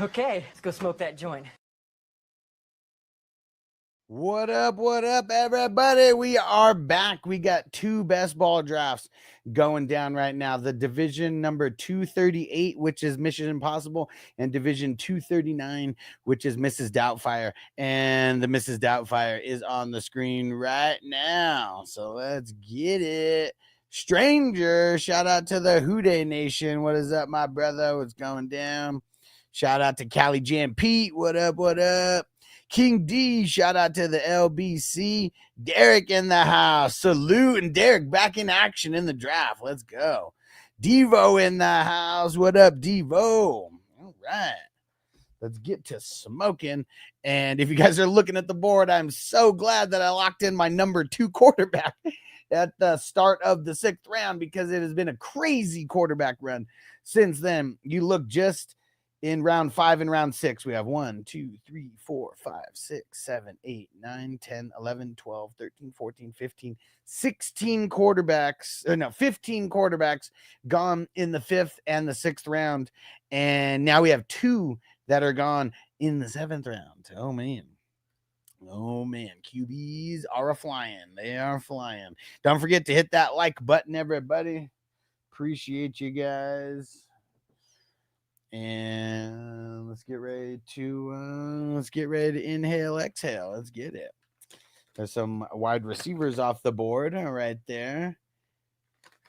Okay, let's go smoke that joint. What up, everybody? We are back. We got two best ball drafts going down right now. The division number 238, which is Mission Impossible, and division 239, which is Mrs. Doubtfire. And the Mrs. Doubtfire is on the screen right now. So let's get it. Stranger, shout out to the Houday Nation. What is up, my brother? What's going down? Shout out to Cali Jam Pete. What up, what up? King D, shout out to the LBC. Derek in the house. Salute. And Derek back in action in the draft. Let's go. Devo in the house. What up, Devo? All right. Let's get to smoking. And if you guys are looking at the board, I'm so glad that I locked in my number 2 quarterback at the start of the 6th round, because it has been a crazy quarterback run since then. You look just in round 5 and round 6, we have 1, 2, 3, 4, 5, 6, 7, 8, 9, 10, 11, 12, 13, 14, 15, 16 quarterbacks. 15 quarterbacks gone in the 5th and the 6th round. And now we have 2 that are gone in the 7th round. Oh, man. QBs are flying. They are flying. Don't forget to hit that like button, everybody. Appreciate you guys. And let's get ready to inhale, exhale. Let's get it. There's some wide receivers off the board right there.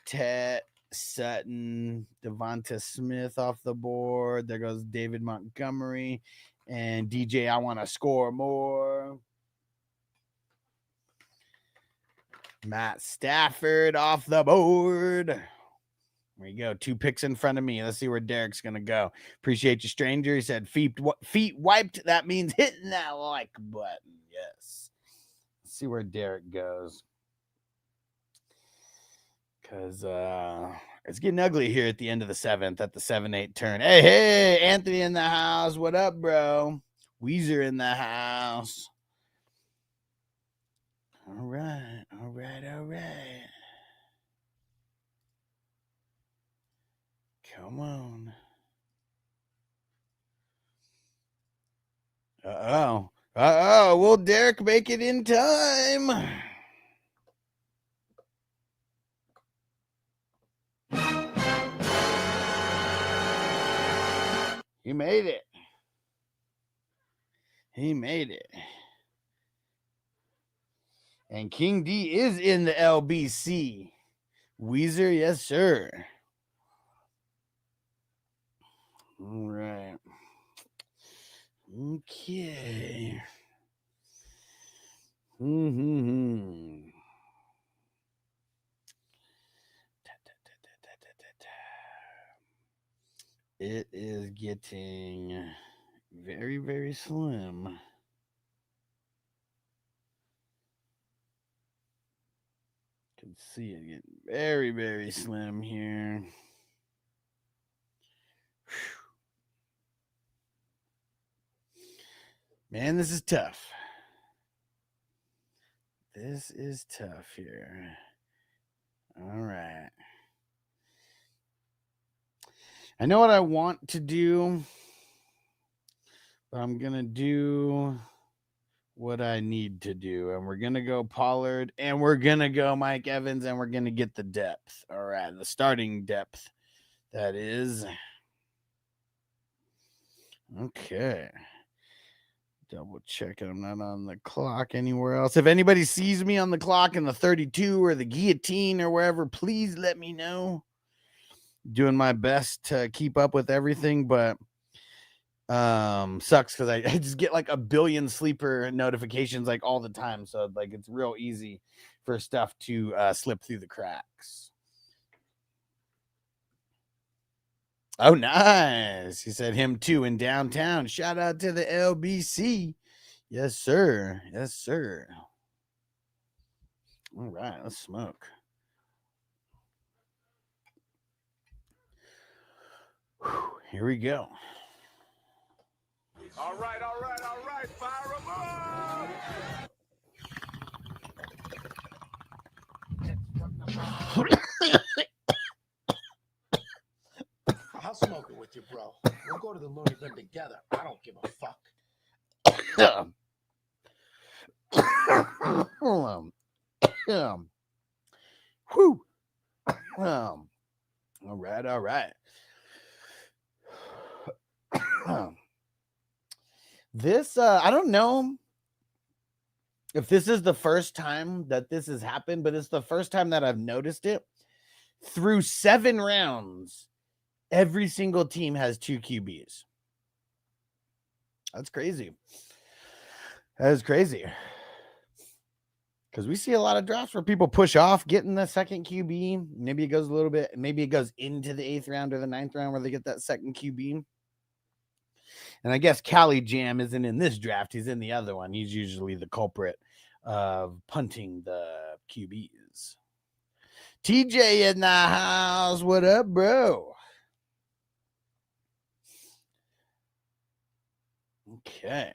Ted Sutton, Devonta Smith off the board. There goes David Montgomery and DJ. I want to score more. Matt Stafford off the board. There you go. 2 picks in front of me. Let's see where Derek's going to go. Appreciate you, stranger. He said feet wiped. That means hitting that like button. Yes. Let's see where Derek goes. Because it's getting ugly here at the end of the 7th, at the 7-8 turn. Hey, Anthony in the house. What up, bro? Weezer in the house. All right. Come on. Will Derek make it in time? He made it. And King D is in the LBC. Weezer, yes, sir. All right. Okay. It is getting very, very slim. Can see it getting very, very slim here. Man, this is tough. This is tough here. All right. I know what I want to do, but I'm going to do what I need to do. And we're going to go Pollard, and we're going to go Mike Evans, and we're going to get the depth. All right, the starting depth, that is. Okay. Double check it. I'm not on the clock anywhere else. If anybody sees me on the clock in the 32 or the guillotine or wherever, please let me know. Doing my best to keep up with everything, but sucks because I just get like a billion sleeper notifications like all the time. So like it's real easy for stuff to slip through the cracks. Oh, nice. He said him too in downtown. Shout out to the LBC. Yes, sir. All right, let's smoke. Whew, here we go. All right. Fire them up. I'll smoke it with with you, bro. We'll go to the loony bin together. I don't give a fuck. Whew. All right. This, I don't know if this is the first time that this has happened, but it's the first time that I've noticed it. Through 7 rounds, every single team has 2 QBs. That's crazy. That is crazy. Because we see a lot of drafts where people push off getting the second QB. Maybe it goes a little bit, maybe it goes into the 8th round or the 9th round where they get that second QB. And I guess Cali Jam isn't in this draft. He's in the other one. He's usually the culprit of punting the QBs. TJ in the house. What up, bro? Okay.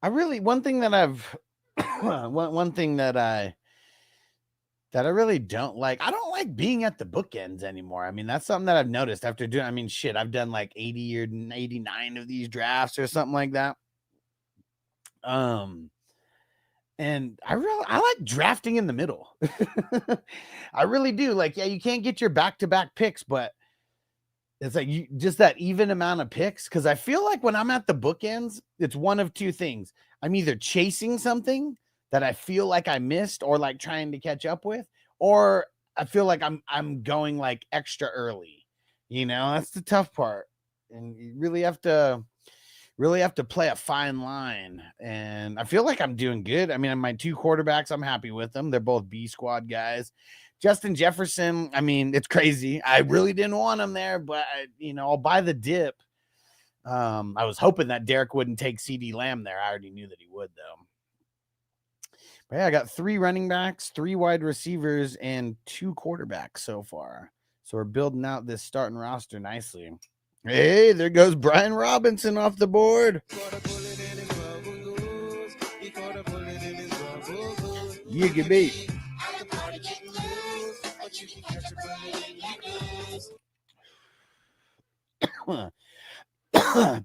One thing that I really don't like. I don't like being at the bookends anymore. I mean, that's something that I've noticed after doing, I've done like 80 or 89 of these drafts or something like that. And I like drafting in the middle. I really do. Like, yeah, you can't get your back-to-back picks, but it's like just that even amount of picks. Because I feel like when I'm at the bookends, it's one of 2 things. I'm either chasing something that I feel like I missed or like trying to catch up with, or I feel like I'm going like extra early. That's the tough part. And you really have to play a fine line. And I feel like I'm doing good. I mean, my 2 quarterbacks, I'm happy with them. They're both B squad guys. Justin Jefferson, I mean, it's crazy. I really didn't want him there, but I'll buy the dip. I was hoping that Derek wouldn't take CD Lamb there. I already knew that he would, though. But yeah, I got 3 running backs, 3 wide receivers, and 2 quarterbacks so far. So we're building out this starting roster nicely. Hey, there goes Brian Robinson off the board. You can beat.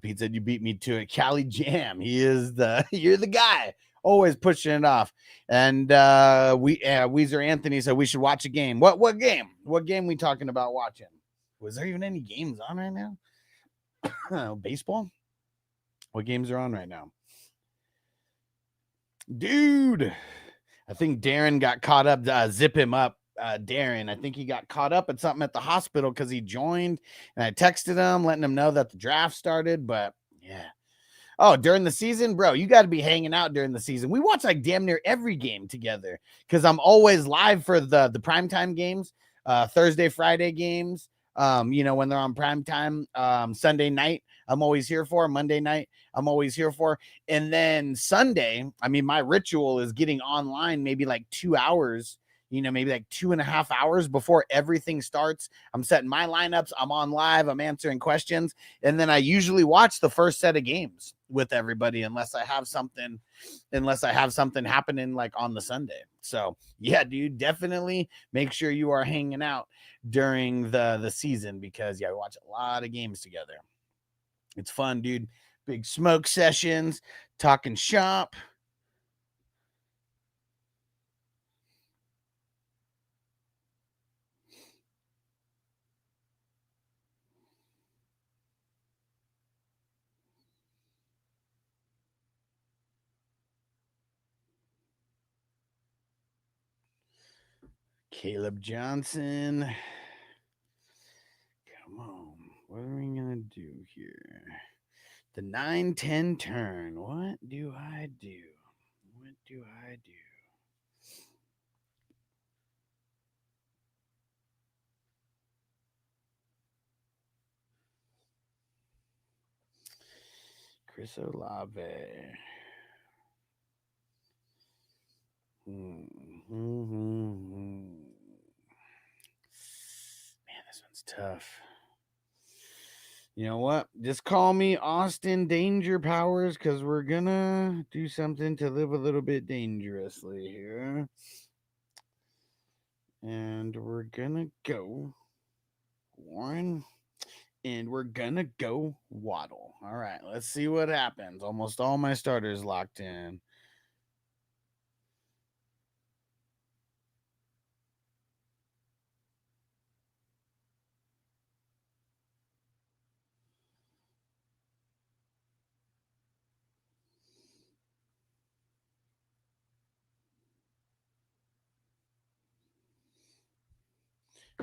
Pete said you beat me to it. Cali Jam. You're the guy. Always pushing it off. And Weezer Anthony said we should watch a game. What game? What game we talking about watching? Was there even any games on right now? Baseball? What games are on right now? Dude, I think Darren got caught up. Zip him up. Darren, I think he got caught up at something at the hospital because he joined, and I texted him letting him know that the draft started. But yeah. Oh, during the season, bro, you got to be hanging out during the season. We watch like damn near every game together because I'm always live for the primetime games, Thursday, Friday games. When they're on primetime, Sunday night, I'm always here for. Monday night, I'm always here for. And then Sunday, my ritual is getting online maybe like 2 hours, maybe like 2.5 hours before everything starts. I'm setting my lineups. I'm on live. I'm answering questions. And then I usually watch the first set of games with everybody unless I have something happening like on the Sunday. So yeah, dude, definitely make sure you are hanging out during the season because we watch a lot of games together. It's fun, dude. Big smoke sessions, talking shop. Caleb Johnson. Come on. What are we going to do here? The 9-10 turn. What do I do? Chris Olave. Man, this one's tough. You know what? Just call me Austin Danger Powers because we're going to do something to live a little bit dangerously here. And we're going to go Warren. And we're gonna go Waddle. All right, let's see what happens. Almost all my starters locked in.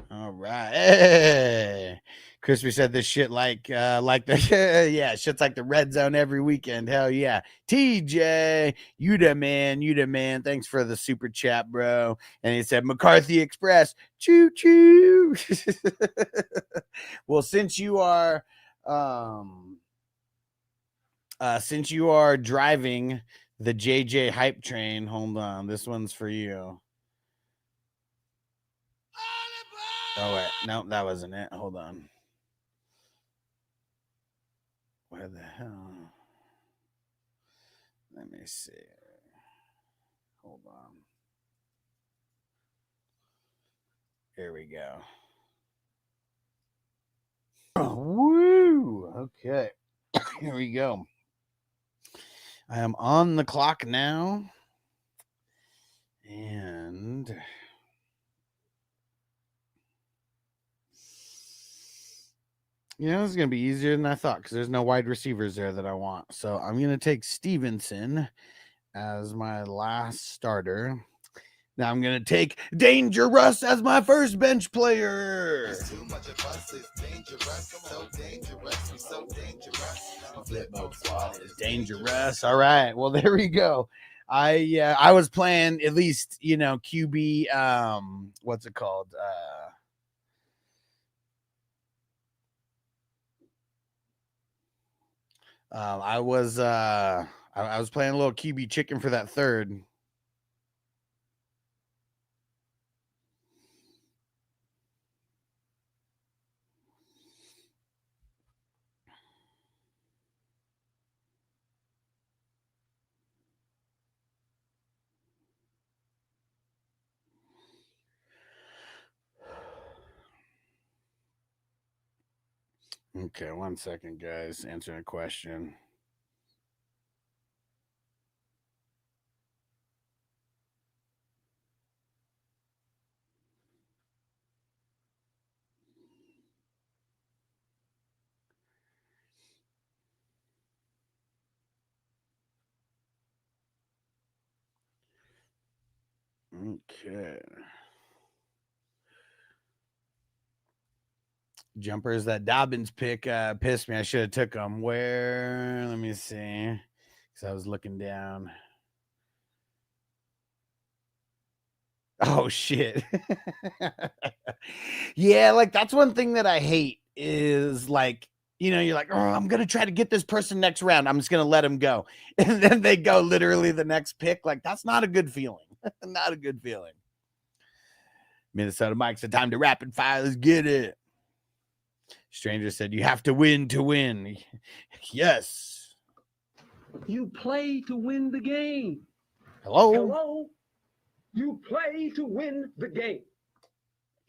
All right. Hey. Crispy said this shit like the yeah, shit's like the red zone every weekend. Hell yeah. TJ, you the man. Thanks for the super chat, bro. And he said McCarthy Express. Choo choo. Well, since you are driving the JJ hype train, hold on. This one's for you. Oh, wait. No, that wasn't it. Hold on. Where the hell? Let me see. Hold on. Here we go. Oh, woo! Okay. Here we go. I am on the clock now. And you know, it's going to be easier than I thought because there's no wide receivers there that I want. So I'm going to take Stevenson as my last starter. Now I'm going to take Dangerous as my first bench player. Too much of us is dangerous. So dangerous. We're so dangerous. Flip mode squad is dangerous. All right. Well, there we go. I was playing at least, you know, QB, what's it called? I was playing a little QB chicken for that third. Okay, 1 second, guys. Answering a question. Okay. Jumpers, that Dobbins pick pissed me. I should have took him. Where? Let me see. Because I was looking down. Oh, shit. Yeah, like that's one thing that I hate is like, you know, you're like, oh, I'm going to try to get this person next round. I'm just going to let him go. And then they go literally the next pick. Like, that's not a good feeling. Not a good feeling. Minnesota Mike said, time to rapid fire. Let's get it. Stranger said, you have to win to win. Yes. You play to win the game. Hello. Hello. You play to win the game.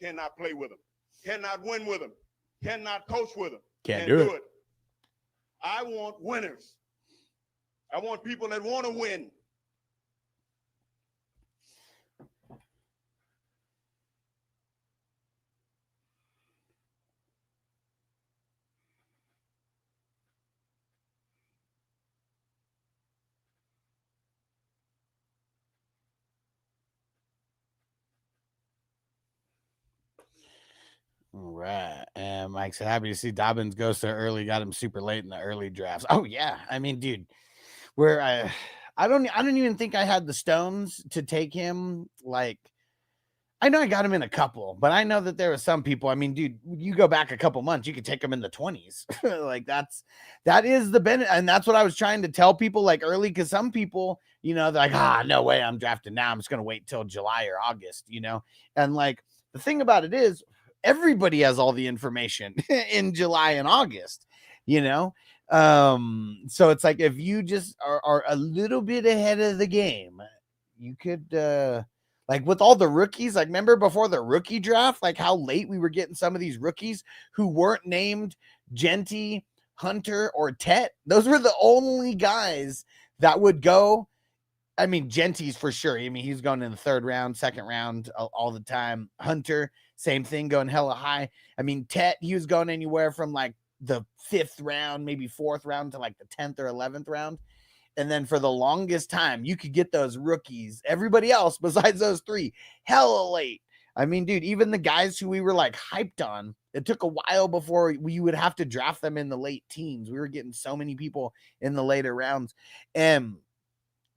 Cannot play with them. Cannot win with them. Cannot coach with them. Can't do it. I want winners. I want people that want to win. All right. And Mike said, happy to see Dobbins go so early. Got him super late in the early drafts. Oh, yeah. I mean, dude, where I don't even think I had the stones to take him. Like, I know I got him in a couple, but I know that there were some people. I mean, dude, you go back a couple months, you could take him in the 20s. Like that is the benefit. And that's what I was trying to tell people like early. Cause some people, you know, they're like, no way I'm drafting now. I'm just going to wait till July or August, you know? And like, the thing about it is everybody has all the information in July and August, you know? So it's like, if you just are a little bit ahead of the game, you could, Like with all the rookies, like remember before the rookie draft, like how late we were getting some of these rookies who weren't named Genty, Hunter, or Tet. Those were the only guys that would go. I mean, Genty's for sure. I mean, he's going in the third round, second round all the time. Hunter, same thing, going hella high. I mean, Tet, he was going anywhere from like the 5th round, maybe 4th round to like the 10th or 11th round. And then for the longest time, you could get those rookies, everybody else besides those 3, hella late. I mean, dude, even the guys who we were like hyped on, it took a while before we would have to draft them in the late teens. We were getting so many people in the later rounds. And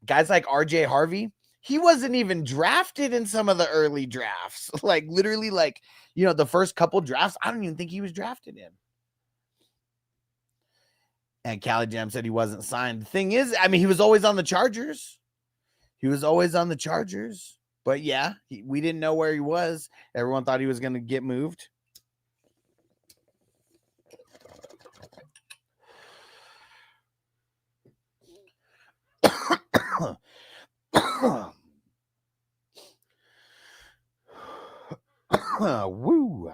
guys like RJ Harvey, he wasn't even drafted in some of the early drafts. Like literally like, you know, the first couple drafts, I don't even think he was drafted in. And Cali Jam said he wasn't signed. The thing is, I mean, he was always on the Chargers. But yeah, we didn't know where he was. Everyone thought he was going to get moved. Woo.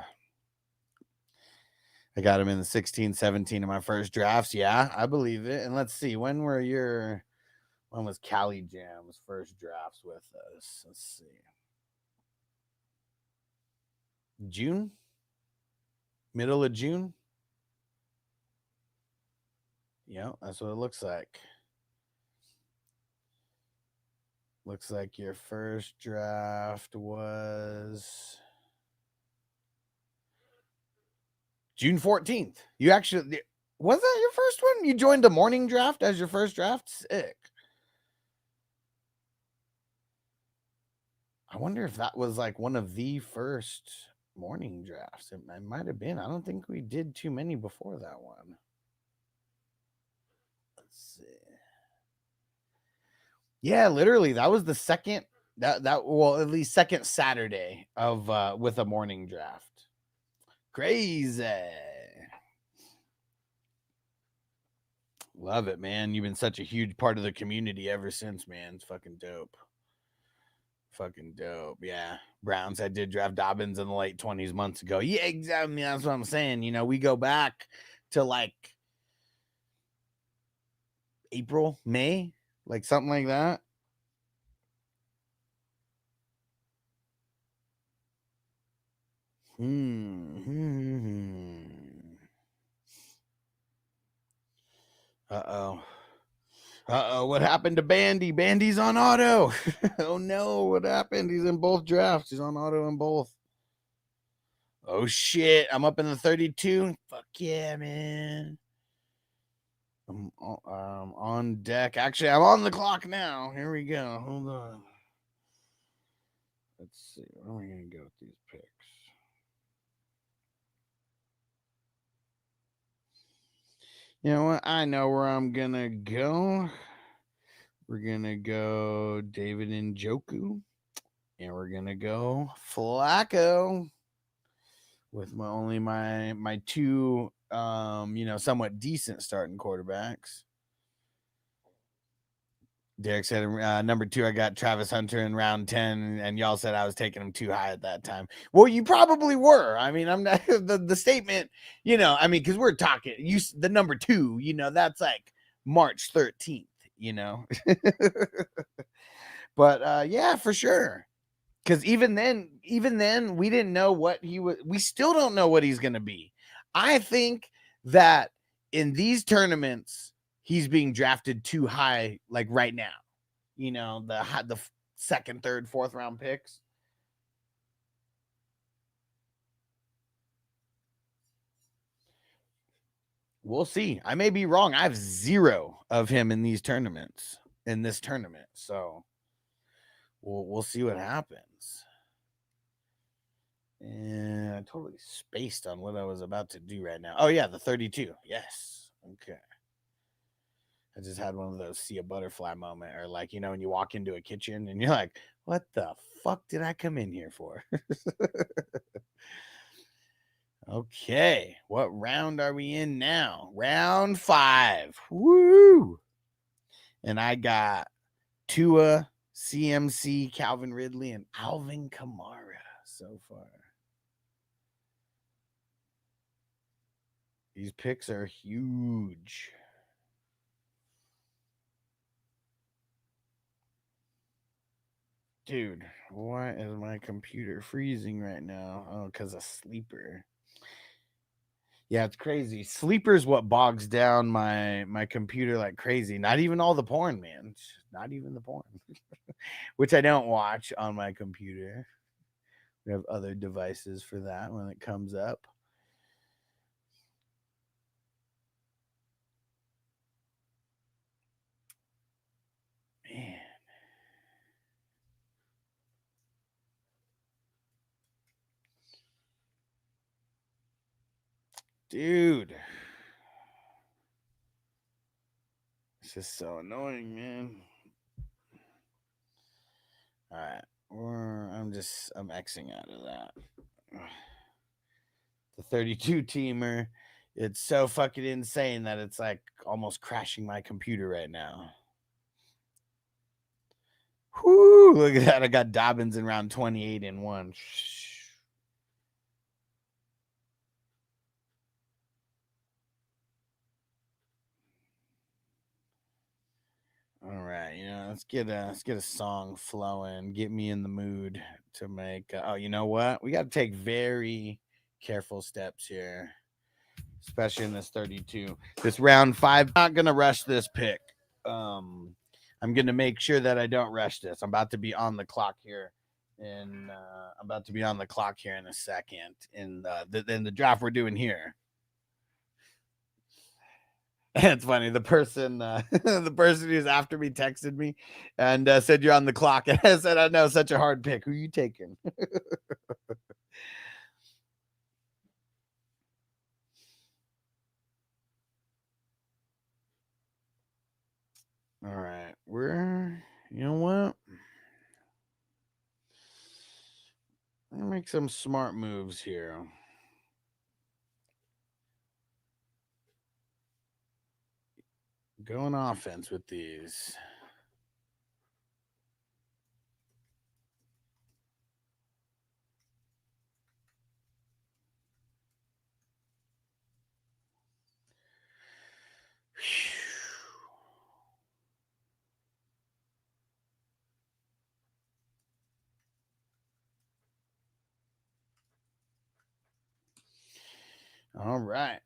I got him in the 16, 17 of my first drafts. Yeah, I believe it. And let's see, when was Cali Jam's first drafts with us? Let's see. June? Middle of June? Yeah, that's what it looks like. Looks like your first draft was June 14th. You actually, was that your first one? You joined the morning draft as your first draft? Sick. I wonder if that was like one of the first morning drafts. It might have been. I don't think we did too many before that one. Let's see. Yeah, literally, that was the second, well, at least second Saturday of with a morning draft. Crazy. Love it, man. You've been such a huge part of the community ever since, man. It's fucking dope. Fucking dope. Yeah. Browns, I did draft Dobbins in the late 20s months ago. Yeah, exactly. That's what I'm saying. You know, we go back to like April, May, like something like that. Uh-oh. What happened to Bandy? Bandy's on auto. Oh no, what happened? He's in both drafts. He's on auto in both. Oh shit, I'm up in the 32. Fuck yeah, man. I'm on deck. Actually, I'm on the clock now. Here we go. Hold on. Let's see. Where are we going to go with these picks? You know what? I know where I'm going to go. We're going to go David Njoku. And we're going to go Flacco with my two somewhat decent starting quarterbacks. Derek said number 2, I got Travis Hunter in round 10, and y'all said I was taking him too high at that time. Well, you probably were. I mean, I'm not the statement, because we're talking the number 2, that's like March 13th, But yeah, for sure. Because even then, we didn't know what he was. We still don't know what he's going to be. I think that in these tournaments, he's being drafted too high, like right now. The second, third, fourth round picks. We'll see. I may be wrong. I have 0 of him in these tournaments, in this tournament. So we'll see what happens. And I totally spaced on what I was about to do right now. Oh, yeah, the 32. Yes. Okay. I just had one of those see a butterfly moment, or like, when you walk into a kitchen and you're like, what the fuck did I come in here for? Okay. What round are we in now? Round 5. Woo! And I got Tua, CMC, Calvin Ridley, and Alvin Kamara so far. These picks are huge. Dude, why is my computer freezing right now? Oh, because of Sleeper. Yeah, it's crazy. Sleeper's what bogs down my computer like crazy. Not even all the porn, man. Not even the porn. Which I don't watch on my computer. We have other devices for that when it comes up. Man. Dude. It's just so annoying, man. All right. I'm Xing out of that. The 32 teamer. It's so fucking insane that it's like almost crashing my computer right now. Whoo, look at that. I got Dobbins in round 28 in one. All right, let's get a song flowing. Get me in the mood to make. Oh, you know what? We got to take very careful steps here, especially in this 32. This round 5. Not gonna rush this pick. I'm gonna make sure that I don't rush this. I'm about to be on the clock here, and I'm about to be on the clock here in a second. In the draft we're doing here. It's funny. The person who's after me texted me and said you're on the clock. And I said, I know, such a hard pick. Who are you taking? All right. You know what? I'm gonna make some smart moves here. Going offense with these. All right.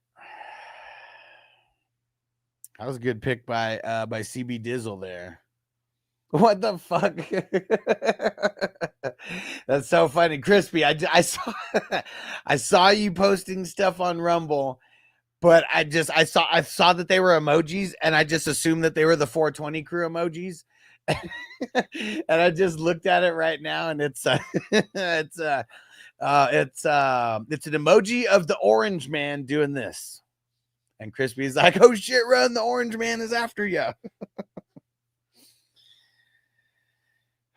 That was a good pick by CB Dizzle there. What the fuck? That's so funny, Crispy. I saw I saw you posting stuff on Rumble, but I saw that they were emojis, and I just assumed that they were the 420 crew emojis. And I just looked at it right now, and it's it's an emoji of the orange man doing this. And Crispy's like, "Oh shit, run! The orange man is after you."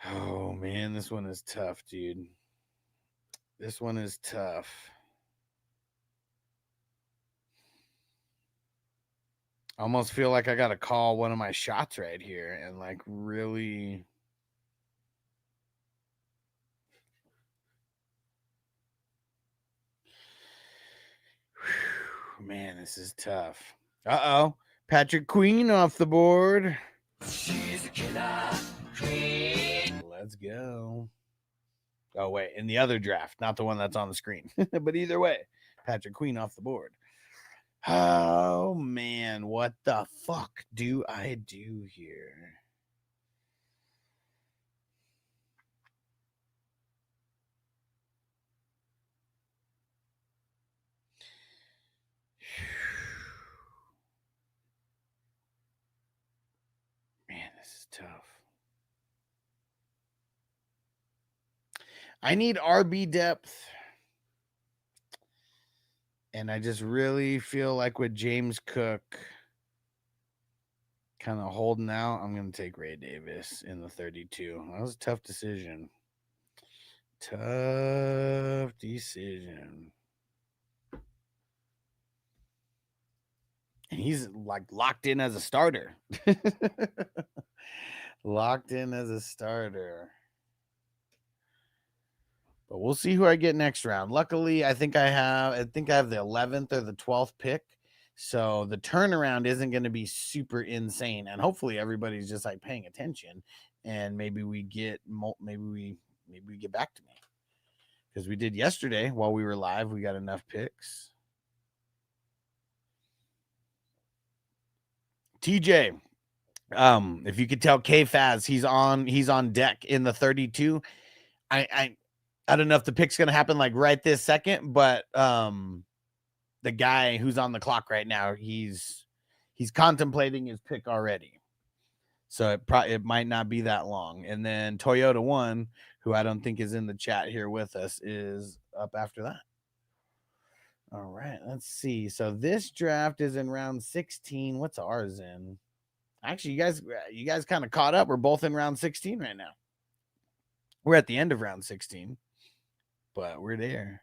Oh man, this one is tough, dude. This one is tough. I almost feel like I gotta call one of my shots right here and like really. Whew, man, this is tough. Uh-oh. Patrick Queen off the board. She's a killer queen. Let's go. Oh, wait. In the other draft, not the one that's on the screen. But either way, Patrick Queen off the board. Oh, man. What the fuck do I do here? Man, this is tough. I need RB depth. And I just really feel like with James Cook kind of holding out, I'm going to take Ray Davis in the 32. That was a tough decision. Tough decision. And he's like locked in as a starter. Locked in as a starter. But we'll see who I get next round. Luckily, I think I have the 11th or the 12th pick. So the turnaround isn't going to be super insane. And hopefully everybody's just like paying attention. And maybe we get back to me. Because we did yesterday while we were live. We got enough picks. TJ, if you could tell K-Faz, he's on deck in the 32. I don't know if the pick's gonna happen like right this second, but the guy who's on the clock right now, he's contemplating his pick already. So it might not be that long. And then Toyota 1, who I don't think is in the chat here with us, is up after that. All right, let's see. So this draft is in round 16. What's ours in? Actually, you guys kind of caught up. We're both in round 16 right now. We're at the end of round 16, but we're there.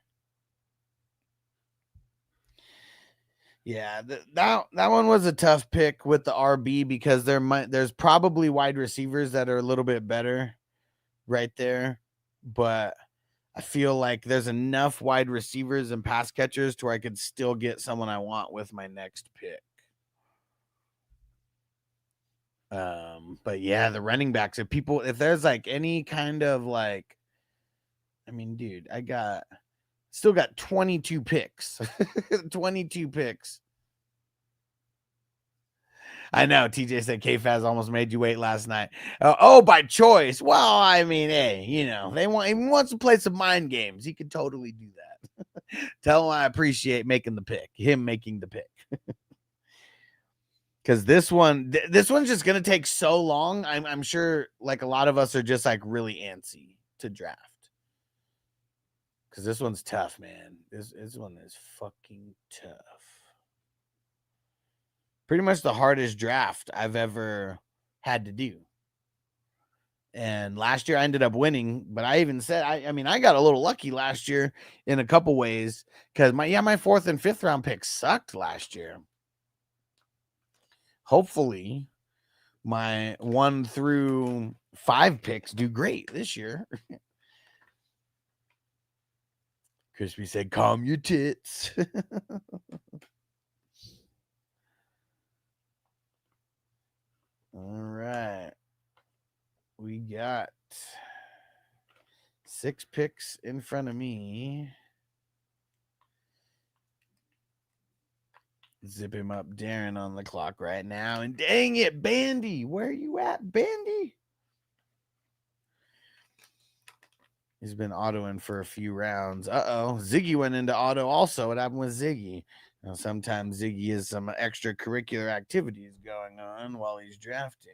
Yeah, that one was a tough pick with the RB because there's probably wide receivers that are a little bit better right there, but I feel like there's enough wide receivers and pass catchers to where I could still get someone I want with my next pick. But yeah, the running backs, if there's like any kind of like, I mean, dude, still got 22 picks. 22 picks. I know TJ said K-Faz almost made you wait last night. By choice. Well, I mean, hey, he wants to play some mind games. He could totally do that. Tell him I appreciate making the pick. Because this one's just gonna take so long. I'm sure like a lot of us are just like really antsy to draft. Because this one's tough, man. This one is fucking tough. Pretty much the hardest draft I've ever had to do. And last year I ended up winning, but I even said, I got a little lucky last year in a couple ways because my 4th and 5th round picks sucked last year. Hopefully my 1 through 5 picks do great this year. Crispy said, calm your tits. All right. We got 6 picks in front of me. Zip him up, Darren on the clock right now. And dang it, Bandy. Where are you at, Bandy? He's been autoing for a few rounds. Ziggy went into auto also. What happened with Ziggy? Now, sometimes Ziggy has some extracurricular activities going on while he's drafting.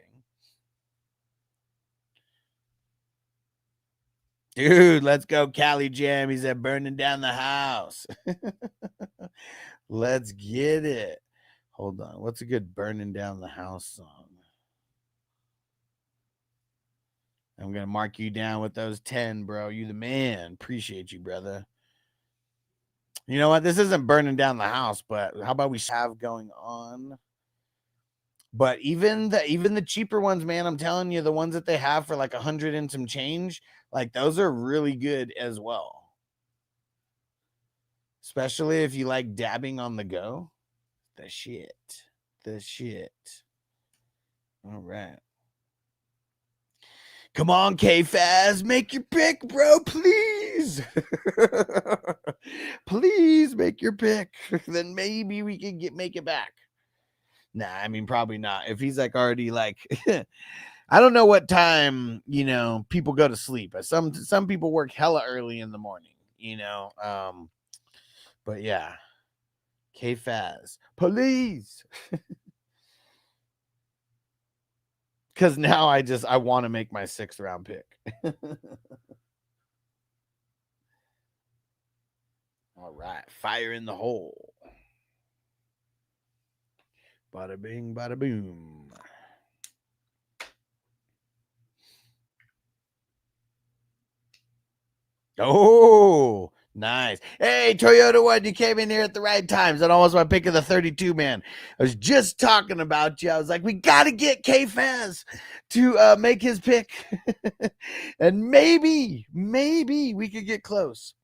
Dude, let's go, Cali Jam. He said, burning down the house. Let's get it. Hold on. What's a good burning down the house song? I'm going to mark you down with those 10, bro. You the man. Appreciate you, brother. You know what? This isn't burning down the house, but how about we have going on? But even the cheaper ones, man, I'm telling you, the ones that they have for like 100 and some change, like those are really good as well. Especially if you like dabbing on the go. The shit. All right. Come on, K-Faz, make your pick, bro, please. Please make your pick. Then maybe we can make it back. Nah, I mean, probably not. If he's like already like, I don't know what time, people go to sleep. Some people work hella early in the morning, but yeah. K-Faz, please. Because now I want to make my 6th round pick. All right. Fire in the hole. Bada bing, bada boom. Oh, Nice. Hey, Toyota One, you came in here at the right times. That almost my pick of the 32 man. I was just talking about you. I was like, we got to get K-Faz to make his pick. And maybe we could get close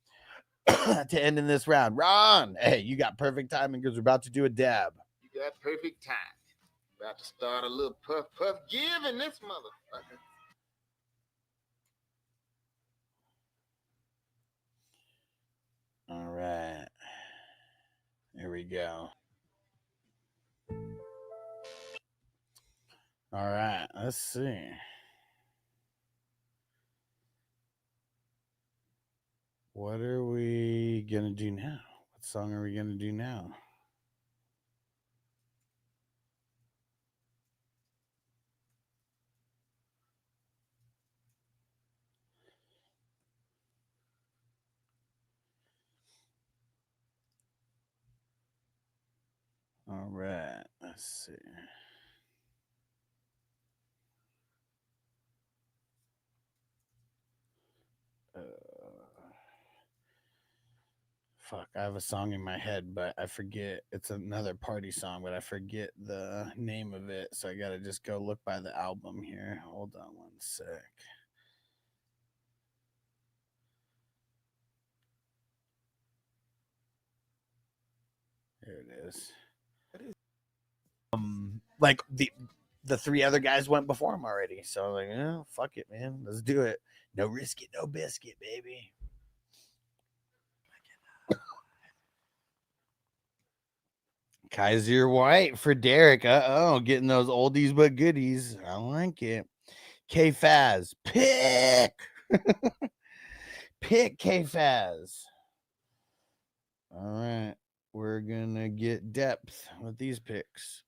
to ending this round. Ron, hey, you got perfect timing because we're about to do a dab. You got perfect time. About to start a little puff give in this motherfucker. All right. Here we go. All right. Let's see. What are we going to do now? What song are we going to do now? All right. Let's see. Fuck, I have a song in my head, but I forget. It's another party song, but I forget the name of it. So I got to just go look by the album here. Hold on one sec. There it is. Like the three other guys went before him already. So like, oh, fuck it, man. Let's do it. No risk it, no biscuit, baby. Kaiser White for Derek. Getting those oldies but goodies. I like it. K-Faz. Pick. Pick K-Faz. All right. We're going to get depth with these picks.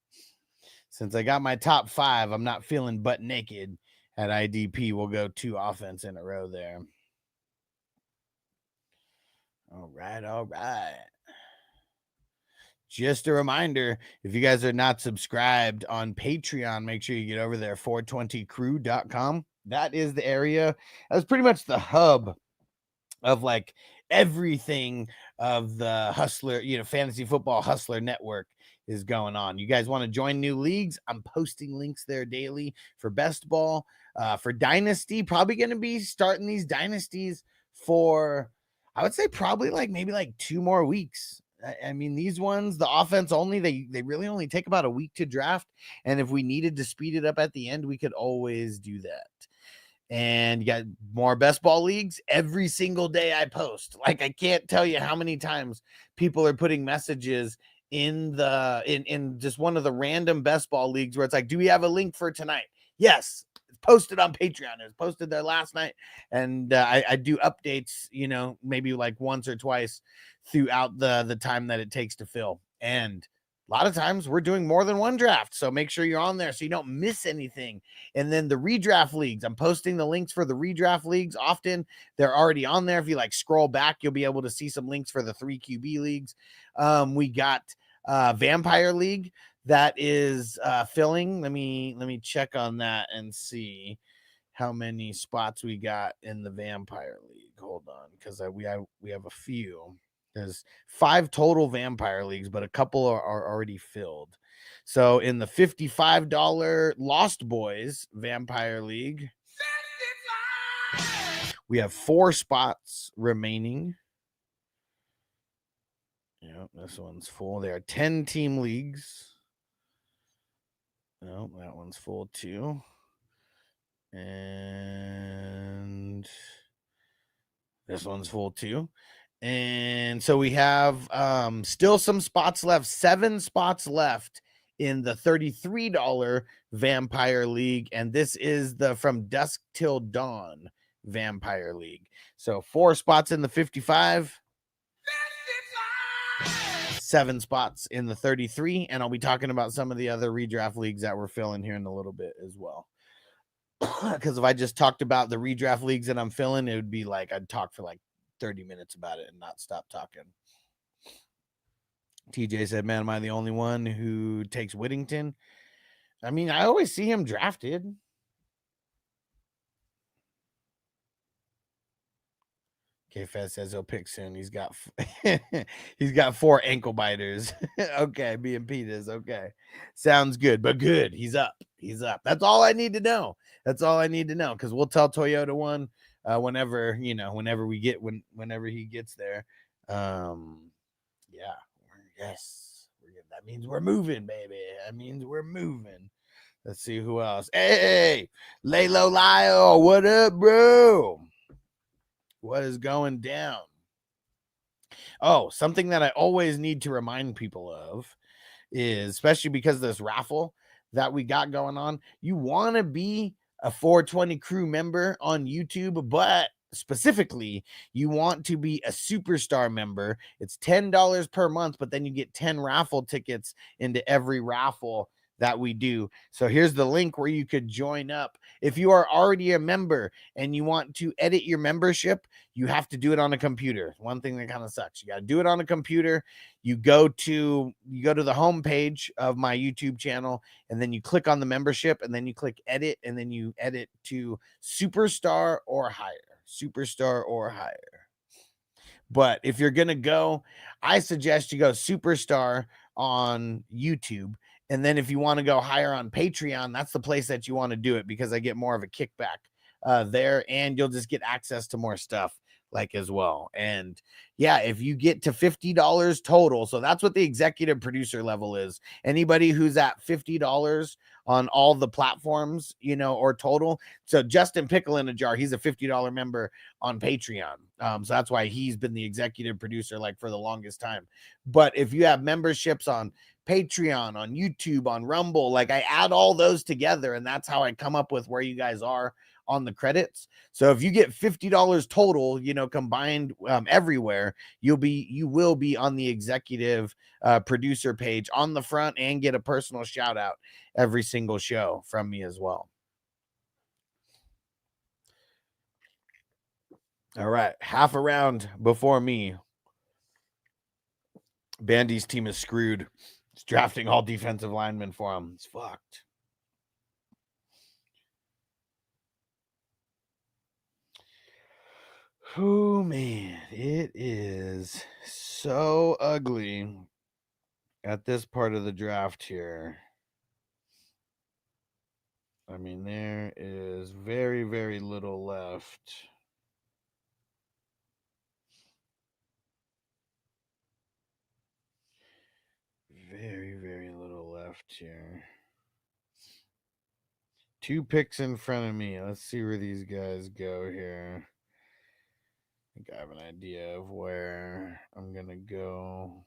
Since I got my top 5, I'm not feeling butt naked at IDP. We'll go 2 offense in a row there. All right. Just a reminder, if you guys are not subscribed on Patreon, make sure you get over there, 420crew.com. That is the area. That's pretty much the hub of like everything of the Hustler, fantasy football Hustler network is going on. You guys want to join new leagues? I'm posting links there daily for best ball, for dynasty. Probably going to be starting these dynasties for, I would say probably maybe 2 more weeks. I mean, these ones, the offense only, they really only take about a week to draft. And if we needed to speed it up at the end, we could always do that. And you got more best ball leagues every single day I post. Like, I can't tell you how many times people are putting messages in just one of the random best ball leagues where it's like, do we have a link for tonight? Yes. It's posted on Patreon. It was posted there last night. And I do updates, maybe once or twice throughout the time that it takes to fill. And a lot of times we're doing more than one draft. So make sure you're on there so you don't miss anything. And then the redraft leagues, I'm posting the links for the redraft leagues often. They're already on there. If you scroll back, you'll be able to see some links for the 3 QB leagues. We got Vampire League that is filling. Let me check on that and see how many spots we got in the Vampire League. Hold on, because we have a few. There's 5 total Vampire Leagues, but a couple are already filled. So in the $55 Lost Boys Vampire League, we have 4 spots remaining. Yep, this one's full. There are 10 team leagues. No, that one's full too. And this one's full too. And so we have still some spots left, 7 spots left in the $33 Vampire League. And this is the From Dusk Till Dawn Vampire League. So 4 spots in the 55, 7 spots in the 33. And I'll be talking about some of the other redraft leagues that we're filling here in a little bit as well. Because if I just talked about the redraft leagues that I'm filling, it would be I'd talk for 30 minutes about it and not stop talking. TJ said, man, am I the only one who takes Whittington? I mean, I always see him drafted. K-Fed says he'll pick soon. He's got he's got 4 ankle biters. Okay, being Pete is okay. Sounds good, but good. He's up. He's up. That's all I need to know. That's all I need to know, because we'll tell Toyota one whenever, you know, whenever he gets there. Yeah. Yes. That means we're moving, baby. That means we're moving. Let's see who else. Hey, Laylo Lyle, what up, bro? What is going down? Oh, something that I always need to remind people of is, especially because of this raffle that we got going on, you want to be a 420 crew member on YouTube, but specifically, you want to be a superstar member. It's $10 per month, but then you get 10 raffle tickets into every raffle that we do. So here's the link where you could join up. If you are already a member and you want to edit your membership, you have to do it on a computer. One thing that kind of sucks. You got to do it on a computer. You go to the home page of my YouTube channel, and then you click on the membership, and then you click edit, and then you edit to superstar or higher. Superstar or higher. But if you're going to go, I suggest you go superstar on YouTube. And then if you want to go higher on Patreon, that's the place that you want to do it, because I get more of a kickback there, and you'll just get access to more stuff like as well. And yeah, if you get to $50 total, so that's what the executive producer level is. Anybody who's at $50 on all the platforms, you know, or total. So Justin Pickle in a Jar, he's a $50 member on Patreon. So that's why he's been the executive producer like for the longest time. But if you have memberships on Patreon, on YouTube, on Rumble, like I add all those together, and that's how I come up with where you guys are on the credits. So if you get $50 total, you know, combined everywhere, you will be on the executive producer page on the front, and get a personal shout out every single show from me as well. All right, half a round before me. Bandy's team is screwed. It's drafting all defensive linemen for him. It's fucked. Oh, man. It is so ugly at this part of the draft here. I mean, there is very, very little left. Very, very little left here. 2 picks in front of me. Let's see where these guys go here. I think I have an idea of where I'm going to go.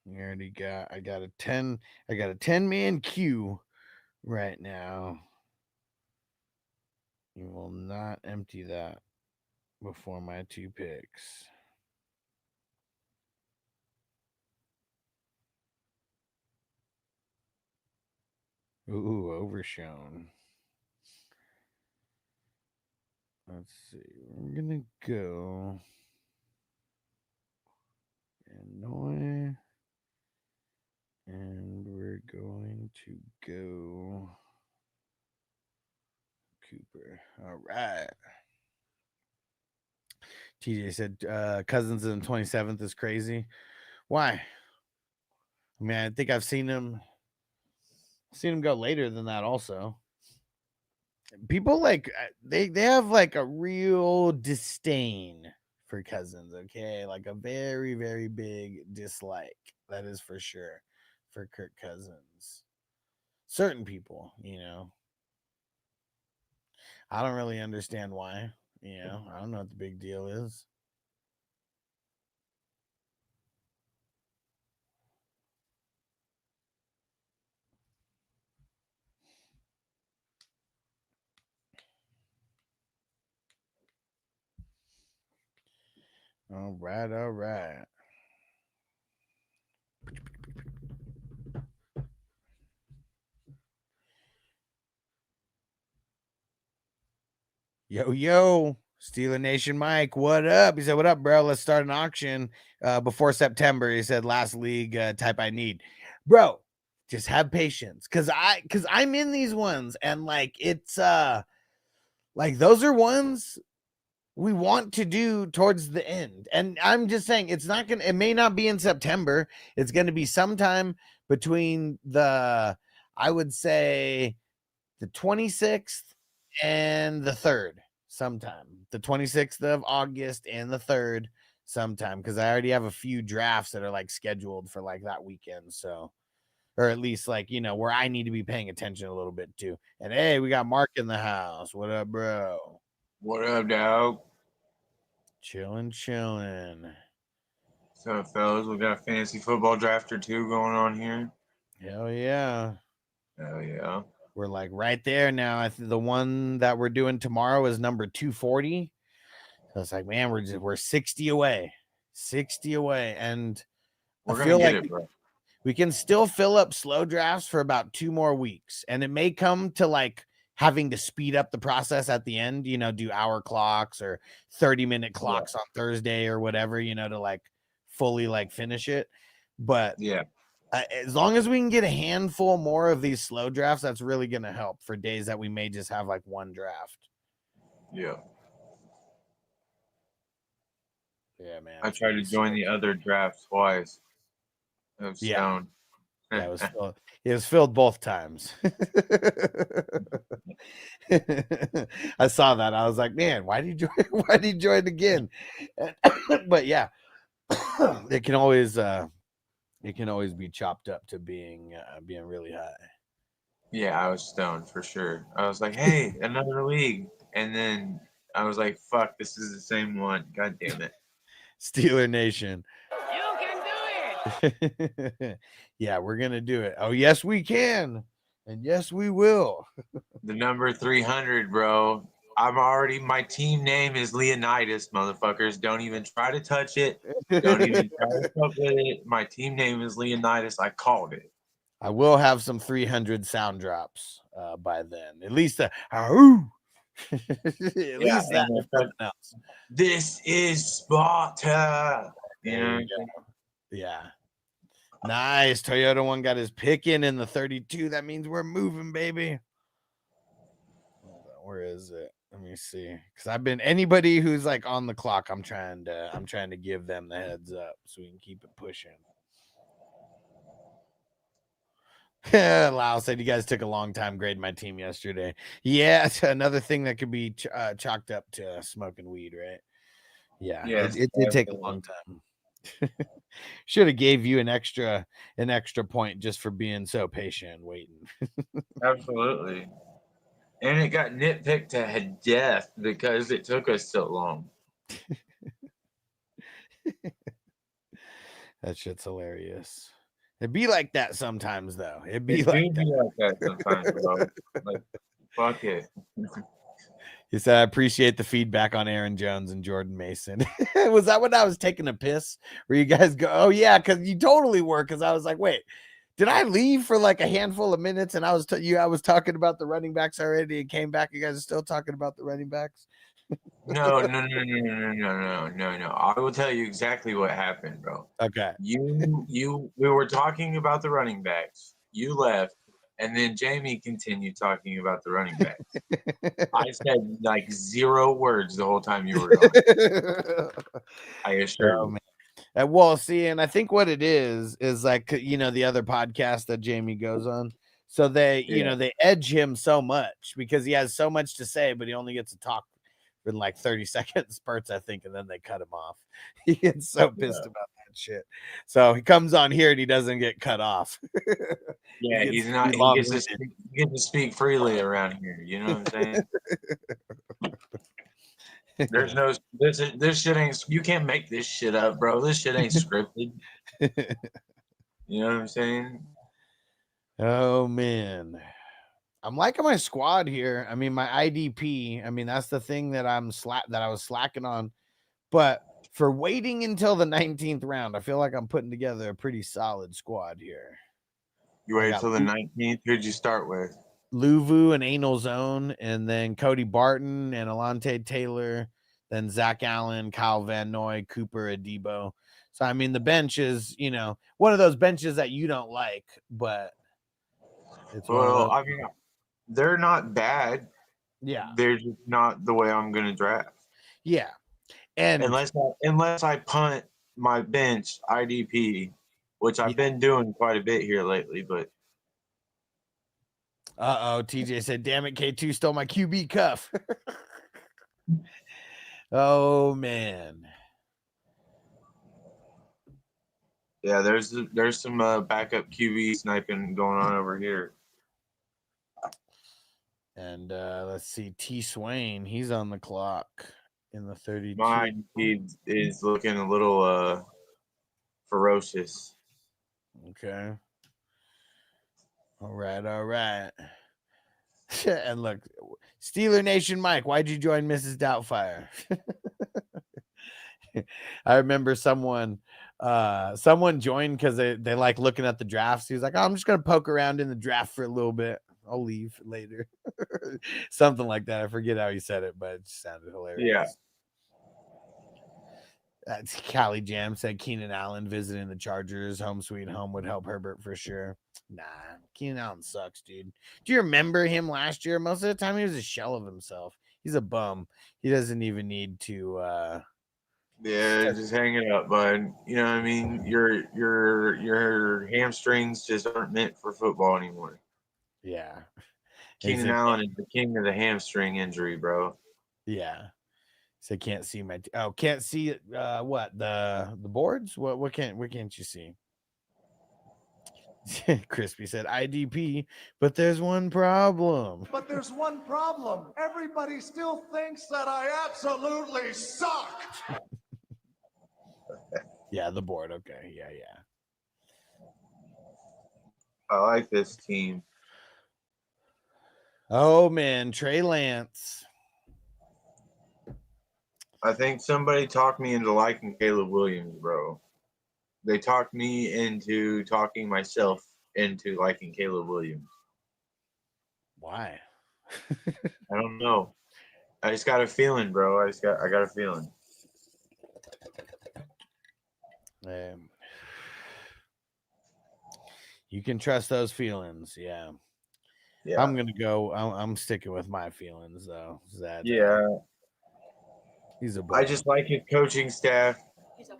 I got a 10-man queue right now. You will not empty that before my 2 picks. Ooh, overshown. Let's see. We're gonna go Illinois, and we're going to go Cooper. All right. TJ said Cousins in 27th is crazy. Why? I mean, I think I've seen him go later than that also. People like they have like a real disdain for Cousins, okay? Like a very, very big dislike. That is for sure for Kirk Cousins. Certain people, you know. I don't really understand why, you know. I don't know what the big deal is. All right, all right. Yo, Steeler Nation Mike, what up? He said, what up, bro? Let's start an auction before September. He said, last league type I need. Bro, just have patience. Cause I'm in these ones, and like it's like those are ones we want to do towards the end. And I'm just saying it may not be in September. It's going to be sometime between I would say the 26th and the 3rd, sometime. The 26th of August and the 3rd sometime, because I already have a few drafts that are like scheduled for like that weekend. So, or at least like, where I need to be paying attention a little bit too. And hey, we got Mark in the house. What up, bro? What up, dog? Chilling. So, fellas, we got a fantasy football draft or two going on here. Hell yeah. Hell yeah. We're like right there now. The one that we're doing tomorrow is number 240. So it's like, man, we're 60 away. 60 away. And We're I gonna feel get like it, bro. we can still fill up slow drafts for about 2 more weeks. And it may come to like having to speed up the process at the end, do hour clocks or 30-minute clocks on Thursday or whatever, to like fully like finish it. But Yeah. as long as we can get a handful more of these slow drafts, that's really going to help for days that we may just have like one draft. Yeah. Yeah, man. I tried to join the other draft twice. I was stoned. Yeah, it was filled both times. I saw that. I was like, man, why did you join again? But yeah, it can always be chopped up to being really high. Yeah, I was stoned for sure. I was like, hey, another league. And then I was like, fuck, this is the same one. God damn it. Steeler Nation. You can do it. Yeah, we're gonna do it. Oh, yes, we can. And yes, we will. The number 300, bro. My team name is Leonidas, motherfuckers. Don't even try to touch it. Don't even try to fuck with it. My team name is Leonidas. I called it. I will have some 300 sound drops by then. At least least that. If nothing else. This is Sparta. Yeah. Nice. Toyota one got his pick in the 32. That means we're moving, baby. Where is it? Let me see. Because anybody who's like on the clock, I'm trying to give them the heads up so we can keep it pushing. Lau said you guys took a long time grading my team yesterday. Yeah, it's another thing that could be chalked up to smoking weed, right? Yeah, yes, it did take a long time. Should have gave you an extra point just for being so patient and waiting. Absolutely. And it got nitpicked to death because it took us so long. That shit's hilarious. It'd be like that sometimes, though. It'd Be be like that sometimes, bro. Like, fuck it. He said, I appreciate the feedback on Aaron Jones and Jordan Mason. Was that when I was taking a piss? Where you guys go, oh, yeah, because you totally were. Because I was like, wait, did I leave for like a handful of minutes? And I was talking about the running backs already and came back. You guys are still talking about the running backs? No. I will tell you exactly what happened, bro. Okay. We were talking about the running backs. You left, and then Jamie continued talking about the running backs. I said like 0 words the whole time you were gone. I assure you. Well, see, and I think what it is like, the other podcast that Jamie goes on. So they, they edge him so much because he has so much to say, but he only gets to talk in like 30-second spurts, I think, and then they cut him off. He gets so pissed about that shit. So he comes on here and he doesn't get cut off. Yeah, he gets to speak freely around here. You know what I'm saying? There's no this shit ain't, you can't make this shit up, bro. This shit ain't scripted. You know what I'm saying? Oh man. I'm liking my squad here. I mean, my IDP. I mean, that's the thing that I was slacking on. But for waiting until the 19th round, I feel like I'm putting together a pretty solid squad here. You waited till the 19th. Who'd you start with? Luvu and Anal Zone, and then Cody Barton and Alante Taylor, then Zach Allen, Kyle Van Noy, Cooper Adebo. So I mean, the bench is, one of those benches that you don't like, but it's I mean, they're not bad. Yeah, They're just not the way I'm gonna draft. Yeah. And unless I punt my bench IDP, which I've been doing quite a bit here lately, but TJ said, damn it, K2 stole my QB cuff. Oh man. yeah, there's some backup QB sniping going on over here. And let's see, T Swain, he's on the clock in the 32. My IDP is looking a little ferocious. Okay. All right. And look, Steeler Nation Mike, why'd you join Mrs. Doubtfire? I remember someone joined because they like looking at the drafts. He was like, oh, I'm just gonna poke around in the draft for a little bit. I'll leave later. Something like that. I forget how he said it, but it just sounded hilarious. Yeah. That's Callie Jam said Keenan Allen visiting the Chargers home sweet home would help Herbert for sure. Nah, Keenan Allen sucks, dude. Do you remember him last year? Most of the time he was a shell of himself. He's a bum. He doesn't even need to Yeah, just hang it up, bud. You know what I mean? Your hamstrings just aren't meant for football anymore. yeah. Keenan Allen is the king of the hamstring injury, bro. Yeah. So can't see can't see what the boards? What can't you see? Crispy said IDP, but there's one problem. But there's one problem. Everybody still thinks that I absolutely suck. Yeah, the board. Okay. Yeah. I like this team. Oh man, Trey Lance. I think somebody talked me into liking Caleb Williams, bro. They talked me into talking myself into liking Caleb Williams. Why? I don't know. I just got a feeling, bro. I got a feeling. You can trust those feelings, yeah. I'm gonna go. I'm sticking with my feelings though. He's a boy. I just like his coaching staff,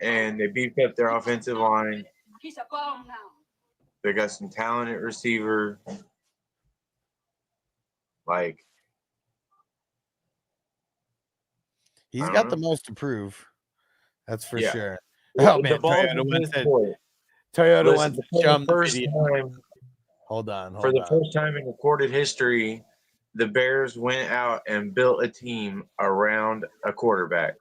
and they beefed up their offensive line. He's a bum now. They got some talent at receiver. Like, he's got the most to prove. That's for sure. Well, Oh man, Toyota wants to jump the video. Hold on. For the first time in recorded history, the Bears went out and built a team around a quarterback.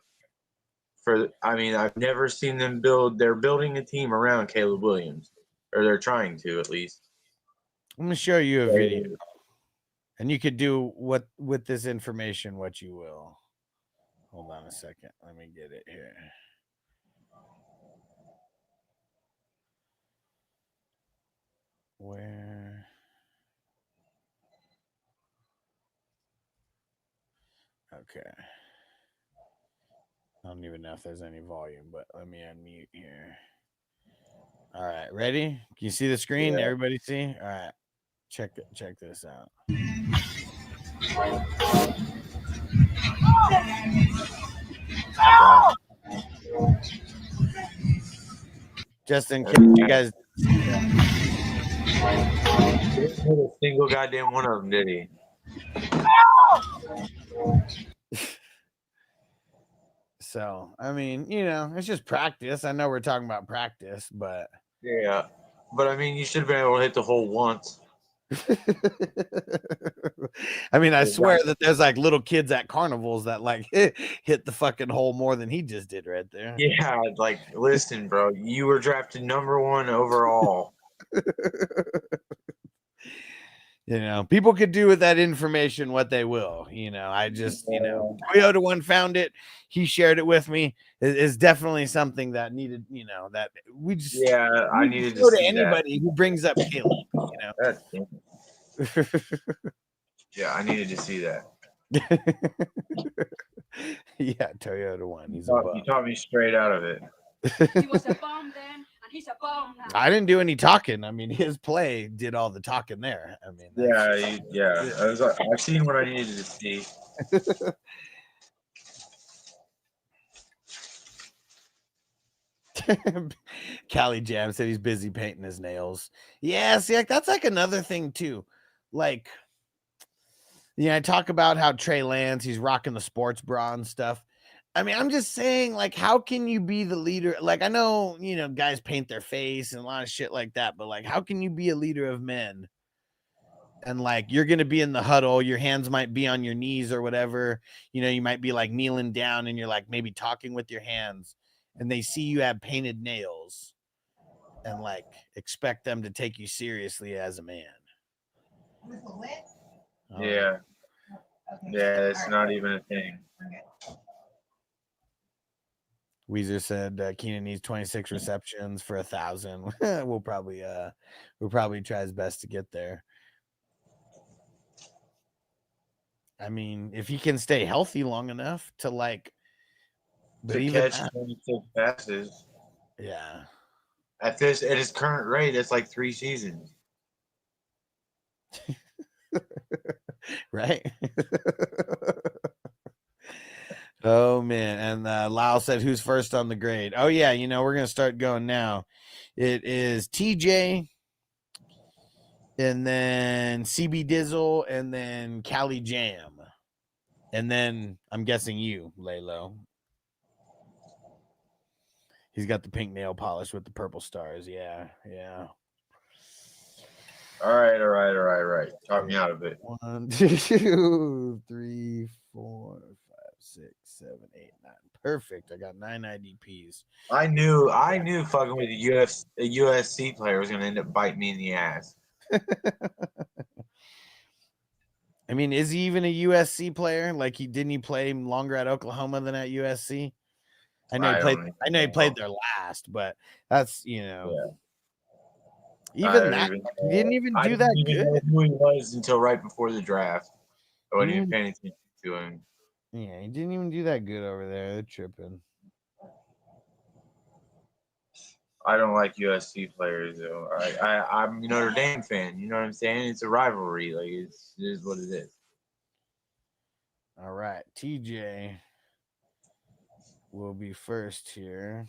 I've never seen them they're building a team around Caleb Williams, or they're trying to at least. I'm gonna show you a video, and you could do with this information what you will. Hold on a second. Let me get it here. Where? Okay. I don't even know if there's any volume, but let me unmute here. All right, ready? Can you see the screen? Yeah. Everybody see? All right. Check this out. Just in case you guys didn't hit a single goddamn one of them, did he? So, I mean, it's just practice. I know we're talking about practice, but yeah. But I mean, you should have been able to hit the hole once. I mean, I swear that there's like little kids at carnivals that like hit the fucking hole more than he just did right there. Yeah, like, listen, bro, you were drafted #1 overall. People could do with that information what they will. I just, Toyota one found it. He shared it with me. It's definitely something that needed, that we just. Yeah, I needed to go to see anybody who brings up Caleb. Yeah, I needed to see that. Yeah, Toyota one. You taught me straight out of it. He was a bum then, and he's a bum now. I didn't do any talking. I mean, his play did all the talking there. I mean, I've seen what I needed to see. Cali Jam said he's busy painting his nails. Yeah, see, like that's like another thing too. Like, I talk about how Trey Lance, he's rocking the sports bra and stuff. I mean, I'm just saying, like, how can you be the leader? Like, I know, guys paint their face and a lot of shit like that, but like, how can you be a leader of men? And like, you're going to be in the huddle, your hands might be on your knees or whatever. You might be like kneeling down and you're like maybe talking with your hands, and they see you have painted nails and like expect them to take you seriously as a man. Yeah. Yeah, it's not even a thing. Weezer said Keenan needs 26 receptions for 1,000. we'll probably try his best to get there. I mean, if he can stay healthy long enough to like, but To even catch that, 26 passes. Yeah. At his current rate, it's like 3 seasons. Right. Oh man. And Lyle said, who's first on the grade? Oh yeah, we're gonna start going now. It is TJ, and then CB Dizzle, and then Cali Jam, and then I'm guessing you, Lalo. He's got the pink nail polish with the purple stars. Yeah. All right. Talk me out of it. 1, 2, 3, 4, 5, 6, 7, 8, 9. Perfect. I got 9 IDPs. I knew fucking with a USC player was gonna end up biting me in the ass. I mean, is he even a USC player? Like, didn't he play longer at Oklahoma than at USC? I know he played there last, but that's Yeah. Even that he didn't even do that good. Know who he was until right before the draft. I wasn't even paying attention to him. Yeah, he didn't even do that good over there. They're tripping. I don't like USC players though. I'm a Notre Dame fan. You know what I'm saying? It's a rivalry. Like it is what it is. All right, TJ will be first here,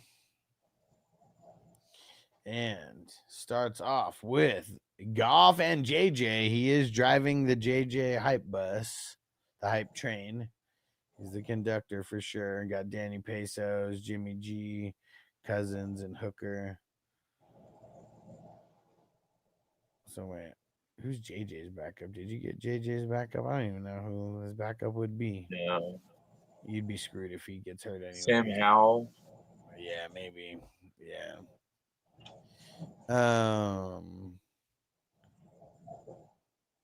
and starts off with Goff and JJ. He is driving the JJ hype bus, the hype train. He's the conductor for sure. Got Danny Pesos, Jimmy G, Cousins, and Hooker. So wait, who's JJ's backup? Did you get JJ's backup? I don't even know who his backup would be. No. You'd be screwed if he gets hurt anyway. Sam Howell. Yeah, maybe. Yeah.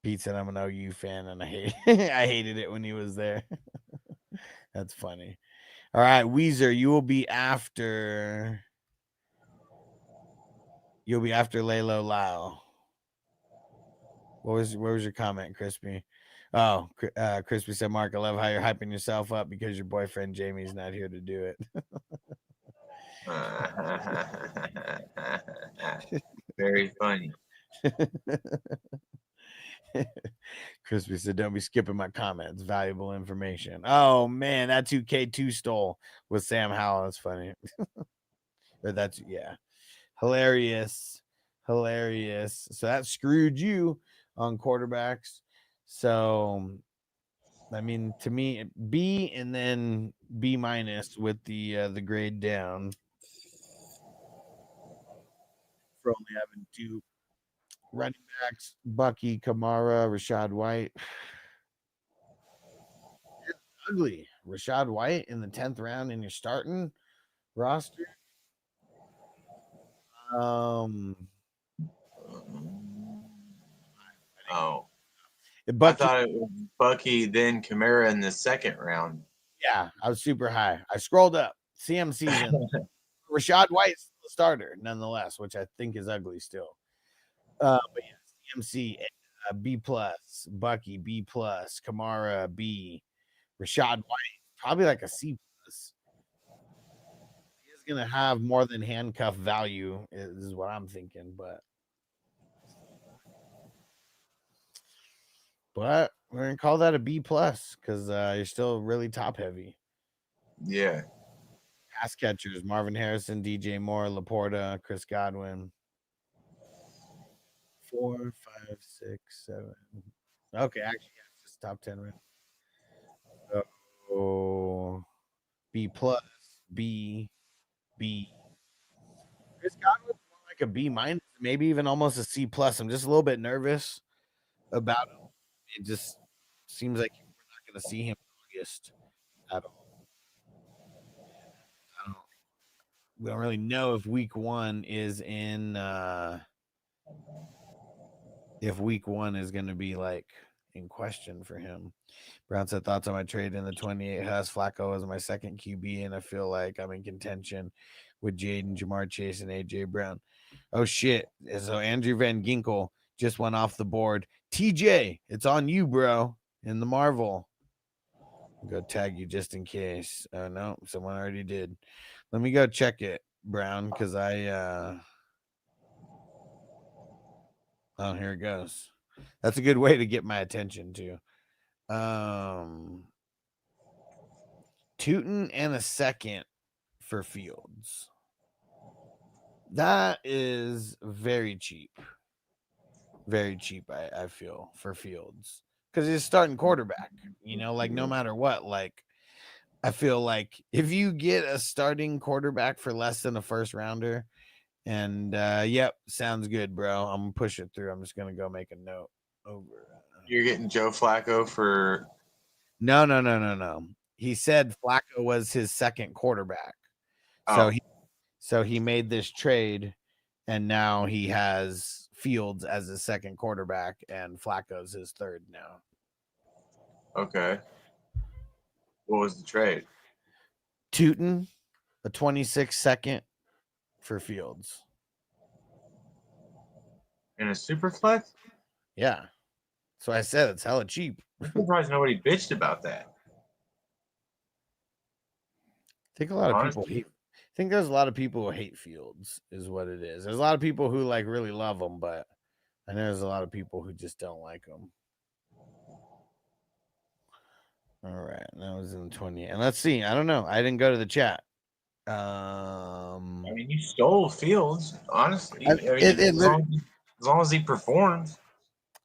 Pete said I'm an OU fan, and I hated it when he was there. That's funny. All right, Weezer, you will be after. You'll be after Lalo Lau. What was your comment, Crispy? Oh, Crispy said, Mark, I love how you're hyping yourself up because your boyfriend Jamie's not here to do it. Very funny. Crispy said, don't be skipping my comments. Valuable information. Oh, man, that's who K2 stole with Sam Howell. That's funny. Or that's, yeah. Hilarious. So that screwed you on quarterbacks. So, I mean, to me, B and then B minus with the grade down for only having 2 running backs, Bucky, Kamara, Rashad White. It's ugly. Rashad White in the 10th round in your starting roster. I thought it was Bucky, then Kamara in the 2nd round. Yeah, I was super high. I scrolled up. CM season. Rashad White's the starter, nonetheless, which I think is ugly still. But yeah, CMC B plus, Bucky B plus, Kamara B, Rashad White probably like a C plus. He's gonna have more than handcuff value, is what I'm thinking, but we're gonna call that a B plus because you're still really top heavy. Yeah. Pass catchers: Marvin Harrison, DJ Moore, Laporta, Chris Godwin. 4, 5, 6, 7. Okay, actually, yeah, it's just top 10 right. So B plus, B, B. Chris Godwin's more like a B minus, maybe even almost a C plus. I'm just a little bit nervous about him. It just seems like we're not going to see him in August at all. We don't really know if week 1 is in if week 1 is going to be like in question for him. Brown said thoughts on my trade in the 28 Huss. Flacco is my second QB, and I feel like I'm in contention with Jaden, Jamar Chase, and AJ Brown. Oh shit! So Andrew Van Ginkel just went off the board. TJ, it's on you, bro. In the Marvel, I'll go tag you just in case. Oh no, someone already did. Let me go check it, Brown, because I. Oh, here it goes. That's a good way to get my attention too. Tootin and a second for Fields. That is very cheap. Very cheap, I feel, for Fields. Because he's starting quarterback. You know, like no matter what, like I feel like if you get a starting quarterback for less than a first rounder, and yep, sounds good, bro. I'm gonna push it through. I'm just gonna go make a note over. You're getting Joe Flacco for No. He said Flacco was his second quarterback. So he made this trade, and now he has Fields as his second quarterback, and Flacco's his third now. Okay. What was the trade? Tootin, a 26 second for Fields. In a super flex? Yeah. So I said it's hella cheap. I'm surprised nobody bitched about that. I think a lot of Honestly. people hate. I think there's a lot of people who hate Fields, is what it is. There's a lot of people who like really love him, but I know there's a lot of people who just don't like him. All right, that was in 20. And let's see. I don't know. I didn't go to the chat. I mean, you stole Fields, honestly. As long as he performs.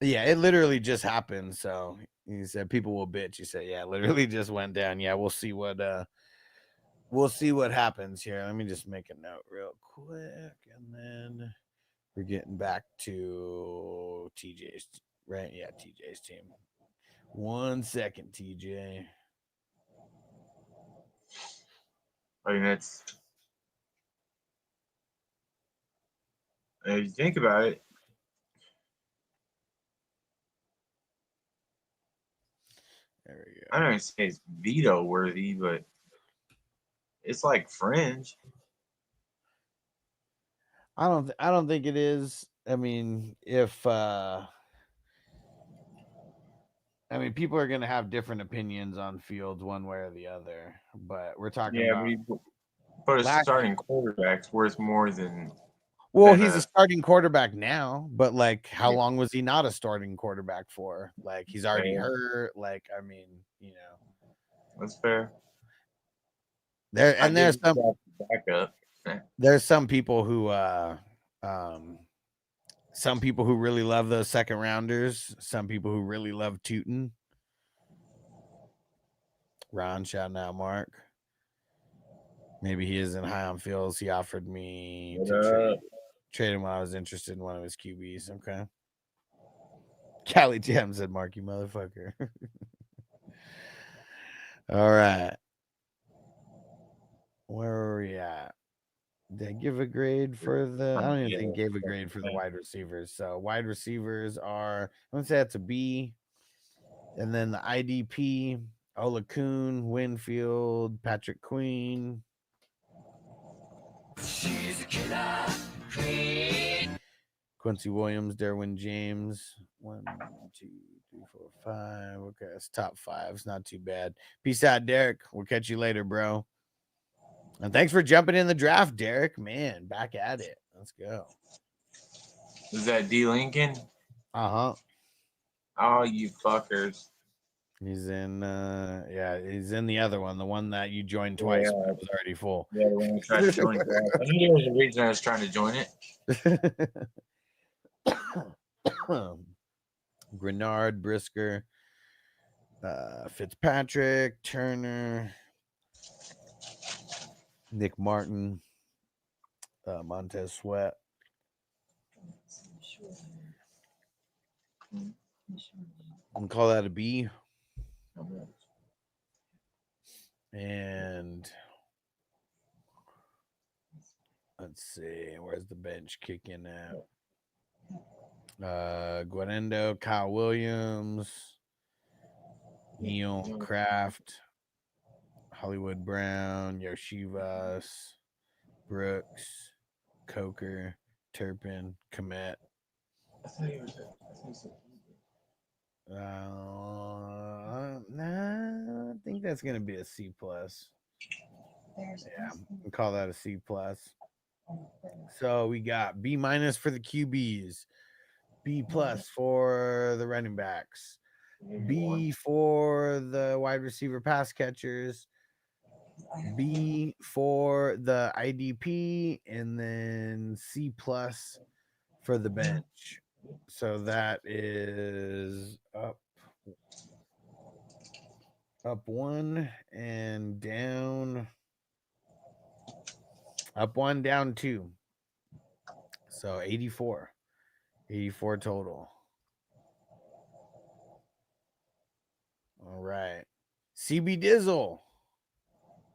Yeah, it literally just happened. So he said people will bitch. He said, yeah, it literally just went down. Yeah, we'll see what happens here. Let me just make a note real quick, and then we're getting back to TJ's, right? Yeah, TJ's team. 1 second, TJ. I mean, if you think about it, There we go. I don't even say it's veto worthy, but it's like fringe. I don't think it is. I mean, if people are going to have different opinions on Fields one way or the other, but we're talking about. But a starting quarterback's worth more than. Well, he's a starting quarterback now, but like, how long was he not a starting quarterback for? Like, he's already hurt. Like, I mean, you know, that's fair. There's some backup. There's some people who really love those second rounders. Some people who really love Tootin. Ron, shout out Mark. Maybe he isn't high on Fields. He offered me to trade him when I was interested in one of his QBs. Okay. Cali Jam said, Mark, you motherfucker. All right. Where are we at? Did I give a grade for the? I don't even think gave a grade for the wide receivers. So wide receivers are, I'm gonna say that's a B. And then the IDP, Olakun, Winfield, Patrick Queen. She's a killer queen. Quincy Williams, Derwin James. 1, 2, 3, 4, 5. Okay, that's top 5. It's not too bad. Peace out, Derek. We'll catch you later, bro. And thanks for jumping in the draft, Derek. Man, back at it. Let's go. Is that D. Lincoln? Uh-huh. Oh, you fuckers. He's in he's in the other one, the one that you joined twice, Yeah. but it was already full. Yeah, when I tried to join it, I knew there was a reason I was trying to join it. Grenard, Brisker, Fitzpatrick, Turner, Nick Martin, Montez Sweat. And call that a B. And let's see, where's the bench kicking at? Guanendo, Kyle Williams, Neil Kraft, Hollywood Brown, Yoshivas, Brooks, Coker, Turpin, Komet. Nah, I think that's gonna be a C plus. Yeah, we'll call that a C plus. So we got B minus for the QBs, B plus for the running backs, B for the wide receiver pass catchers, B for the IDP, and then C plus for the bench. So that is up one and down, up one, down two. So 84 total. All right. CB Dizzle.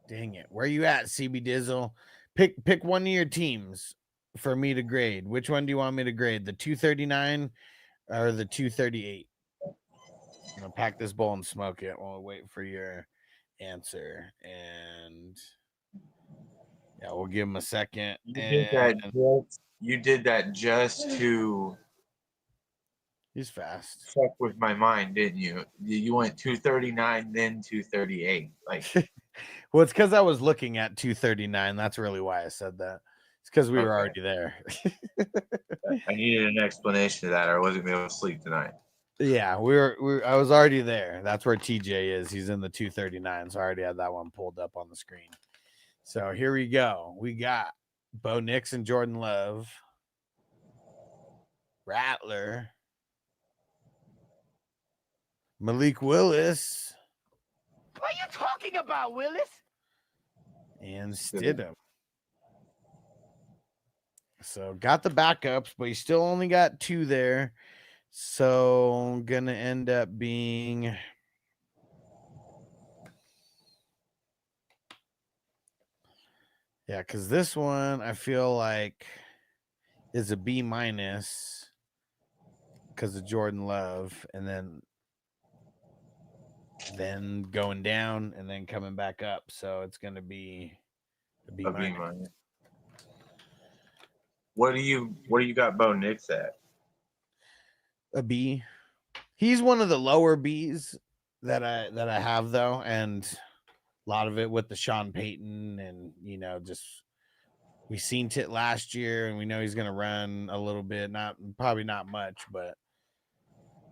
Dang it. Where you at, CB Dizzle? Pick one of your teams for me to grade. Which one do you want me to grade? The 239 or the 238? I'm gonna pack this bowl and smoke it while we wait for your answer. And yeah, we'll give him a second. You did that just to He's fast. fuck with my mind, didn't you? You went 239, then 238. Like, Well, it's because I was looking at 239. That's really why I said that. It's because we were already there. I needed an explanation of that, or I wasn't gonna be able to sleep tonight. Yeah, I was already there. That's where TJ is. He's in the 239. So I already had that one pulled up on the screen. So here we go. We got Bo Nix and Jordan Love, Rattler, Malik Willis. What are you talking about, Willis? And Stidham. So got the backups, but you still only got two there. So gonna end up being because this one I feel like is a B minus because of Jordan Love, and then going down and then coming back up. So it's gonna be a B minus. What do you got Bo Nix at? A B. He's one of the lower B's that I have though, and a lot of it with the Sean Payton, and just we seen it last year, and we know he's gonna run a little bit, probably not much, but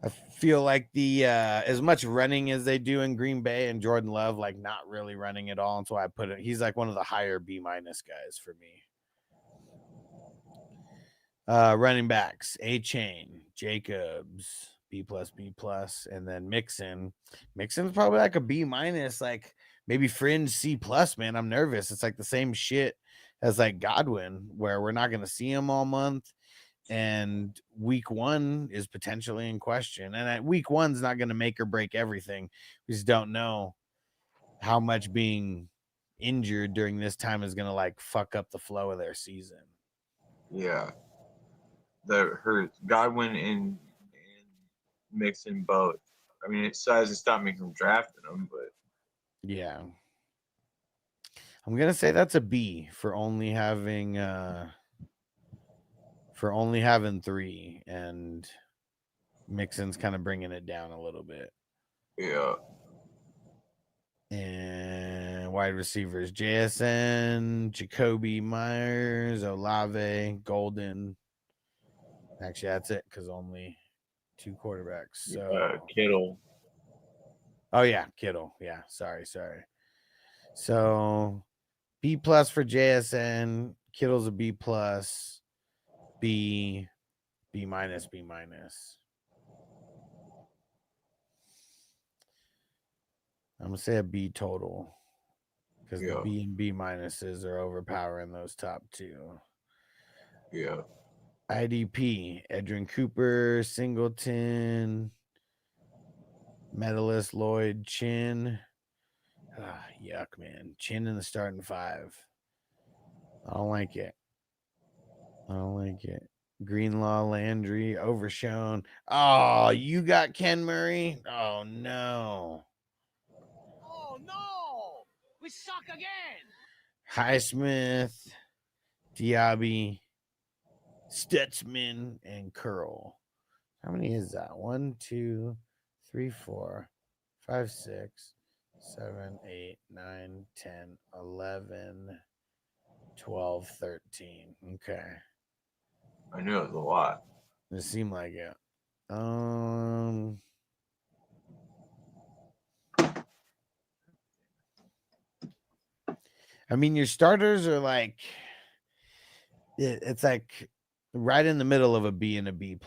I feel like the as much running as they do in Green Bay and Jordan Love, like not really running at all, and so I put it. He's like one of the higher B minus guys for me. Running backs, A-Chain, Jacobs, B+, and then Mixon. Mixon's probably like a B minus, like maybe fringe C+, man. I'm nervous. It's like the same shit as like Godwin, where we're not going to see him all month. And week one is potentially in question. And week one's not going to make or break everything. We just don't know how much being injured during this time is going to like fuck up the flow of their season. Yeah. Her Godwin and Mixon both. I mean, it hasn't stopped me from drafting them, but yeah, I'm gonna say that's a B for only having three, and Mixon's kind of bringing it down a little bit. Yeah. And wide receivers: JSN, Jacoby Myers, Olave, Golden. Actually, that's it because only two quarterbacks. So Kittle. Oh yeah, Kittle. Yeah, sorry. So B+ for JSN. Kittle's a B+, B, B-. I'm gonna say a B total because the Yeah. B and B minuses are overpowering those top two. Yeah. IDP, Edrin Cooper, Singleton, medalist Lloyd, Chin. Yuck, man. Chin in the starting five. I don't like it. Greenlaw, Landry, Overshown. Oh, you got Ken Murray? Oh, no. Oh no! We suck again! Highsmith, Diaby, Stutzman, and Curl. How many is that? 1, 2, 3, 4, 5, 6, 7, 8, 9, 10, 11, 12, 13. Okay. I knew it was a lot. It seemed like it. I mean, your starters are like, it's like right in the middle of a B and a B+.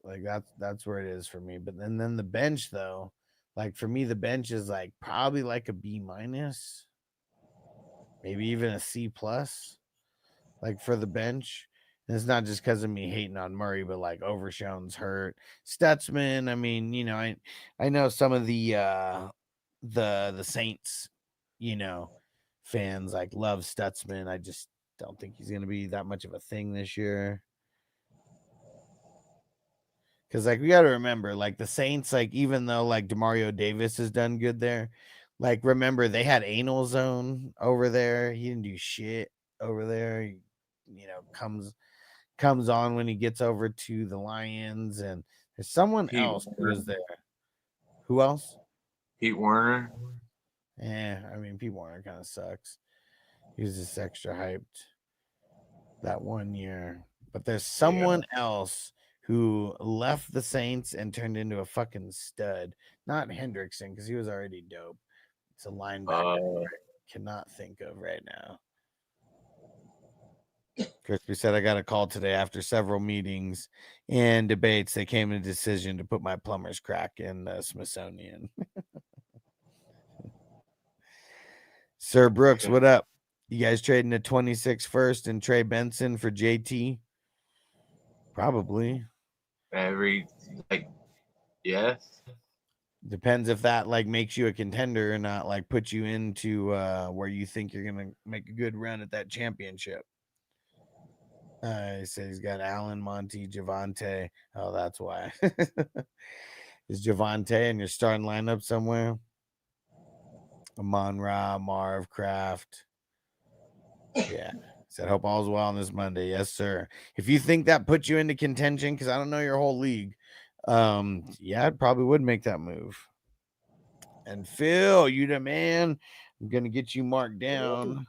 Like that's where it is for me. But then the bench though, like for me, the bench is like probably like a B-, maybe even a C+. Like for the bench. And it's not just because of me hating on Murray, but like Overshown's hurt. Stutzman, I mean, you know, I know some of the Saints, you know, fans like love Stutzman. I just don't think he's gonna be that much of a thing this year. Because like we got to remember, like the Saints, like even though like Demario Davis has done good there, like remember they had Anal Zone over there. He didn't do shit over there. He, you know, comes on when he gets over to the Lions, and there's someone Pete else who Werner. was there. Who else? Pete Werner. I mean, Pete Werner kind of sucks. He was just extra hyped that one year. But there's someone else who left the Saints and turned into a fucking stud. Not Hendrickson, because he was already dope. It's a linebacker I cannot think of right now. Crispy said, I got a call today after several meetings and debates. They came to a decision to put my plumber's crack in the Smithsonian. Sir Brooks, what up? You guys trading a 26 first and Trey Benson for JT? Probably. Yes. Depends if that like makes you a contender or not, like put you into where you think you're gonna make a good run at that championship. He said he's got Allen, Monty, Javante. Oh, that's why. Is Javante in your starting lineup somewhere? Amon Ra, Marv, Kraft. Yeah. Said hope all's well on this Monday. Yes, sir. If you think that puts you into contention, because I don't know your whole league, yeah, I probably would make that move. And Phil, you the man. I'm gonna get you marked down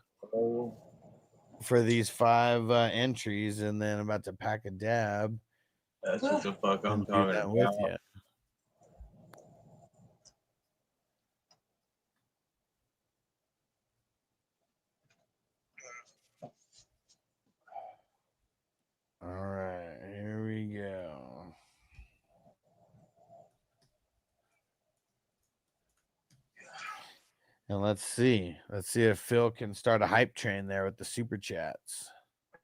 for these 5 entries, and then I'm about to pack a dab. That's what the fuck I'm talking about. With you. All right, here we go. And let's see if Phil can start a hype train there with the super chats.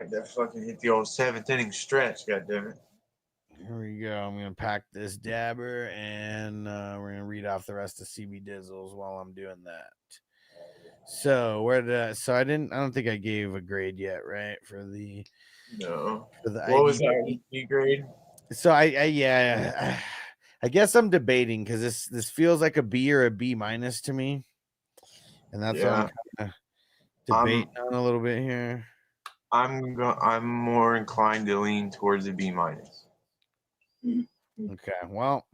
That fucking hit the old 7th inning stretch, goddammit. Here we go. I'm gonna pack this dabber, and we're gonna read off the rest of CB Dizzles while I'm doing that. So I don't think I gave a grade yet, right? For the What was that grade? So I guess I'm debating because this feels like a B or a B- to me, and that's what I'm kind of debating on a little bit here. I'm more inclined to lean towards a B-. Okay, well,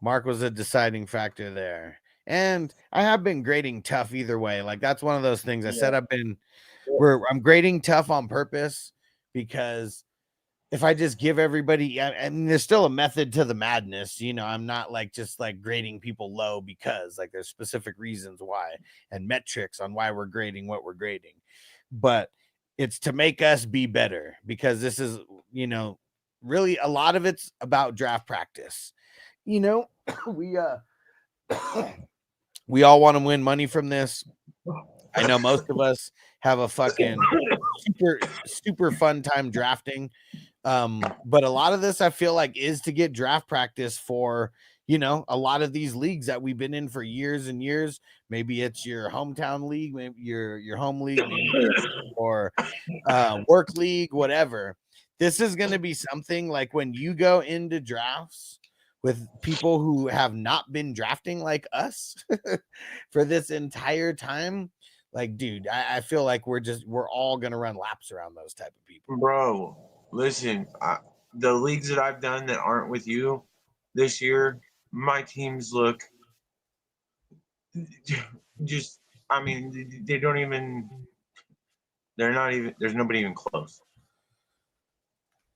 Mark was a deciding factor there, and I have been grading tough either way. Like that's one of those things I said I'm grading tough on purpose because if I just give everybody, I mean, there's still a method to the madness. You know, I'm not like just like grading people low because like there's specific reasons why and metrics on why we're grading what we're grading. But it's to make us be better because this is, you know, really a lot of it's about draft practice. You know, we we all want to win money from this. I know most of us have a fucking super fun time drafting. But a lot of this I feel like is to get draft practice for, you know, a lot of these leagues that we've been in for years and years. Maybe it's your hometown league, maybe your home league, maybe or work league, whatever. This is going to be something like when you go into drafts with people who have not been drafting like us for this entire time. Like, dude, I feel like we're all gonna run laps around those type of people. Bro, listen, the leagues that I've done that aren't with you this year, my teams look just, I mean, they don't even, they're not even, there's nobody even close.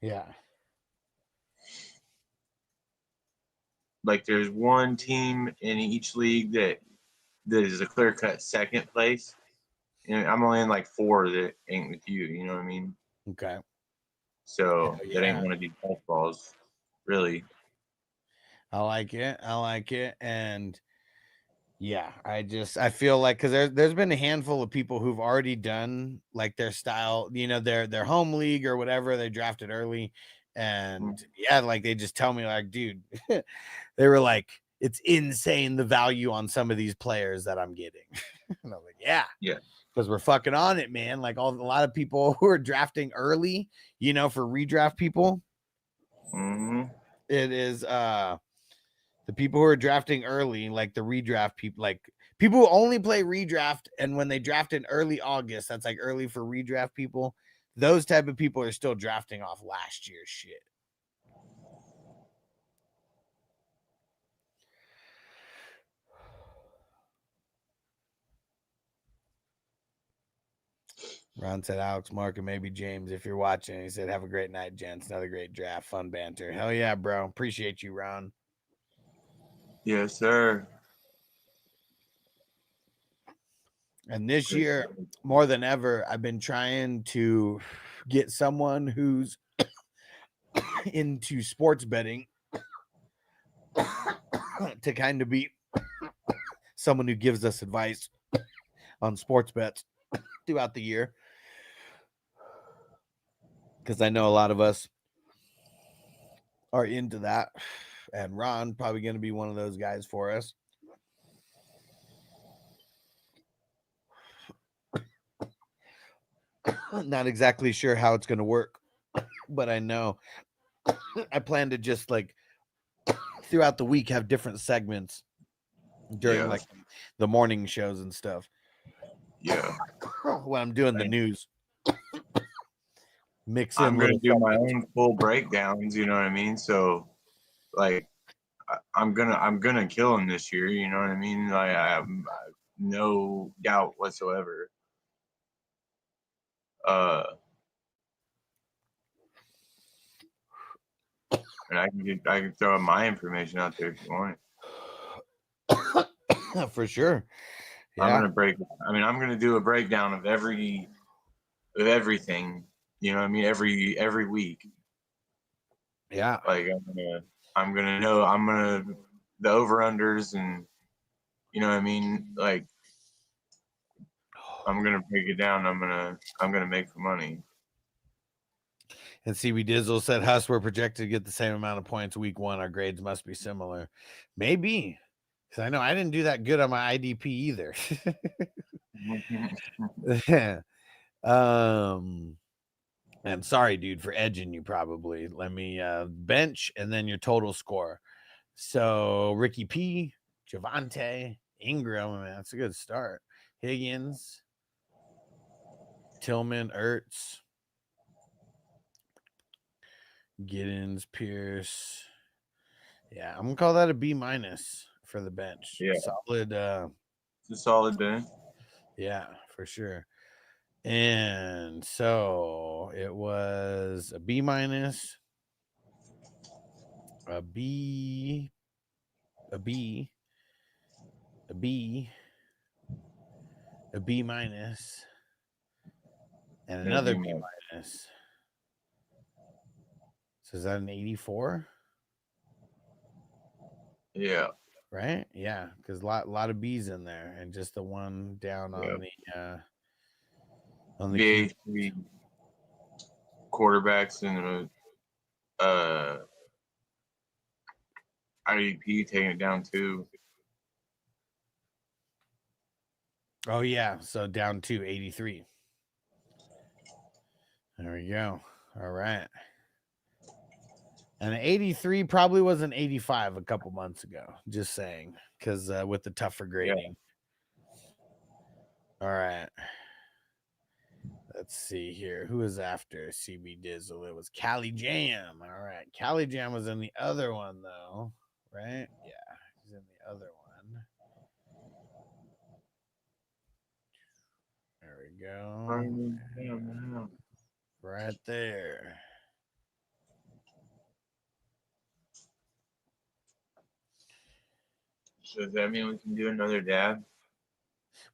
Yeah. Like there's one team in each league that is a clear cut second place. And I'm only in like 4 that ain't with you, you know what I memean? Okay. So Yeah. that ain't one of these golf balls, really. I like it. And yeah, I feel like because there's been a handful of people who've already done like their style, you know, their home league or whatever, they drafted early. And yeah, like they just tell me, like, dude, they were like, it's insane the value on some of these players that I'm getting. And I'm like, yeah. Because we're fucking on it, man. Like a lot of people who are drafting early, you know, for redraft people. It is the people who are drafting early, like the redraft people, like people who only play redraft, and when they draft in early August, that's like early for redraft people. Those type of people are still drafting off last year's shit. Ron said Alex, Mark, and maybe James, if you're watching. He said, have a great night, gents. Another great draft. Fun banter. Hell yeah, bro. Appreciate you, Ron. Yes, sir. And this year, more than ever, I've been trying to get someone who's into sports betting to kind of be someone who gives us advice on sports bets throughout the year. Because I know a lot of us are into that. And Ron probably going to be one of those guys for us. Not exactly sure how it's going to work, but I know I plan to just like throughout the week have different segments during like the morning shows and stuff. Yeah. When I'm doing the news. Mix in. I'm going to do my own full breakdowns, you know what I mean? So like I'm gonna kill him this year, you know what I mean? Like I have no doubt whatsoever. And I can throw my information out there if you want it. For sure. Yeah. I'm gonna do a breakdown of everything, you know what I mean, every week. Yeah. Like I'm gonna know the over-unders, and you know what I mean, like I'm gonna break it down. I'm gonna make the money. And CB Dizzle said Huss were projected to get the same amount of points week 1. Our grades must be similar. Maybe. Because I know I didn't do that good on my IDP either. And sorry, dude, for edging you probably. Let me bench and then your total score. So Ricky P, Javante, Ingram, man, that's a good start. Higgins, Tillman, Ertz, Giddens, Pierce. Yeah, I'm gonna call that a B- for the bench. Yeah, solid. It's a solid bench. Yeah, for sure. And so it was a B minus, a B, a B, a B, a B minus, and another B minus. So is that an 84? Yeah. Right? Yeah, because a lot of B's in there, and just the one down on the the 3 quarterbacks and IDP taking it down too. Oh yeah, so down to 83. There we go. All right. And an 83 probably was an 85 a couple months ago. Just saying, because with the tougher grading. All right. Let's see here. Who was after CB Dizzle? It was Cali Jam. All right. Cali Jam was in the other one, though. Right? Yeah. He's in the other one. There we go. Right there. So does that mean we can do another dab?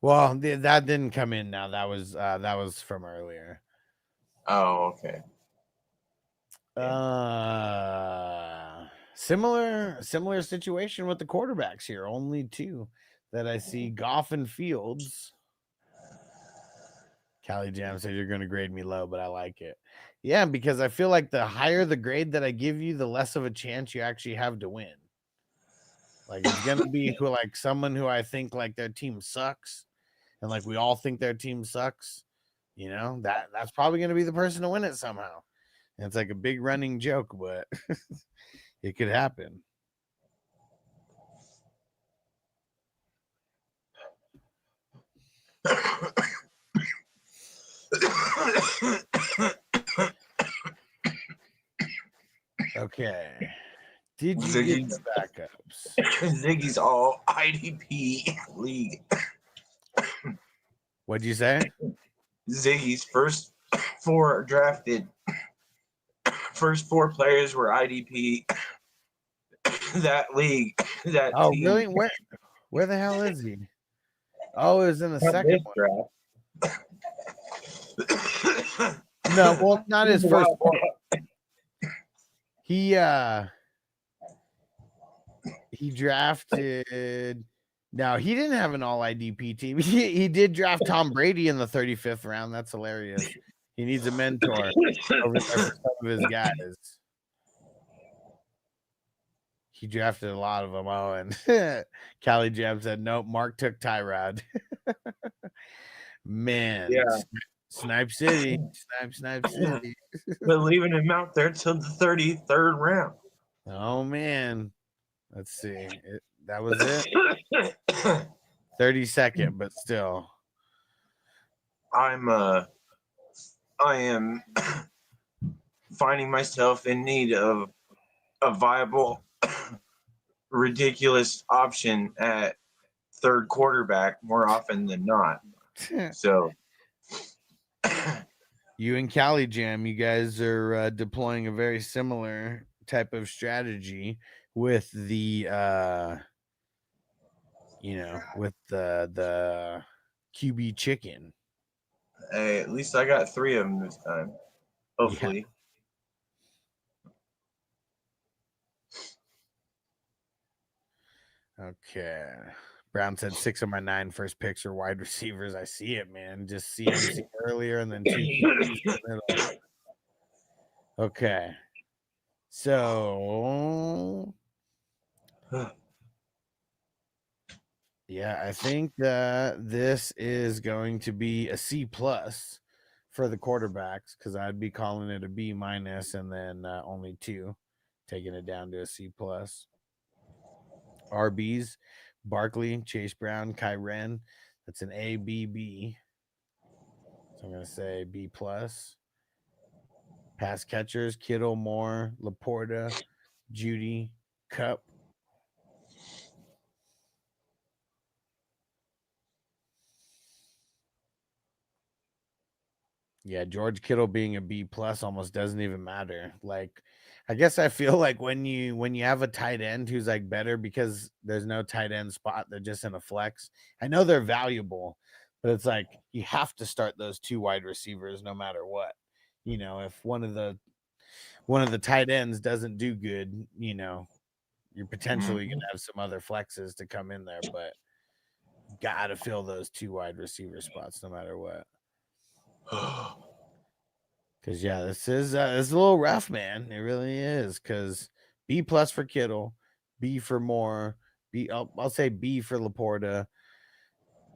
Well, that didn't come in now. That was from earlier. Oh, okay. Similar situation with the quarterbacks here. Only two that I see: Goff and Fields. Cali Jam said you're going to grade me low, but I like it. Yeah, because I feel like the higher the grade that I give you, the less of a chance you actually have to win. Like it's going to be like someone who I think like their team sucks, and like we all think their team sucks. You know, that's probably going to be the person to win it somehow. And it's like a big running joke, but it could happen. Okay. Did you get the backups? Ziggy's all IDP league. What'd you say? Ziggy's first 4 drafted. First 4 players were IDP. That league. That team. Really? Where the hell is he? Oh, it was in the second one. No, well, not his first one. He drafted. No, he didn't have an all IDP team. He did draft Tom Brady in the 35th round. That's hilarious. He needs a mentor over there for some of his guys. He drafted a lot of them. Oh, and Cali Jam said, nope, Mark took Tyrod. Man. Yeah. Snipe City. Snipe City. But leaving him out there till the 33rd round. Oh, man. Let's see. That was it. 32nd, but still. I am finding myself in need of a viable, ridiculous option at third quarterback more often than not. So you and Cali Jam, you guys are deploying a very similar type of strategy with the with the QB chicken. Hey, at least I got 3 of them this time. Hopefully. Yeah. Okay. Brown said 6 of my 9 first picks are wide receivers. I see it, man. Just CMC earlier and then 2 in the middle. Okay. So yeah, I think that this is going to be a C+ for the quarterbacks, because I'd be calling it a B- and then only 2, taking it down to a C+. RBs, Barkley, Chase Brown, Kyren. That's an A, B, B. So I'm going to say B+. Pass catchers, Kittle, Moore, Laporta, Judy, Cup. Yeah, George Kittle being a B plus almost doesn't even matter. Like, I guess I feel like when you have a tight end who's like better because there's no tight end spot, they're just in a flex. I know they're valuable, but it's like you have to start those 2 wide receivers no matter what. You know, if one of the tight ends doesn't do good, you know, you're potentially gonna have some other flexes to come in there, but gotta fill those 2 wide receiver spots no matter what. Because yeah, this is a little rough, man. It really is. Because B plus for Kittle, B for Moore, I'll say B for Laporta.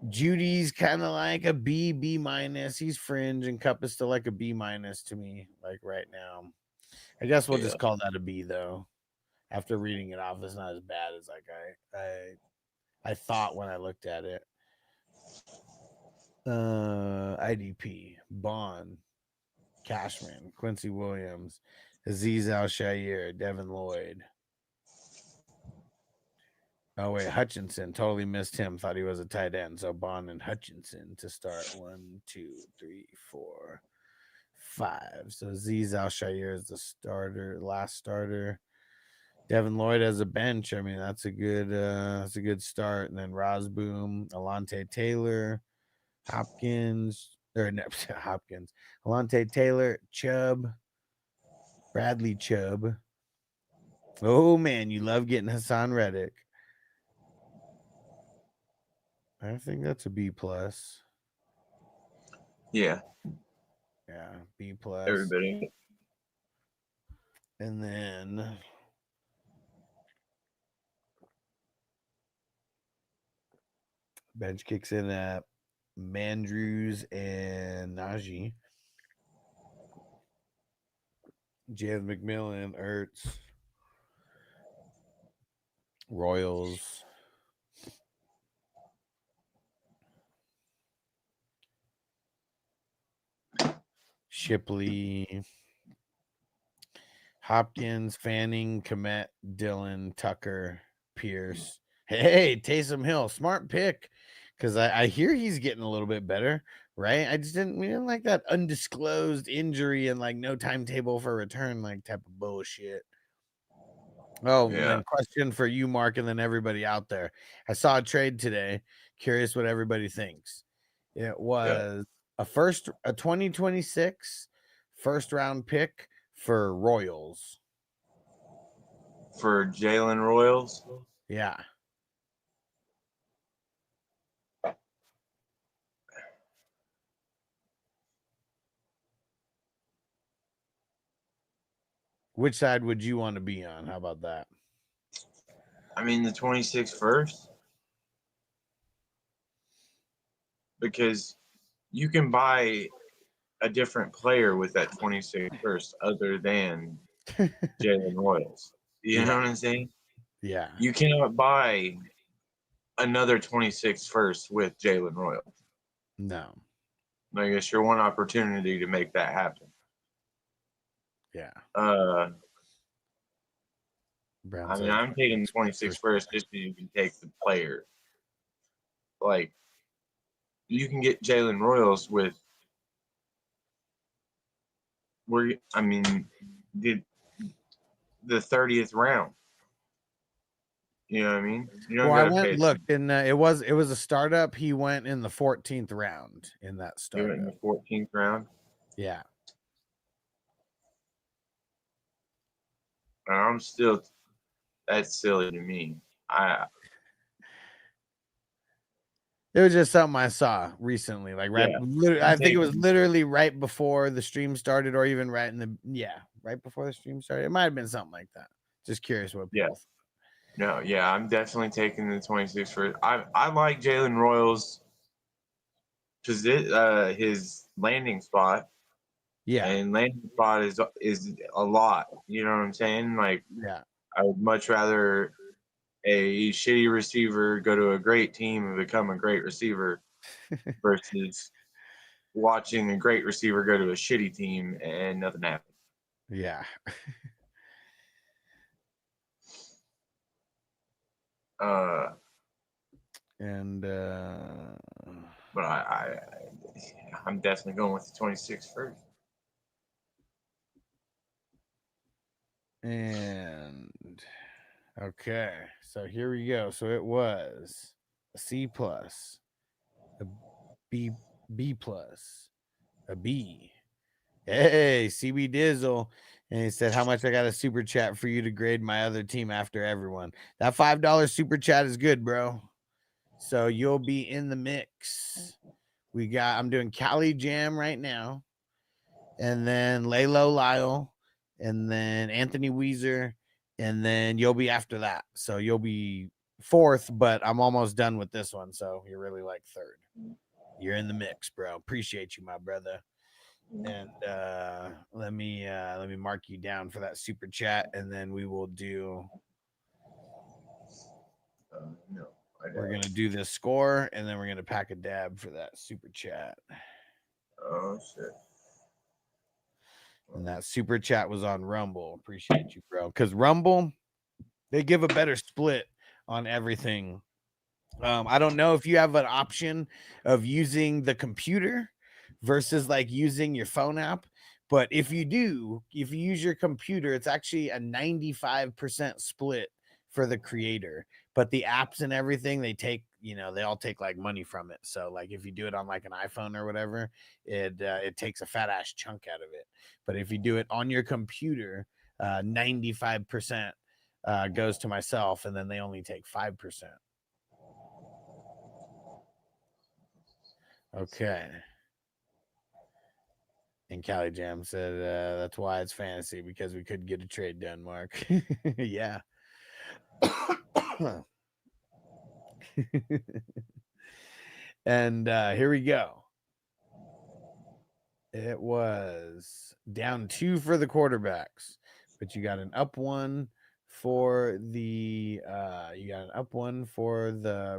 Judy's kind of like a B minus. He's fringe, and Cup is still like a B minus to me, like right now. I guess we'll just call that a B though. After reading it off, it's not as bad as like I thought when I looked at it. IDP, Bond, Cashman, Quincy Williams, Aziz Al-Shaair, Devin Lloyd. Oh, wait, Hutchinson. Totally missed him. Thought he was a tight end. So Bond and Hutchinson to start. 1, 2, 3, 4, 5. So Aziz Al-Shaair is the starter, last starter. Devin Lloyd as a bench. I mean, that's a good start. And then Rosboom, Alante Taylor, Hopkins, Alante Taylor, Chubb, Bradley Chubb. Oh man, you love getting Hassan Reddick. I think that's a B plus. Yeah. Yeah, B plus. Everybody. And then bench kicks in at Mandrews and Najee. Jalen McMillan, Ertz, Royals. Shipley, Hopkins, Fanning, Komet, Dillon, Tucker, Pierce. Hey, Taysom Hill, smart pick. Because I hear he's getting a little bit better, right? We didn't like that undisclosed injury and like no timetable for return, like type of bullshit. Oh, Yeah. and then question for you, Mark, and then everybody out there. I saw a trade today. Curious what everybody thinks. It was a 2026 first round pick for Royals. For Jalen Royals? Yeah. Which side would you want to be on? How about that? I mean, the 26th first. Because you can buy a different player with that 26th first other than Jalen Royals. You know what I'm saying? Yeah. You cannot buy another 26th first with Jalen Royals. No. I guess your one opportunity to make that happen. Yeah. I Brown mean, I'm taking the 26th first just so you can take the player. Like, you can get Jalen Royals with the 30th round. You know what I mean? You don't Well, I gotta went pay and looked, and it was a startup. He went in the 14th round in that You went startup. in the 14th round. Yeah. And I'm still, that's silly to me. It was just something I saw recently, like I think it was literally right before the stream started, or even right before the stream started. It might have been something like that. Just curious what people think. No, yeah, I'm definitely taking the 26th first. I like Jalen Royals because his landing spot. Yeah. And landing spot is a lot. You know what I'm saying? Like, yeah, I would much rather a shitty receiver go to a great team and become a great receiver versus watching a great receiver go to a shitty team and nothing happens. Yeah. But I'm definitely going with the 26 first. And okay, so here we go. So it was a C plus, a B plus, a B. Hey, CB Dizzle. And he said, how much I got a super chat for you to grade my other team after everyone. That $5 super chat is good, bro. So you'll be in the mix. I'm doing Cali Jam right now. And then Laylo Lyle. And then Anthony Weezer. And then you'll be after that. So you'll be fourth, but I'm almost done with this one. So you're really like third. You're in the mix, bro. Appreciate you, my brother. And let me mark you down for that super chat, and then we will do No, we're gonna do this score, and then we're gonna pack a dab for that super chat. Oh shit. And that super chat was on Rumble. Appreciate you, bro. Because Rumble, they give a better split on everything. I don't know if you have an option of using the computer versus like using your phone app. But if you do, if you use your computer, it's actually a 95% split for the creator. But the apps and everything, they take, they all take like money from it. So like if you do it on like an iPhone or whatever, it takes a fat ass chunk out of it. But if you do it on your computer, 95% goes to myself, and then they only take 5%. Okay. And Cali Jam said that's why it's fantasy, because we could get a trade done, Mark. Yeah. And here we go. It was down 2 for the quarterbacks, but you got an up 1 for the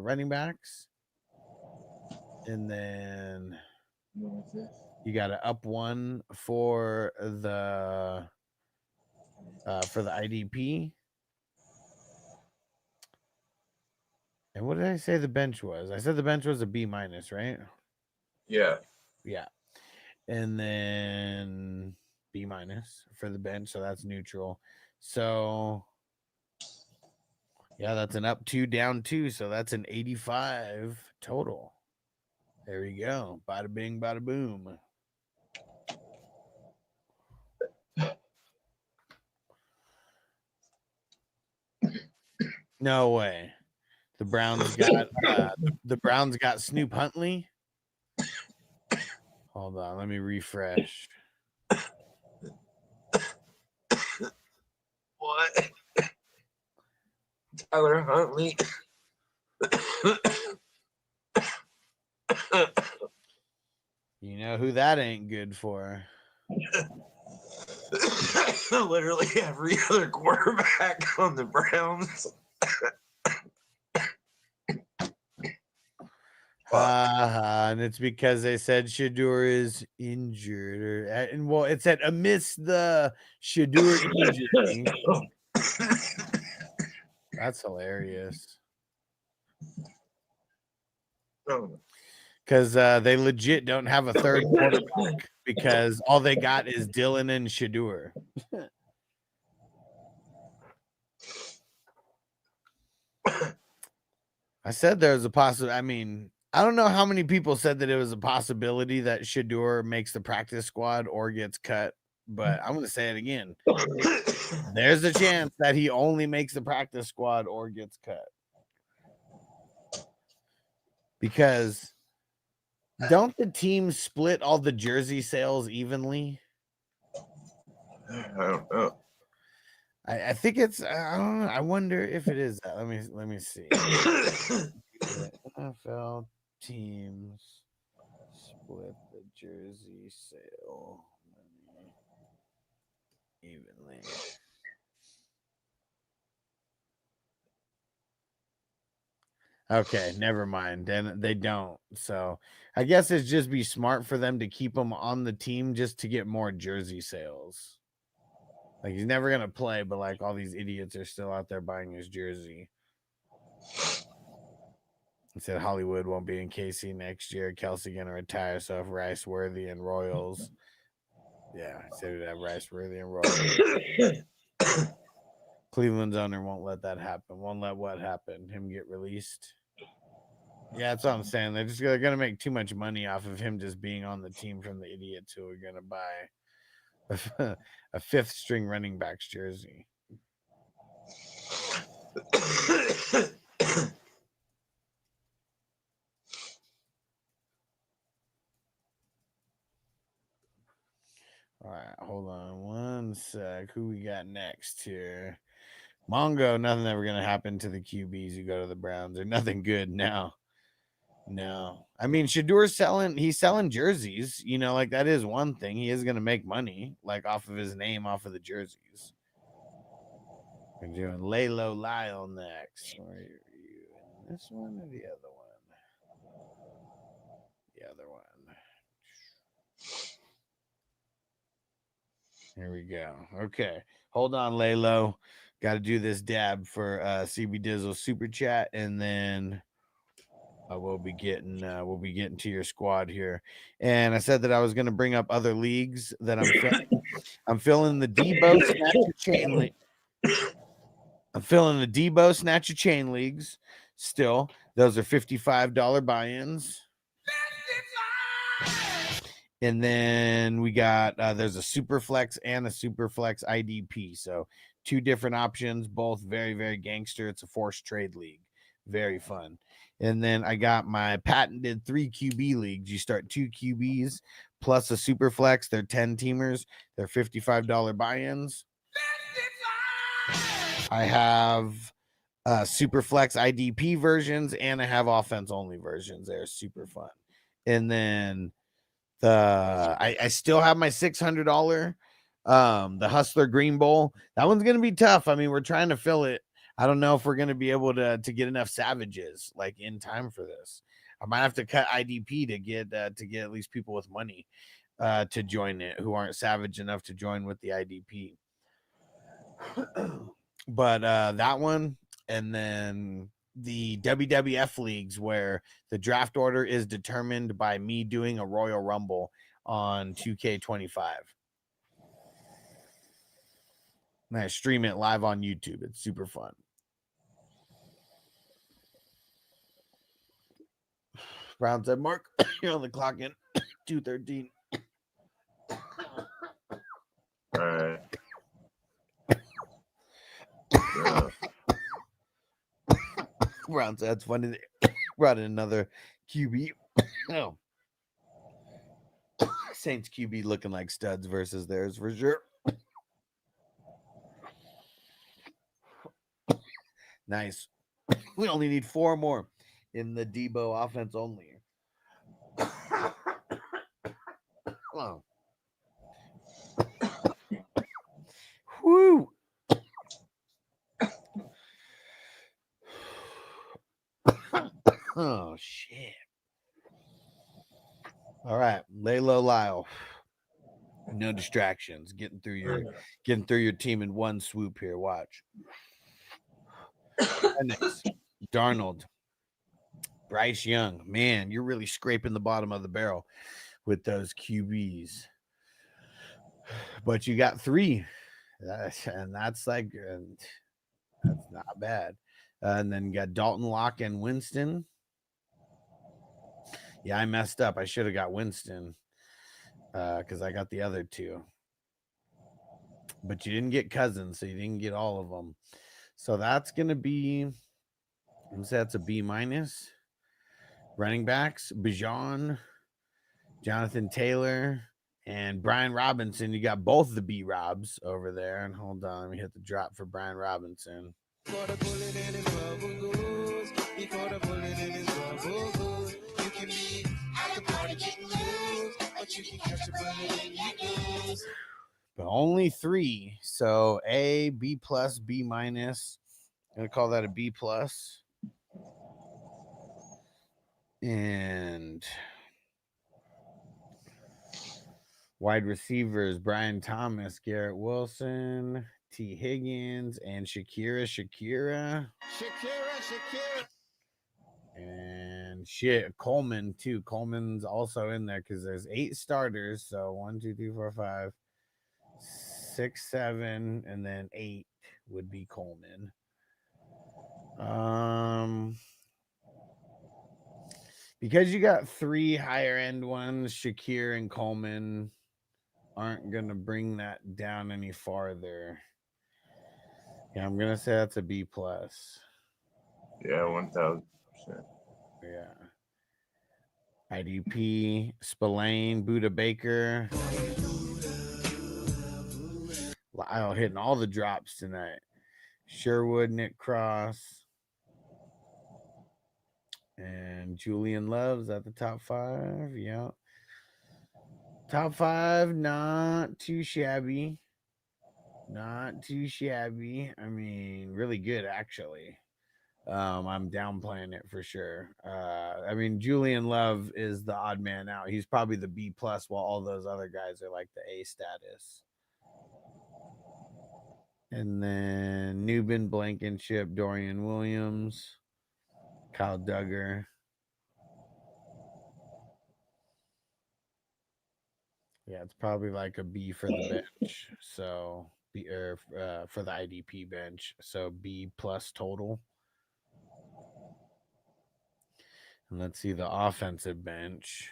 running backs. And then you got an up 1 for the IDP. And what did I say the bench was? I said the bench was a B minus, right? Yeah. Yeah. And then B minus for the bench, so that's neutral. So yeah, that's an up 2, down 2, so that's an 85 total. There we go. Bada bing, bada boom. No way. The Browns got Snoop Huntley. Hold on, let me refresh. What? Tyler Huntley. You know who that ain't good for? Literally every other quarterback on the Browns. And it's because they said Shador is injured, and well, it said amidst the Shador injury. That's hilarious. Because they legit don't have a third quarterback because all they got is Dylan and Shador. I said there was a possibility. I mean, I don't know how many people said that it was a possibility that Shador makes the practice squad or gets cut, but I'm going to say it again. There's a chance that he only makes the practice squad or gets cut. Because don't the teams split all the jersey sales evenly? I don't know. I think it's I don't know. I wonder if it is that. Let me see. The NFL teams split the jersey sale money evenly. Okay, never mind. Then they don't. So I guess it's just be smart for them to keep him on the team just to get more jersey sales. Like he's never gonna play, but like all these idiots are still out there buying his jersey. Said Hollywood won't be in KC next year. Kelsey gonna retire, so if Rice, Worthy, and Royals. Yeah, I said we'd have Rice, Worthy, and Royals. Cleveland's owner won't let that happen. Won't let what happen? Him get released. Yeah, that's what I'm saying. They're gonna make too much money off of him just being on the team from the idiots who are gonna buy a fifth string running back's jersey. All right, hold on one sec. Who we got next here? Mongo, nothing ever gonna happen to the QBs who go to the Browns. They're nothing good now. No. I mean, Shadur's he's selling jerseys, you know, like that is one thing. He is gonna make money, like off of his name, off of the jerseys. We're doing Lalo Lyle next. Where are you? In this one or the other one? The other one. Here we go. Okay. Hold on, Lalo. Got to do this dab for CB Dizzle super chat, and then we'll be getting to your squad here. And I said that I was going to bring up other leagues that I'm filling the Debo Snatcher Chain League. I'm filling the Debo Snatcher Chain Leagues. Still, those are $55 buy-ins. And then we got there's a super flex and a super flex IDP. So 2 different options, both very, very gangster. It's a forced trade league. Very fun. And then I got my patented 3 QB leagues. You start 2 QBs plus a super flex. They're 10 teamers. They're $55 buy-ins. I have super flex IDP versions, and I have offense only versions. They're super fun. And then I still have my $600 the Hustler Green Bowl. That one's gonna be tough. I mean, we're trying to fill it. I don't know if we're gonna be able to get enough savages like in time for this. I might have to cut IDP to get at least people with money to join it who aren't savage enough to join with the IDP. But that one, and then the WWF leagues where the draft order is determined by me doing a Royal Rumble on 2K25. And I stream it live on YouTube. It's super fun. Brown said, Mark, you're on the clock in 2:13. All right. Brown said, it's funny they brought in another QB. Oh. Saints QB looking like studs versus theirs for sure. Nice. We only need 4 more in the Debo offense only. Oh. Woo. Oh shit. All right, lay low, Lyle. No distractions. Getting through your team in one swoop here. Watch. Next, Darnold, Bryce Young. Man, you're really scraping the bottom of the barrel with those QBs. But you got 3, and that's like that's not bad. And then you got Dalton, Locke, and Winston. Yeah, I messed up. I should have got Winston because I got the other 2. But you didn't get Cousins, so you didn't get all of them. So that's going to be, that's a B-. Running backs, Bijan, Jonathan Taylor, and Brian Robinson. You got both the B-Robs over there. And hold on, let me hit the drop for Brian Robinson. But only 3. So A, B+, B-. I'm gonna call that a B+. And wide receivers, Brian Thomas, Garrett Wilson, T. Higgins, and Shakira. And shit, Coleman too. Coleman's also in there because there's 8 starters. So 1, 2, 3, 4, 5, 6, 7, and then 8 would be Coleman. Because you got 3 higher end ones, Shakir and Coleman aren't gonna bring that down any farther. Yeah, I'm gonna say that's a B plus. Yeah, 1000%. Yeah. IDP, Spillane, Buda Baker. Lyle hitting all the drops tonight. Sherwood, Nick Cross, and Julian Love's at the top 5. Yeah. Top 5, not too shabby. Not too shabby. I mean, really good, actually. I'm downplaying it for sure. I mean, Julian Love is the odd man out. He's probably the B plus, while all those other guys are like the A status. And then Newbin, Blankenship, Dorian Williams, Kyle Duggar. Yeah, it's probably like a B for the bench. So B for the IDP bench. So B plus total. And let's see the offensive bench.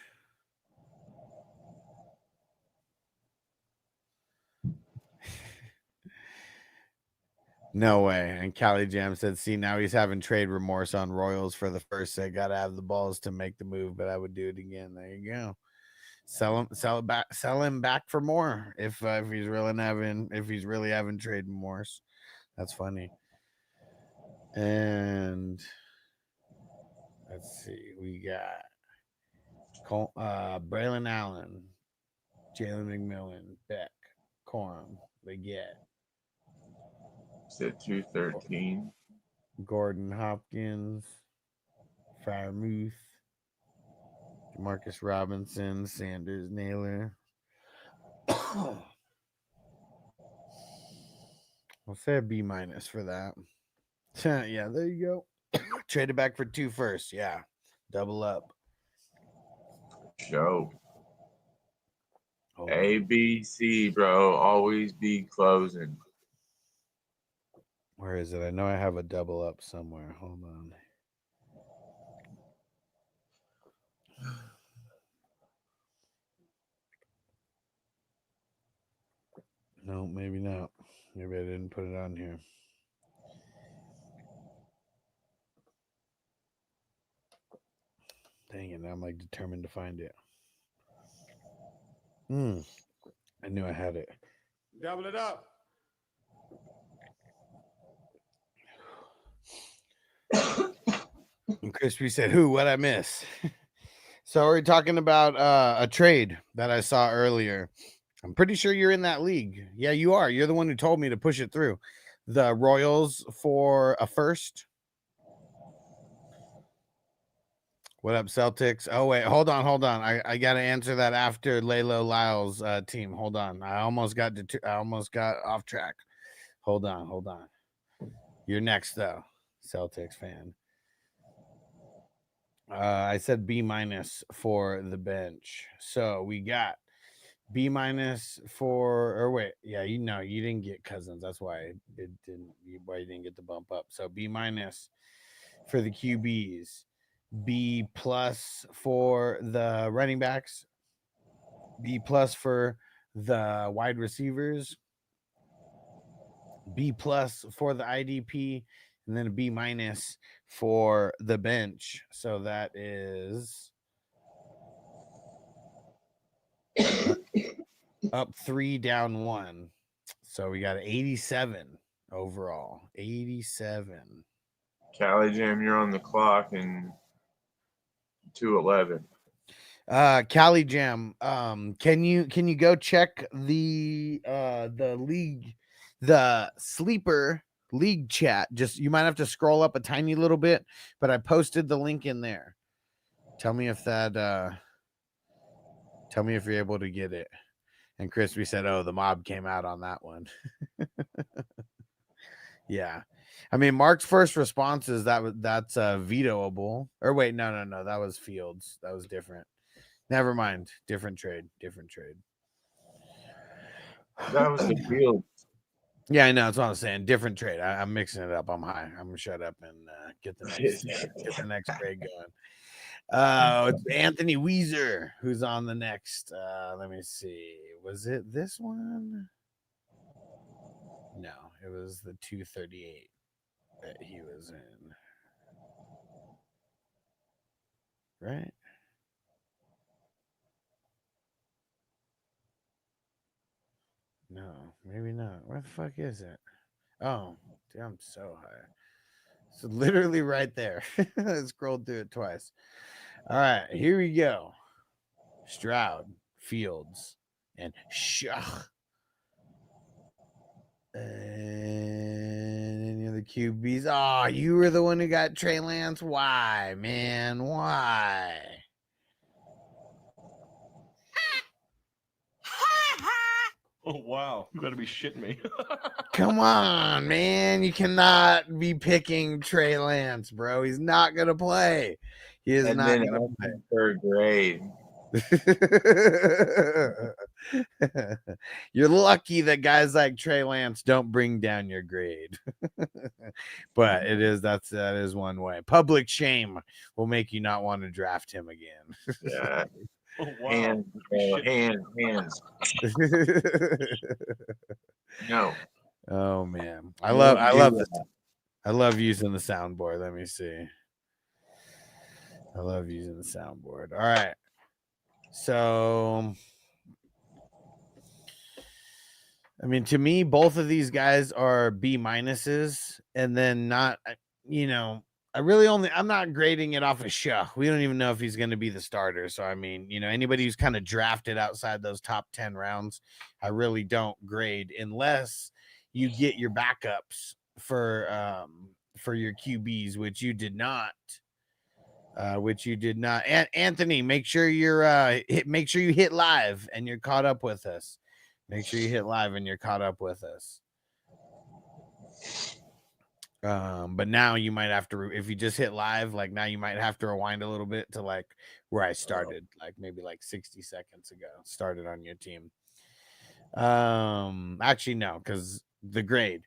No way. And Cali Jam said, see, now he's having trade remorse on Royals for the first set. Got to have the balls to make the move, but I would do it again. There you go. Sell him back for more if he's really having trade remorse. That's funny. And let's see, we got Braylon Allen, Jalen McMillan, Beck, Corum, Leggett. Said 213. Gordon Hopkins, Firemuth, Marcus Robinson, Sanders, Naylor. I'll say a B minus for that. Yeah, there you go. Traded back for 2 firsts. Yeah, double up. Show. Hold A, on. B, C, bro. Always be closing. Where is it? I know I have a double up somewhere. Hold on. No, maybe not. Maybe I didn't put it on here. Dang it, now I'm like determined to find it. I knew I had it. Double it up. And Crispy said, who? What'd I miss? So we're talking about a trade that I saw earlier. I'm pretty sure you're in that league. Yeah, you are. You're the one who told me to push it through. The Royals for a first. What up, Celtics? Oh, wait. Hold on. I got to answer that after Laylo Lyle's team. Hold on. I almost got off track. Hold on. You're next, though, Celtics fan. I said B minus for the bench. So we got B minus for, or wait, yeah, you didn't get Cousins. That's why you didn't get the bump up. So B minus for the QBs, B plus for the running backs, B plus for the wide receivers, B plus for the IDP, and then a B minus for the bench. So that is up 3, down 1. So we got 87 overall. 87. Cali Jam, you're on the clock in 2:11. Cali Jam, can you go check the league, the sleeper league chat? Just, you might have to scroll up a tiny little bit, but I posted the link in there. Tell me if you're able to get it. And Crispy said, oh, the mob came out on that one. Yeah. I mean, Mark's first response is that's vetoable. Or wait, no, that was Fields. That was different. Never mind. Different trade. That was the field. Yeah, I know. That's what I'm saying. Different trade. I'm mixing it up. I'm high. I'm gonna shut up and get the next grade going. It's Anthony Weezer who's on the next. Let me see. Was it this one? No, it was the 238 that he was in. Right? No, maybe not. Where the fuck is it? Oh, dude, I'm so high. It's literally right there. I scrolled through it twice. All right, here we go. Stroud, Fields, and Schach. And any other QBs? Oh, you were the one who got Trey Lance. Why, man? Why? Oh, wow. You got to be shitting me. Come on, man. You cannot be picking Trey Lance, bro. He's not going to play. He is And not then going to play. third grade. You're lucky that guys like Trey Lance don't bring down your grade. But that is one way. Public shame will make you not want to draft him again. Yeah. Oh, wow. Hands. No. Oh man. I Don't love do this. that. I love using the soundboard. Let me see. I love using the soundboard. All right. So, I mean, to me, both of these guys are B minuses, and then not, I'm not grading it off of Shuck. We don't even know if he's going to be the starter. So, I mean, anybody who's kind of drafted outside those top 10 rounds, I really don't grade unless you get your backups for your QBs, which you did not. Anthony, make sure you hit live and you're caught up with us. Make sure you hit live and you're caught up with us. But now you might have to, if you just hit live, like now you might have to rewind a little bit to like where I started, like maybe like 60 seconds ago, started on your team. Actually no, because the grade,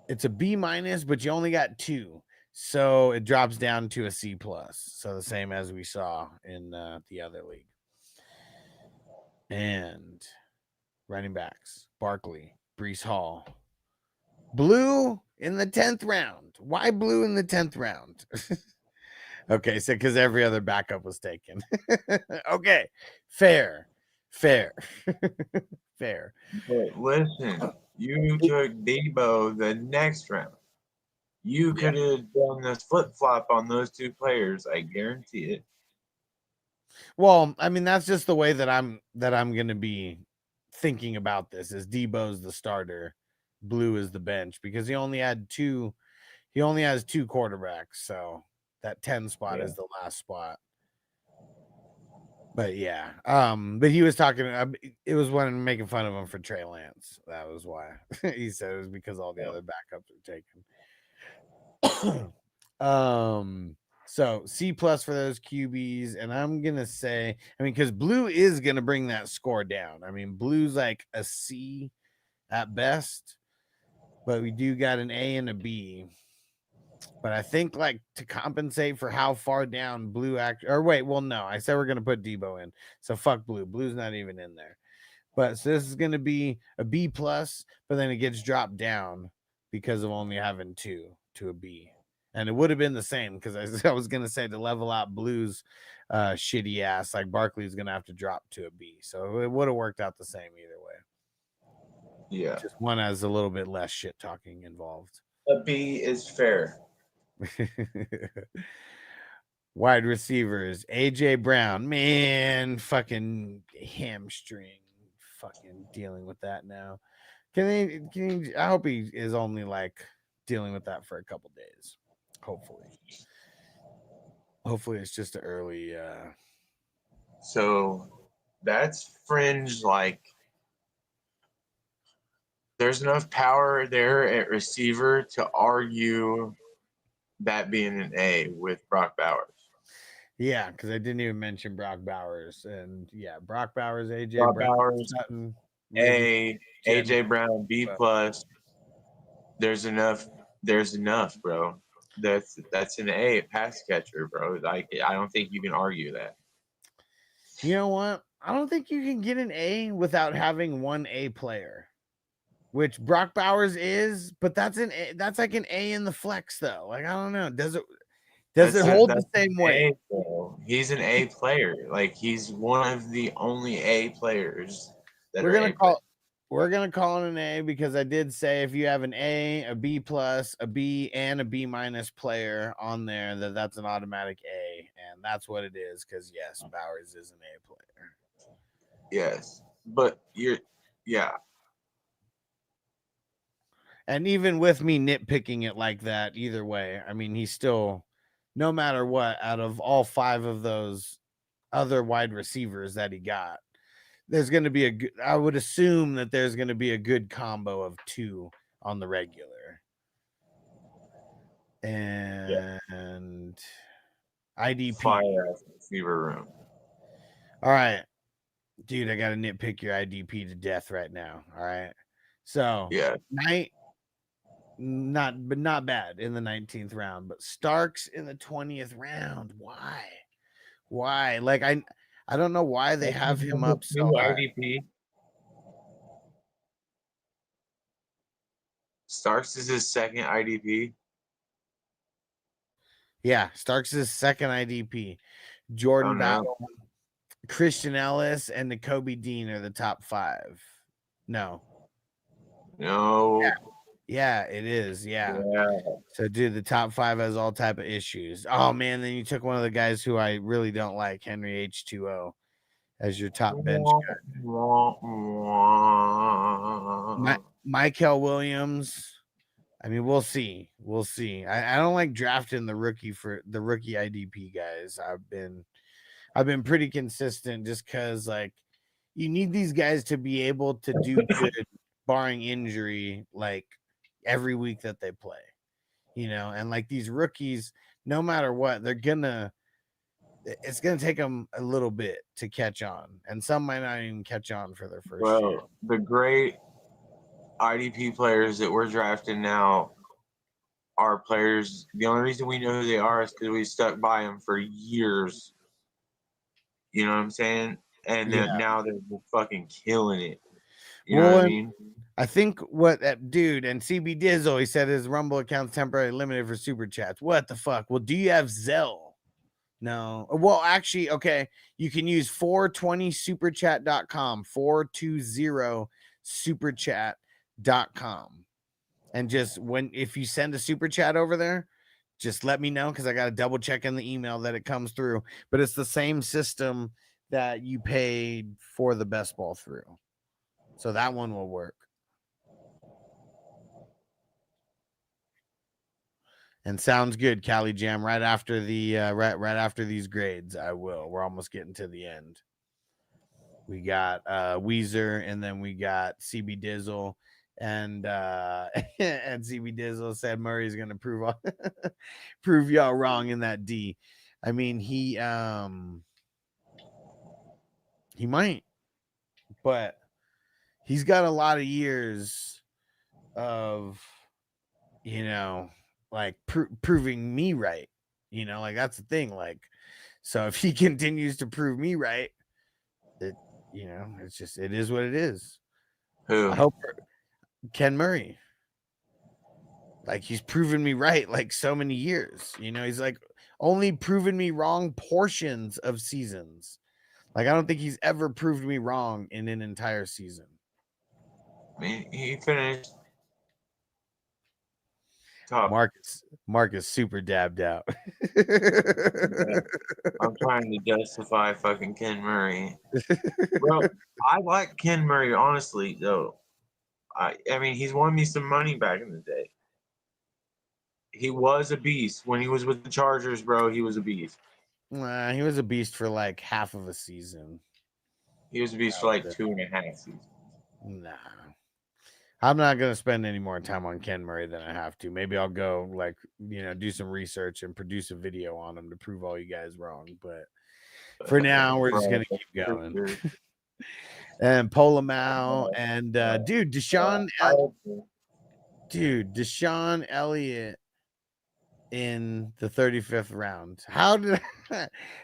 it's a B minus, but you only got 2. So it drops down to a C plus. So the same as we saw in the other league. And running backs, Barkley, Breece Hall. Blue in the 10th round. Why blue in the 10th round? Okay, so because every other backup was taken. Okay, fair. Fair. But listen, you took Debo the next round. You could have done this flip-flop on those 2 players. I guarantee it. Well, I mean, that's just the way that I'm going to be thinking about this. Is Debo's the starter, Blue is the bench, because he only has 2 quarterbacks. So that 10 spot is the last spot. But yeah, but he was talking. It was when making fun of him for Trey Lance. That was why he said it was because all the other backups were taken. So C plus for those QBs, and I'm gonna say, I mean, because Blue is gonna bring that score down. I mean, Blue's like a C at best, but we do got an A and a B. But I think like to compensate for how far down Blue I said we're gonna put Debo in, so fuck Blue. Blue's not even in there. But so this is gonna be a B plus, but then it gets dropped down because of only having 2 to a B. And it would have been the same because I was gonna say to level out Blue's shitty ass, like Barkley's gonna have to drop to a B. So it would have worked out the same either way. Yeah. Just one has a little bit less shit talking involved. A B is fair. Wide receivers, AJ Brown, man, fucking hamstring, fucking dealing with that now. I hope he is only like dealing with that for a couple days. Hopefully it's just an early So that's fringe, like there's enough power there at receiver to argue that being an A with Brock Bowers. Yeah, because I didn't even mention Brock Bowers. And yeah, Brock Bowers, AJ Brock Brown, Bowers, Sutton, A, Jen- AJ Brown, B plus. There's enough, bro. That's an A pass catcher, bro. Like I don't think you can argue that. You know what? I don't think you can get an A without having one A player, which Brock Bowers is, but that's like an A in the flex though. Like I don't know. Does it hold the same way? He's an A player. Like he's one of the only A players that We're gonna call it an A because I did say if you have an A, a B plus, a B, and a B minus player on there, that's an automatic A, and that's what it is. Because yes, Bowers is an A player. Yes, but yeah. And even with me nitpicking it like that, either way, I mean, he's still, no matter what, out of all 5 of those other wide receivers that he got, there's going to be I would assume that there's going to be a good combo of 2 on the regular. And IDP. Fire receiver room. All right. Dude, I got to nitpick your IDP to death right now. All right. So, yeah. Not bad in the 19th round, but Starks in the 20th round. Why? Like I don't know why they have him up so high. IDP. Starks is his second IDP. Yeah, Starks is second IDP. Jordan Battle, Christian Ellis, and Nakobe Dean are the top 5. No. Yeah, it is. Yeah. So, dude, the top 5 has all type of issues. Oh man, then you took one of the guys who I really don't like, Henry H2O, as your top bench guy. Michael Williams. I mean, we'll see. I don't like drafting the rookie IDP guys. I've been pretty consistent just because like you need these guys to be able to do good barring injury, like every week that they play, and like these rookies, no matter what, it's gonna take them a little bit to catch on, and some might not even catch on for their first year. The great IDP players that we're drafting now are players. The only reason we know who they are is because we stuck by them for years. You know what I'm saying? And now they're fucking killing it. You know what I mean? I think what that dude and CB Dizzle, he said his Rumble account's temporarily limited for super chats. What the fuck? Well, do you have Zelle? No. Well, actually, okay. You can use 420superchat.com, 420superchat.com. And just if you send a super chat over there, just let me know because I got to double check in the email that it comes through. But it's the same system that you paid for the best ball through. So that one will work. And sounds good, Cali Jam. Right after the right after these grades, I will. We're almost getting to the end. We got Weezer, and then we got CB Dizzle, and CB Dizzle said Murray's gonna prove y'all wrong in that D. I mean, he might, but he's got a lot of years of, like proving me right, like that's the thing. Like, so if he continues to prove me right, it, it's just, it is what it is. Who? I hope Ken Murray. Like he's proven me right, like so many years, he's like only proven me wrong portions of seasons. Like, I don't think he's ever proved me wrong in an entire season. I mean, he finished top. Mark is super dabbed out. I'm trying to justify fucking Ken Murray. Bro, I like Ken Murray, honestly, though. I mean, he's won me some money back in the day. He was a beast. When he was with the Chargers, bro, he was a beast. He was a beast for like half of a season. He was a beast for like 2.5 seasons. Nah. I'm not gonna spend any more time on Ken Murray than I have to. Maybe I'll go do some research and produce a video on him to prove all you guys wrong. But for now, we're just gonna keep going. And Polamau and Deshaun Elliott in the 35th round. How did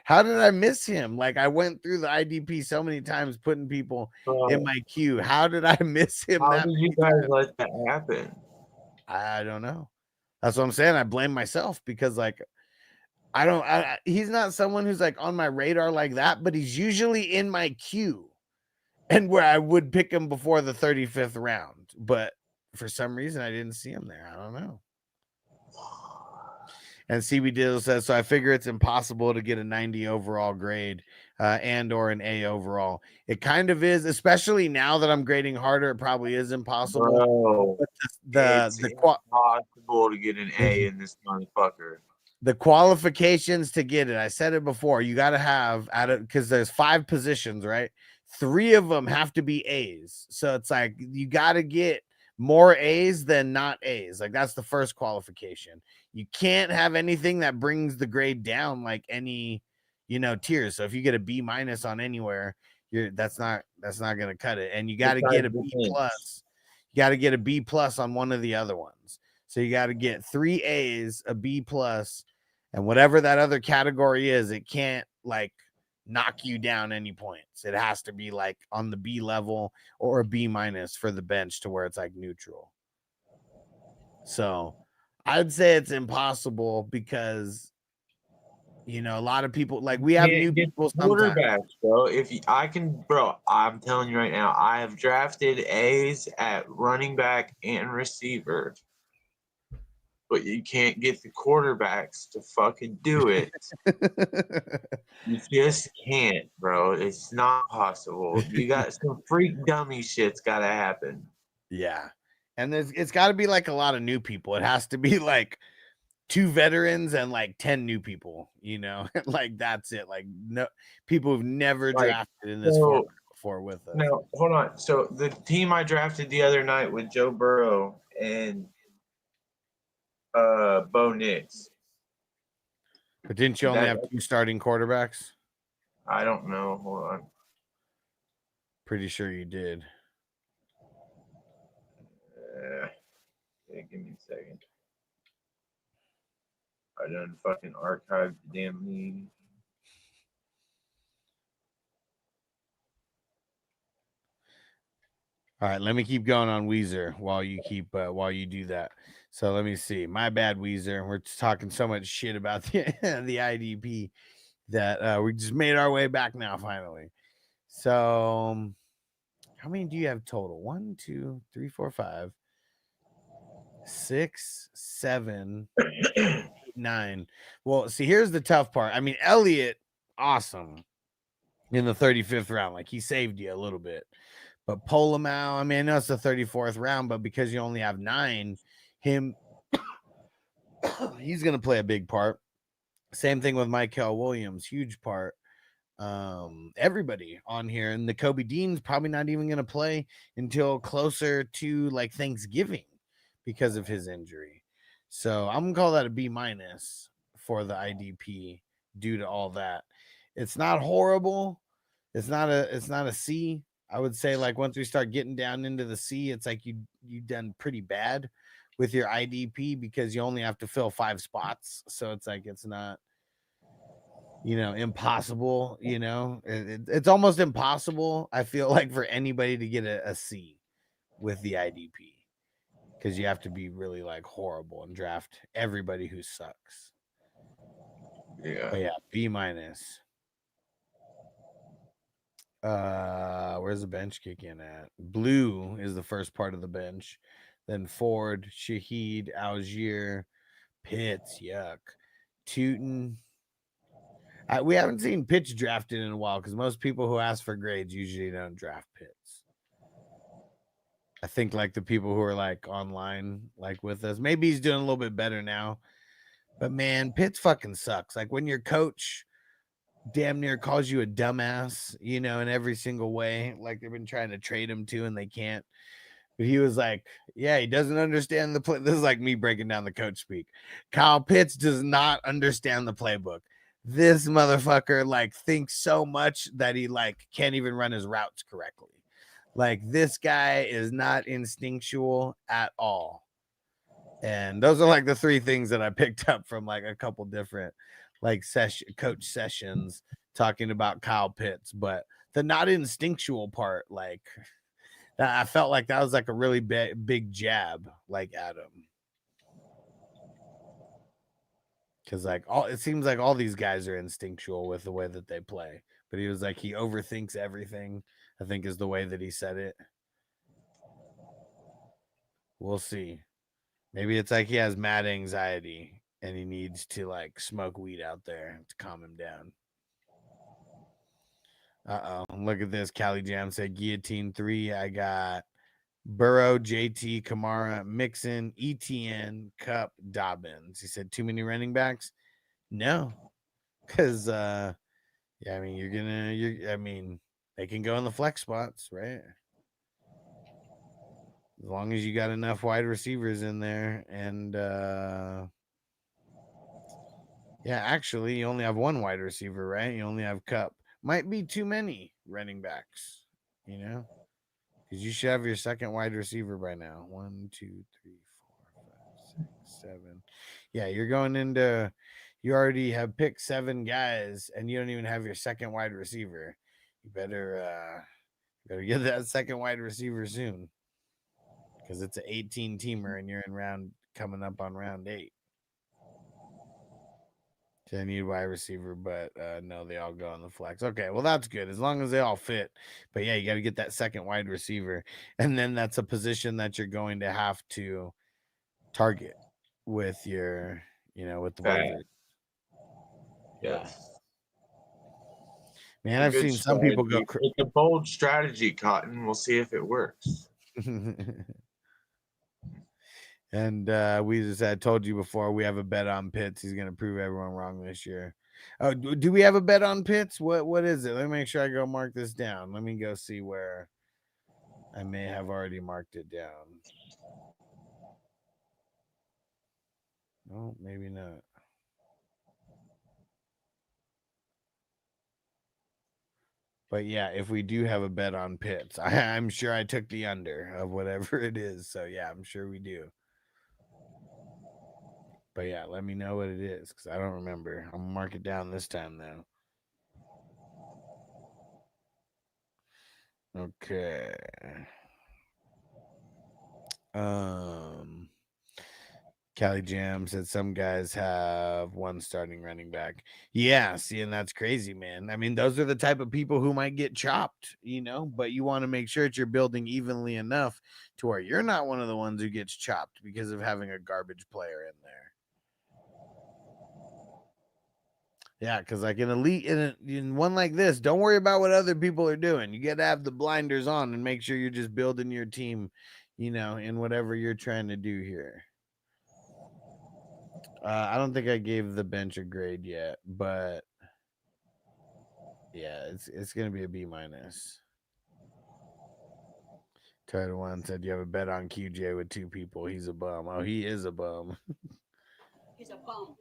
I miss him? Like, I went through the IDP so many times putting people in my queue. How did I miss him? How did you guys let that happen? I don't know. That's what I'm saying. I blame myself because like he's not someone who's like on my radar like that, but he's usually in my queue and where I would pick him before the 35th round. But for some reason I didn't see him there. I don't know. And CB Diddle says, so I figure it's impossible to get a 90 overall grade and or an A overall. It kind of is, especially now that I'm grading harder. It probably is impossible. Bro, it's impossible to get an A in this motherfucker. The qualifications to get it, I said it before, you got to have because there's 5 positions, right? 3 of them have to be A's. So it's like you got to get more A's than not A's. Like that's the first qualification. You can't have anything that brings the grade down like any, tiers. So if you get a B- on anywhere, that's not going to cut it. And you got to get a B+. You got to get a B+ on one of the other ones. So you got to get 3 A's, a B+, and whatever that other category is, it can't like knock you down any points. It has to be like on the B level or a B- for the bench to where it's like neutral. So I'd say it's impossible because a lot of people like we have new people sometimes. Quarterbacks, bro. I'm telling you right now, I have drafted A's at running back and receiver. But you can't get the quarterbacks to fucking do it. You just can't, bro. It's not possible. You got some freak dummy shit's got to happen. Yeah. And it's got to be like a lot of new people. It has to be like 2 veterans and like 10 new people, like that's it. Like no people who've never drafted in this format before with us. Now, hold on. So the team I drafted the other night with Joe Burrow and Bo Nix. But didn't you only have 2 starting quarterbacks? I don't know. Hold on. Pretty sure you did. Yeah, give me a second. I done fucking archived the damn league. All right, let me keep going on Weezer while you do that. So let me see. My bad, Weezer. We're just talking so much shit about the IDP that we just made our way back now finally. So how many do you have total? 1, 2, 3, 4, 5, 6, 7, 8, 9. Well, see, here's the tough part. I mean, Elliott, awesome in the 35th round. Like he saved you a little bit. But Polamau, I mean, I know it's the 34th round, but because you only have 9, he's going to play a big part. Same thing with Michael Williams, huge part. Everybody on here, and the Kobe Dean's probably not even going to play until closer to like Thanksgiving because of his injury. So I'm going to call that a B- for the IDP due to all that. It's not horrible. It's not a C. I would say like once we start getting down into the C, it's like you done pretty bad with your IDP because you only have to fill 5 spots. So it's like it's not impossible. It's almost impossible. I feel like for anybody to get a C with the IDP because you have to be really like horrible and draft everybody who sucks. Yeah. But yeah, B-. Where's the bench kick in at? Blue is the first part of the bench, then Ford, Shaheed, Algier, Pitts, yuck, Tootin. We haven't seen Pitts drafted in a while because most people who ask for grades usually don't draft Pitts. I think like the people who are like online like with us, maybe he's doing a little bit better now, but man, Pitts fucking sucks. Like when your coach damn near calls you a dumbass, in every single way, like they've been trying to trade him to and they can't. But he was like, yeah, he doesn't understand the play. This is like me breaking down the coach speak. Kyle Pitts does not understand the playbook. This motherfucker like thinks so much that he like can't even run his routes correctly. Like this guy is not instinctual at all. And those are like the three things that I picked up from like a couple different like coach sessions talking about Kyle Pitts. But the not instinctual part, like I felt like that was like a really big jab like at him. Because like it seems like all these guys are instinctual with the way that they play. But he was like, he overthinks everything, I think is the way that he said it. We'll see. Maybe it's like he has mad anxiety and he needs to like smoke weed out there to calm him down. Look at this. Cali Jam said Guillotine 3. I got Burrow, JT, Kamara, Mixon, ETN, Cup, Dobbins. He said too many running backs. No, because I mean, they can go in the flex spots, right? As long as you got enough wide receivers in there. And actually, you only have one wide receiver, right? You only have Cup. Might be too many running backs, because you should have your second wide receiver by now. 1, 2, 3, 4, 5, 6, 7. Yeah, you're going into, you already have picked 7 guys and you don't even have your second wide receiver. You better get that second wide receiver soon. Because it's an 18 teamer and you're coming up on round 8. So I need wide receiver, but no, they all go on the flex. Okay, well, that's good as long as they all fit. But yeah, you got to get that second wide receiver. And then that's a position that you're going to have to target with your, with the waivers. Yeah. Man, I've seen some people go. It's a bold strategy, Cotton. We'll see if it works. And we just had told you before we have a bet on Pitts. He's gonna prove everyone wrong this year. Oh, do we have a bet on Pitts? What is it? Let me make sure I go mark this down. Let me go see where I may have already marked it down. No, maybe not. But yeah, if we do have a bet on Pitts, I'm sure I took the under of whatever it is. So yeah, I'm sure we do. But yeah, let me know what it is because I don't remember. I'm gonna mark it down this time though. Okay. Cali Jam said some guys have one starting running back. Yeah, see, and that's crazy, man. I mean, those are the type of people who might get chopped, but you want to make sure that you're building evenly enough to where you're not one of the ones who gets chopped because of having a garbage player in there. Yeah, because like in elite, in one like this, don't worry about what other people are doing. You got to have the blinders on and make sure you're just building your team, in whatever you're trying to do here. I don't think I gave the bench a grade yet, but yeah, it's gonna be a B-. Title One said you have a bet on QJ with 2 people. He's a bum. Oh, he is a bum. He's a bum.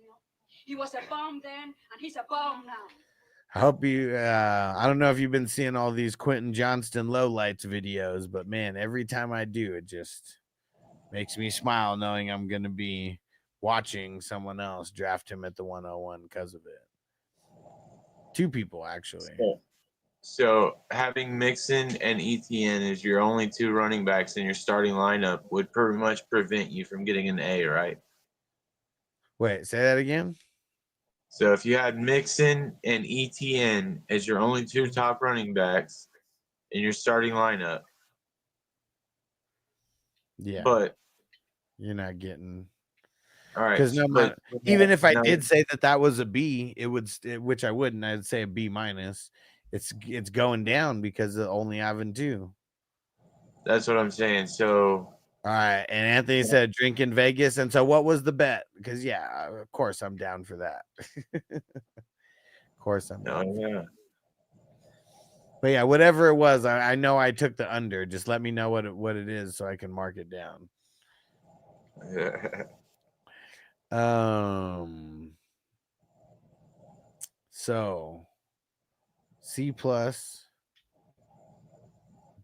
He was a bum then, and he's a bum now. I hope you. I don't know if you've been seeing all these Quentin Johnston lowlights videos, but man, every time I do, it just makes me smile knowing I'm gonna be watching someone else draft him at the 101 because of it. 2 people actually. So having Mixon and ETN as your only 2 running backs in your starting lineup would pretty much prevent you from getting an A, right? Wait, say that again. So if you had Mixon and ETN as your only 2 top running backs in your starting lineup, yeah, but you're not getting. All right, because even if I did say that was a B, it would, which I wouldn't. I'd say a B-. It's going down because of only having 2. That's what I'm saying. So. All right, and Anthony said drink in Vegas, and so what was the bet? Because of course I'm down for that. Of course I'm down. Yeah. But yeah, whatever it was, I know I took the under. Just let me know what it is so I can mark it down. So C plus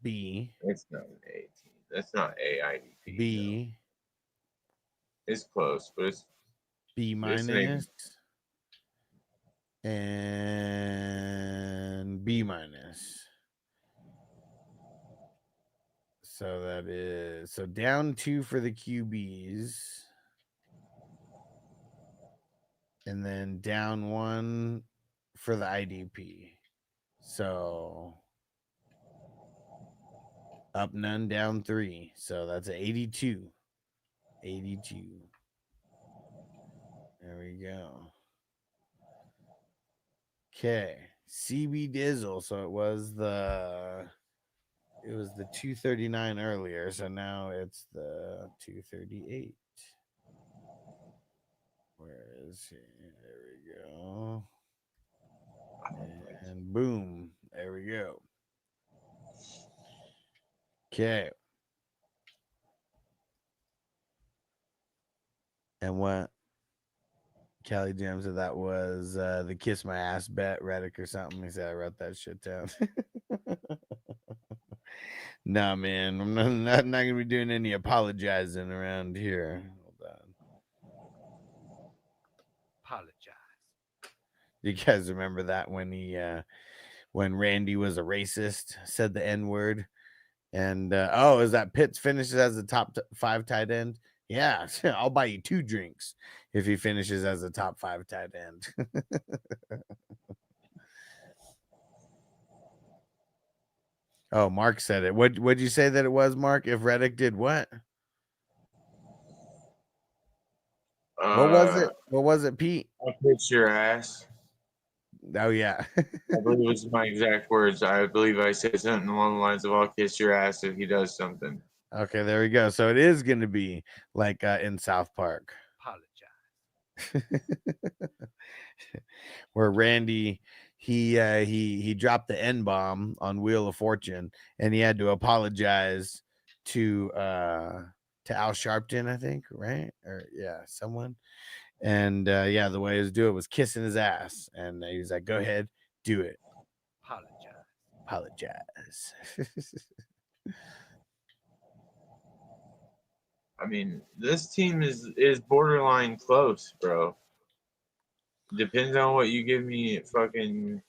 B. It's not an A team. That's not AIDP. B. No. It's close, but it's B minus and B minus. So that is down 2 for the QBs. And then down 1 for the IDP. So up none, down 3. So that's an 82. 82. There we go. Okay. CB Dizzle. So it was the 239 earlier. So now it's the 238. Where is he? There we go. And boom. There we go. Okay. And what Callie Jam said that was the kiss my ass bet, Reddick or something. He said I wrote that shit down. Nah, man. I'm not gonna be doing any apologizing around here. Hold on. Apologize. You guys remember that when Randy was a racist, said the N-word? And is that Pitts finishes as the top 5 tight end? Yeah, I'll buy you 2 drinks if he finishes as a top 5 tight end. Oh, Mark said it. What'd you say that it was, Mark? If Reddick did what? What was it? What was it, Pete? I'll kiss your ass. Oh yeah. I believe it was my exact words. I believe I said something along the lines of "I'll kiss your ass if he does something." Okay, there we go. So it is going to be like in South Park. Apologize. Where Randy he dropped the N-bomb on Wheel of Fortune and he had to apologize to Al Sharpton, I think, right? Or yeah, someone. And the way he was doing it was kissing his ass. And he was like, go ahead, do it. Apologize. I mean, this team is borderline close, bro. Depends on what you give me. Fucking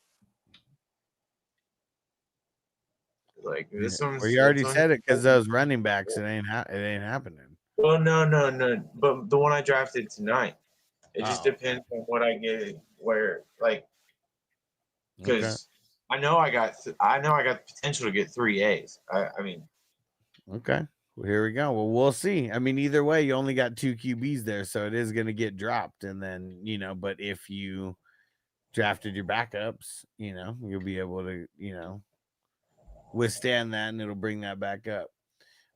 like this one's. Well, you already said it because those running backs. It ain't happening. Well, no. But the one I drafted tonight, it just depends on what I get. Where like, because I know I got the potential to get 3 A's. I mean. Okay. Well, here we go. Well, we'll see. I mean, either way, you only got 2 QBs there, so it is going to get dropped. And then, but if you drafted your backups, you'll be able to, withstand that, and it'll bring that back up.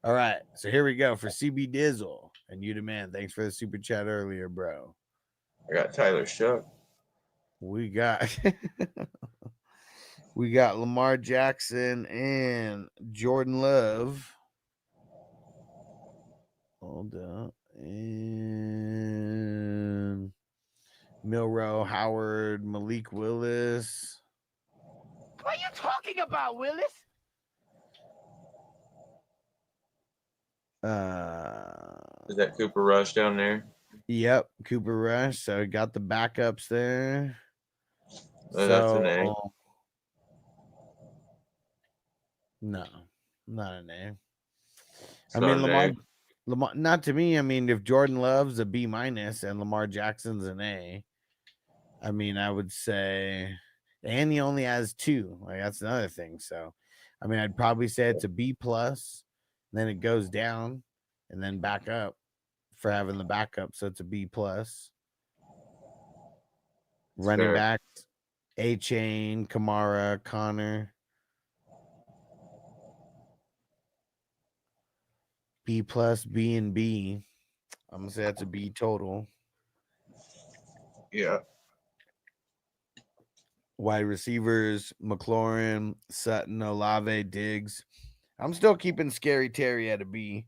All right. So here we go for CB Dizzle. And you the man. Thanks for the super chat earlier, bro. I got Tyler Shough. We got Lamar Jackson and Jordan Love. Hold up. And Milrow, Howard, Malik Willis. What are you talking about, Willis? Is that Cooper Rush down there? Yep, Cooper Rush. So got the backups there. That's an A. No, not an A. I mean, Lamar, not to me. I mean, if Jordan Love's a B minus and Lamar Jackson's an A, I mean, I would say, and he only has 2. Like that's another thing. So, I mean, I'd probably say it's a B plus. Then it goes down, and then back up for having the backup. So it's a B plus. Running backs, A-Chain, Kamara, Connor. B plus, B and B. I'm gonna say that's a B total. Yeah. Wide receivers, McLaurin, Sutton, Olave, Diggs. I'm still keeping Scary Terry at a B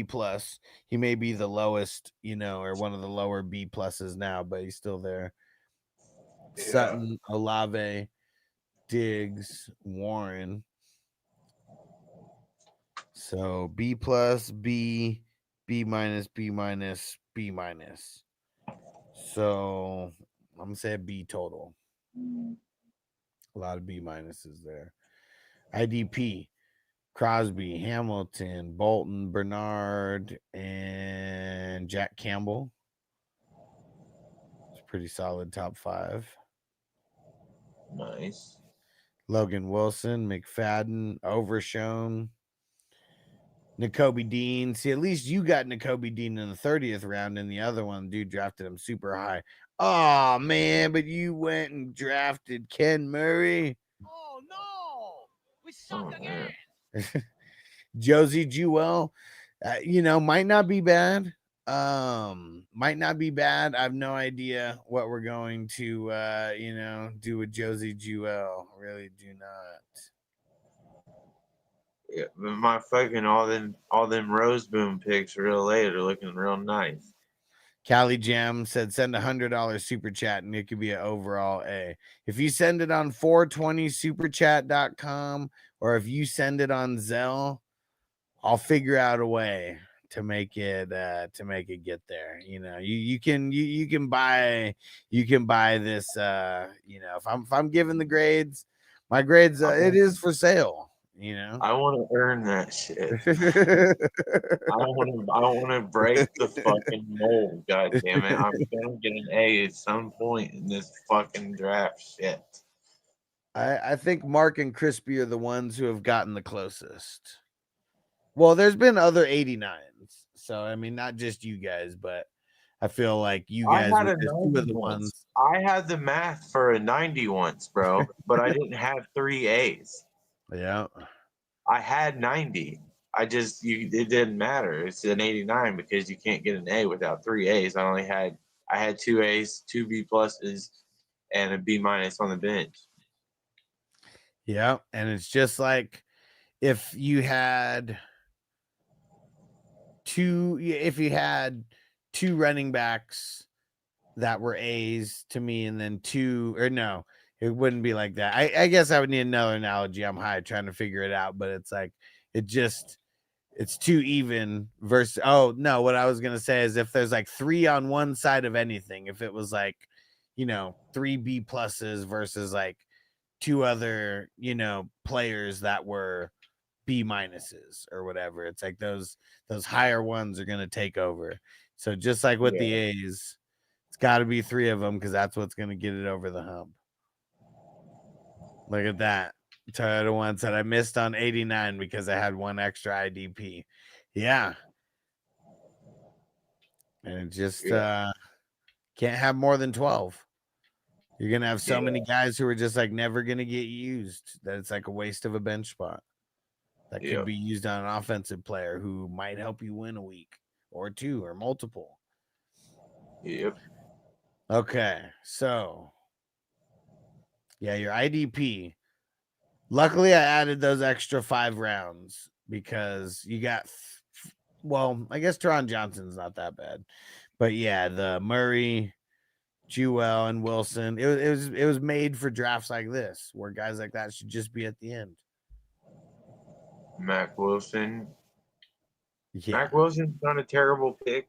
plus. He may be the lowest, or one of the lower B pluses now, but he's still there. Yeah. Sutton, Olave, Diggs, Warren. So B plus, B minus, B minus, B minus. So I'm gonna say a B total. A lot of B minuses there. IDP. Crosby, Hamilton, Bolton, Bernard, and Jack Campbell. It's pretty solid top 5. Nice. Logan Wilson, McFadden, Overshown, Nakobe Dean. See, at least you got Nakobe Dean in the 30th round, and the other one, dude, drafted him super high. Oh, man, but you went and drafted Ken Murray. Oh no! We suck again. Josie Jewell, might not be bad. Might not be bad. I have no idea what we're going to do with Josie Jewell. Really do not. Yeah, but my fucking all them Rose Boom picks real late are looking real nice. Callie Jam said send $100 super chat and it could be an overall A. If you send it on 420superchat.com or if you send it on Zelle, I'll figure out a way to make it get there. You can buy this if I'm giving the grades, my grades it is for sale. I want to earn that shit. I want to break the fucking mold. God damn it! I'm gonna get an A at some point in this fucking draft shit. I think Mark and Crispy are the ones who have gotten the closest. Well, there's been other 89s, so I mean, not just you guys, but I feel like you guys I had were just two of the ones. I had the math for a 90 once, bro, but I didn't have 3 A's. Yeah. I had 90. It didn't matter. It's an 89 because you can't get an A without 3 A's. I had 2 A's, 2 B pluses, and a B minus on the bench. Yeah, and it's just like if you had two running backs that were A's to me, and then no, it wouldn't be like that. I guess I would need another analogy. I'm high trying to figure it out, but it's like it's too even versus. Oh no, what I was gonna say is if there's like 3 on one side of anything, if it was like 3 B pluses versus like 2 other players that were B minuses or whatever, it's like those higher ones are gonna take over. So just like with the A's, it's got to be 3 of them because that's what's gonna get it over the hump. Look at that. Toyota one said I missed on 89 because I had 1 extra IDP. Yeah. And it just can't have more than 12. You're going to have so many guys who are just like never going to get used that it's like a waste of a bench spot that could be used on an offensive player who might help you win a week or 2 or multiple. Yep. Okay. So, yeah, your IDP. Luckily, I added those extra 5 rounds because you got, I guess Teron Johnson's not that bad. But yeah, the Murray, Jewell, and Wilson, it was made for drafts like this where guys like that should just be at the end. Mac Wilson. Yeah. Mac Wilson's not a terrible pick.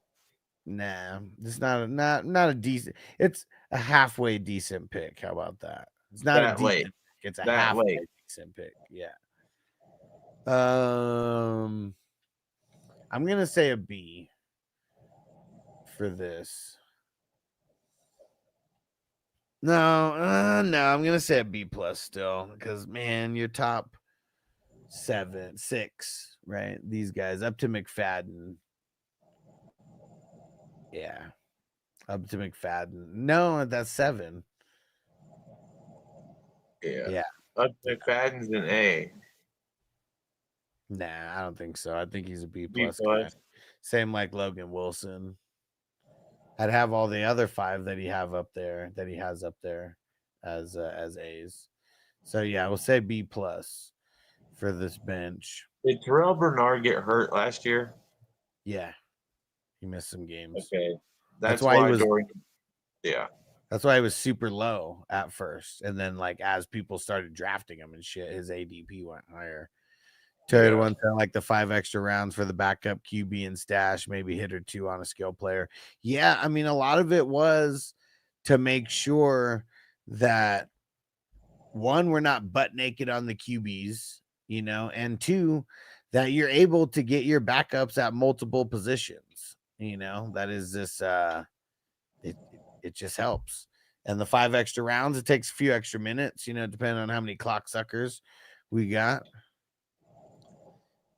Nah, it's not a decent. It's a halfway decent pick. How about that? It's not a decent pick. It's a halfway decent pick. Yeah. I'm gonna say a B for this. No, I'm gonna say a B plus still because man, your top 6, right? These guys up to McFadden. Yeah, up to McFadden. No, that's 7. Yeah. Up to McFadden's an A. Nah, I don't think so. I think he's a B plus guy. Same like Logan Wilson. I'd have all the other 5 that he has up there. as A's. So yeah, we'll say B plus for this bench. Did Terrell Bernard get hurt last year? Yeah, he missed some games. Okay, That's why he was. Dorian. Yeah, That's why he was super low at first, and then like as people started drafting him and shit, his ADP went higher. Terry one time like the 5 extra rounds for the backup QB and stash, maybe hit or 2 on a skill player. Yeah, I mean a lot of it was to make sure that one, we're not butt naked on the QBs, you know, and 2, that you're able to get your backups at multiple positions. You know, that is this it just helps. And the 5 extra rounds, it takes a few extra minutes, you know, depending on how many clock suckers we got.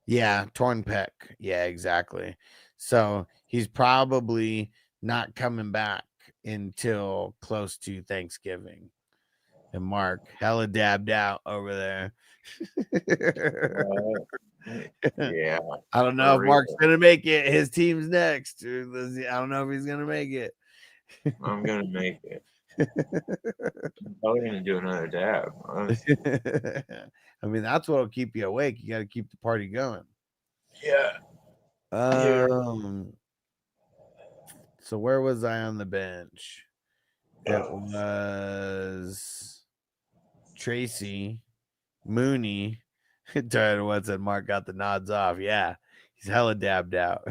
Yeah, torn pec. Yeah, exactly. So he's probably not coming back until close to Thanksgiving. And Mark, hella dabbed out over there. yeah. I don't know if Mark's gonna make it. His team's next. I don't know if he's gonna make it. I'm gonna make it. I'm probably gonna do another dab. I mean, that's what'll keep you awake. You got to keep the party going. Yeah. So where was I on the bench? It was Tracy, Mooney. Tired what said Mark got the nods off. Yeah, he's hella dabbed out.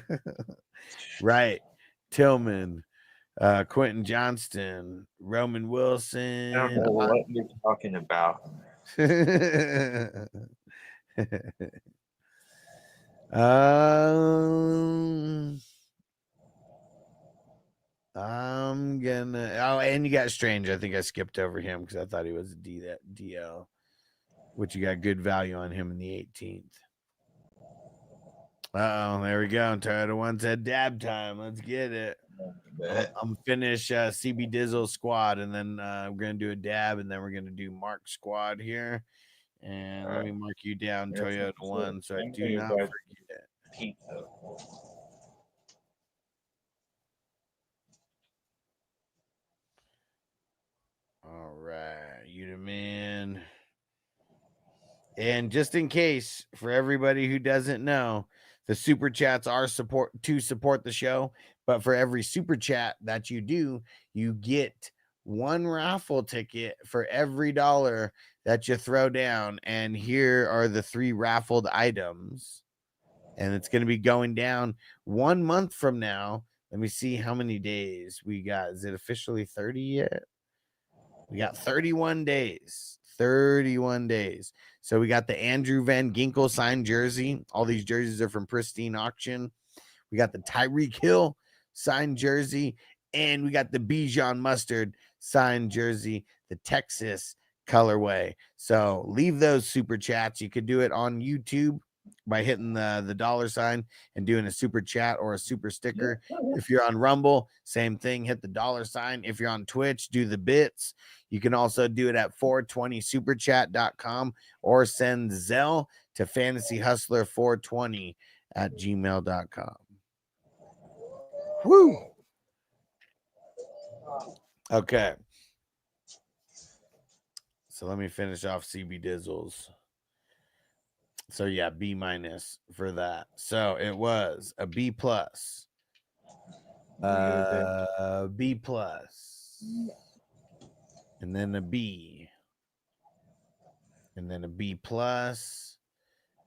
Right. Tillman, Quentin Johnston, Roman Wilson. I don't know what you're talking about. I'm gonna and you got Strange. I think I skipped over him because I thought he was a DL, which you got good value on him in the 18th. There we go. Toyota one said dab time. Let's get it. I'm finish CB Dizzle squad, and then we're gonna do a dab, and then we're gonna do Mark squad here. And let me mark you down, Toyota one, so I do not forget. Pizza. All right, you the man. And just in case, for everybody who doesn't know, the super chats are support the show. But for every super chat that you do, you get 1 raffle ticket for every $1 that you throw down. And here are the 3 raffled items. And it's going to be going down 1 month from now. Let me see how many days we got. Is it officially 30 yet? We got 31 days. 31 days. So we got the Andrew Van Ginkel signed jersey. All these jerseys are from Pristine Auction. We got the Tyreek Hill signed jersey. And we got the Bijan Mustard signed jersey, the Texas colorway. So leave those super chats. You could do it on YouTube by hitting the $sign and doing a super chat or a super sticker. If you're on Rumble, same thing, hit the $sign. If you're on Twitch, do the bits. You can also do it at 420superchat.com or send Zelle to fantasyhustler420@gmail.com. Woo! Okay. So let me finish off CB Dizzles. So yeah, B- for that. So it was a B+, B+, and then a B, and then a B+,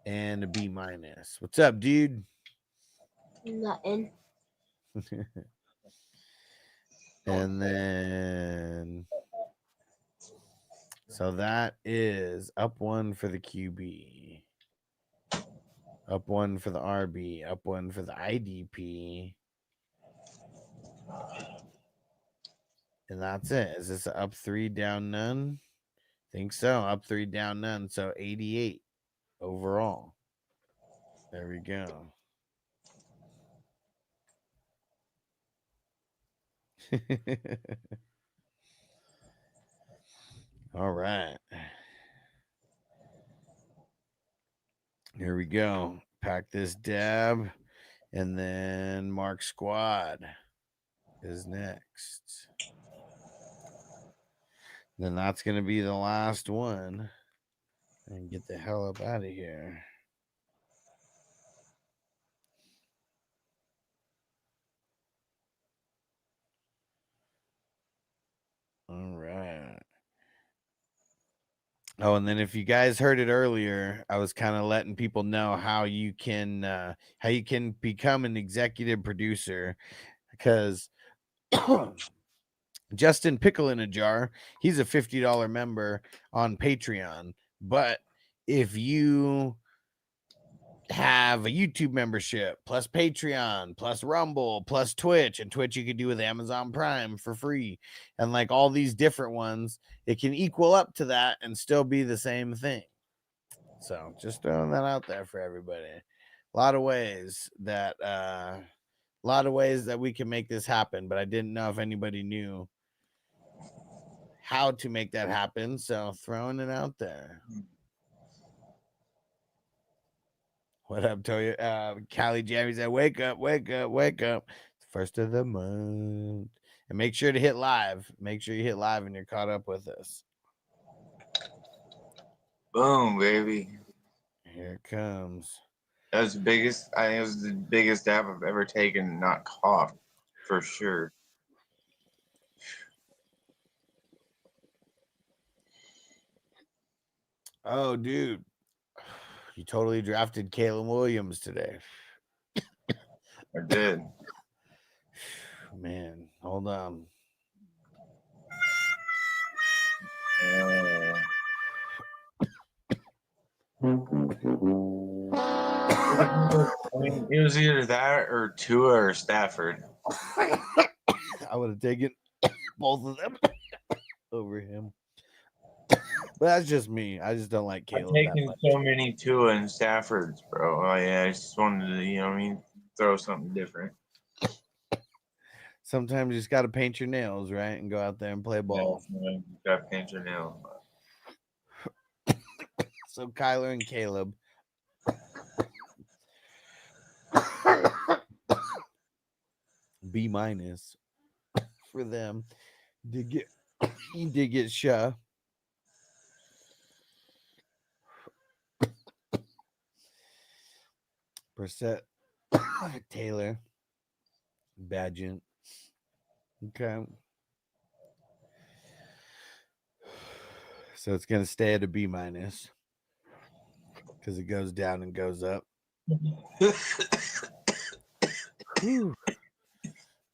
and a B-. What's up, dude? Nothing. And then so that is up 1 for the QB. Up 1 for the RB, up 1 for the IDP. And that's it. Is this up 3, down none? Think so. Up 3, down none. So 88 overall. There we go. All right. Here we go. Pack this dab. And then Mark Squad is next. Then that's going to be the last one. And get the hell up out of here. All right. Oh, and then if you guys heard it earlier, I was kind of letting people know how you can become an executive producer, because Justin Pickle in a Jar, he's a $50 member on Patreon. But if you have a YouTube membership plus Patreon plus Rumble plus Twitch, and Twitch you could do with Amazon Prime for free, and like all these different ones, it can equal up to that and still be the same thing. So just throwing that out there for everybody. A lot of ways that we can make this happen, but I didn't know if anybody knew how to make that happen, so throwing it out there. What up, Toya? Callie Jammy said, wake up, wake up, wake up. It's first of the month. And make sure to hit live. Make sure you hit live and you're caught up with us. Boom, baby. Here it comes. That was the biggest. I think it was the biggest dab I've ever taken, not coughed, for sure. Oh, dude. You totally drafted Caleb Williams today. I did. Man, hold on. I mean, it was either that or Tua or Stafford. I would have taken both of them over him. But that's just me. I just don't like Caleb. I've taken so many Tua and Staffords, bro. Oh, yeah, I just wanted to, you know what I mean, throw something different. Sometimes you just got to paint your nails, right? And go out there and play ball. Yeah, you got to paint your nails. So Kyler and Caleb. B- for them. He did get Shah. Brissett, Taylor, Badgett. Okay. So it's going to stay at a B- because it goes down and goes up.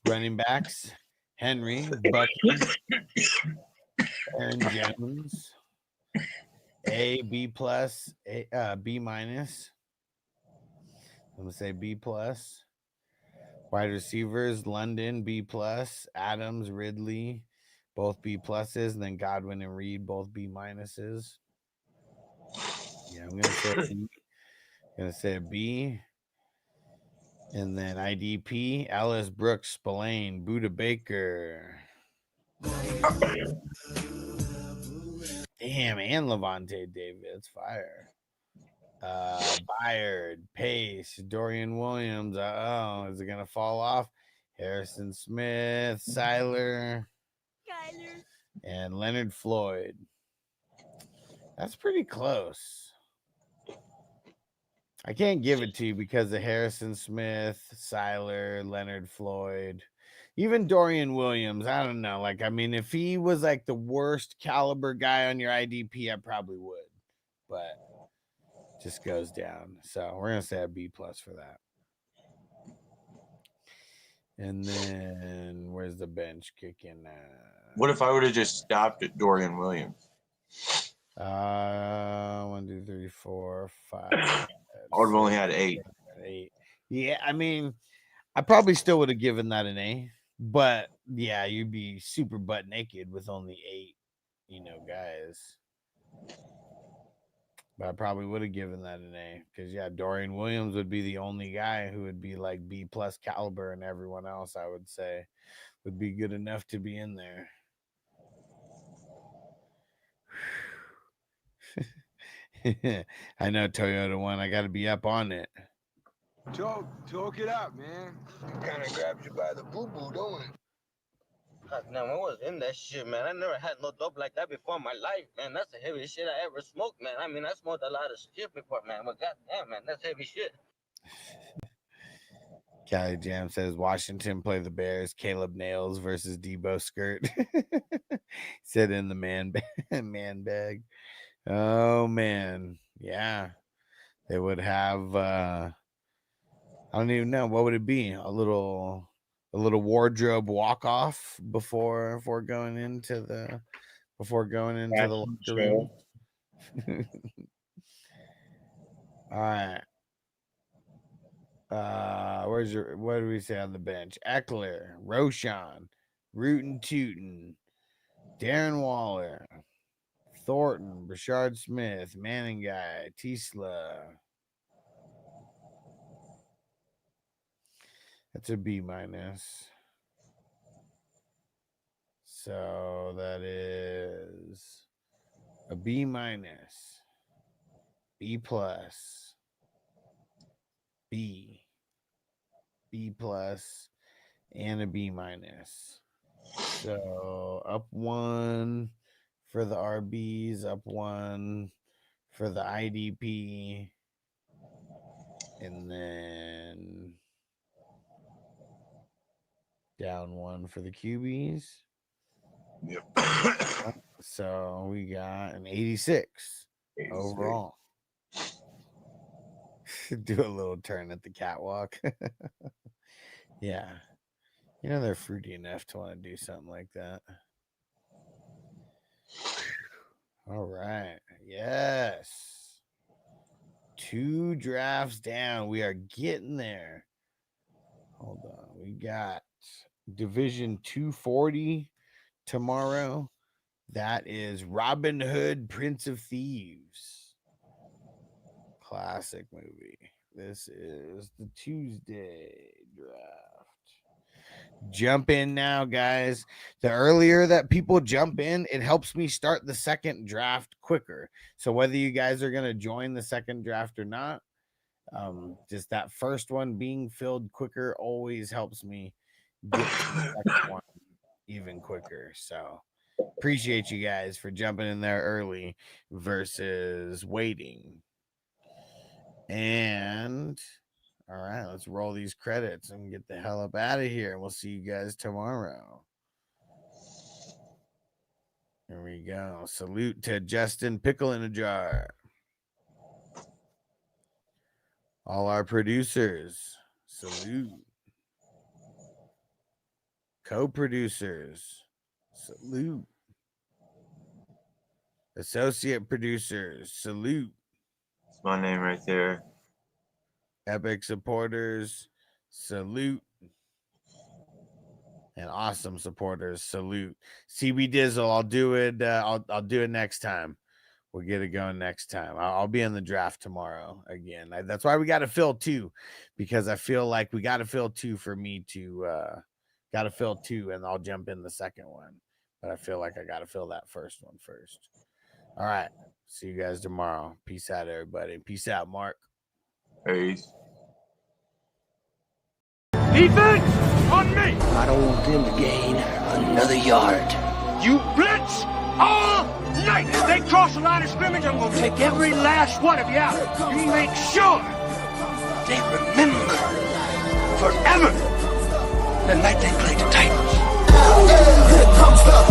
Running backs, Henry, Bucky, Aaron Jones, A, B+, A, B-. I'm going to say B+. Wide receivers, London, B+, Adams, Ridley, both B+, and then Godwin and Reed, both B-. Yeah, I'm gonna say a B. And then IDP, Ellis, Brooks, Spillane, Buda Baker. Damn, and Levante David. It's fire. Byard, Pace, Dorian Williams. Oh, is it gonna fall off? Harrison Smith, Seiler, and Leonard Floyd. That's pretty close. I can't give it to you because of Harrison Smith, Seiler, Leonard Floyd, even Dorian Williams. I don't know. Like, I mean, if he was like the worst caliber guy on your IDP, I probably would, but just goes down. So we're going to say a B+ for that. And then where's the bench kicking? What if I would have just stopped at Dorian Williams? 1, 2, 3, 4, 5. I would have only had 8. 8. Yeah, I mean, I probably still would have given that an A, but yeah, you'd be super butt naked with only 8, guys. But I probably would have given that an A because, yeah, Dorian Williams would be the only guy who would be like B+ caliber, and everyone else, I would say, would be good enough to be in there. I know Toyota one. I got to be up on it. Talk it out, man. Kind of grabs you by the boo-boo, don't it? God damn, I was in that shit, man. I never had no dope like that before in my life, man. That's the heaviest shit I ever smoked, man. I mean, I smoked a lot of shit before, man. But goddamn, man, that's heavy shit. Cali Jam says Washington play the Bears. Caleb Nails versus Debo Skirt. Said in the man bag. Oh man, yeah. They would have. I don't even know what would it be. A little wardrobe walk off before going into the locker room. All right. What do we say on the bench? Eckler, Roshan, Rootin' Tootin', Darren Waller, Thornton, Brashard Smith, Manning Guy, Tisla. That's a B-. So that is a B-, B+, B+, and a B-. So up 1 for the RBs, up 1 for the IDP, and then down 1 for the QBs. Yep. So we got an 86 overall. Do a little turn at the catwalk. Yeah. You know, they're fruity enough to want to do something like that. All right. Yes. 2 drafts down. We are getting there. Hold on. We got Division 240 tomorrow. That is Robin Hood, Prince of Thieves. Classic movie. This is the Tuesday draft. Jump in now, guys. The earlier that people jump in, it helps me start the second draft quicker. So whether you guys are going to join the second draft or not, just that first one being filled quicker always helps me get to the second one even quicker. So appreciate you guys for jumping in there early versus waiting. And all right, let's roll these credits and get the hell up out of here. We'll see you guys tomorrow. Here we go. Salute to Justin Pickle in a Jar. All our producers, salute. Co-producers, salute. Associate producers, salute. It's my name right there. Epic supporters, salute. And awesome supporters, salute. CB Dizzle, I'll do it. I'll do it next time. We'll get it going next time. I'll be in the draft tomorrow again. That's why we got to fill 2, because I feel like we got to fill 2 for me to got to fill 2, and I'll jump in the second one. But I feel like I got to fill that first one first. All right. See you guys tomorrow. Peace out, everybody. Peace out, Mark. Peace. Defense on me. I don't want them to gain another yard. You blitz all night. If they cross the line of scrimmage, I'm going to take every last one of you out. You make sure they remember forever the night they played the Titans. Here comes the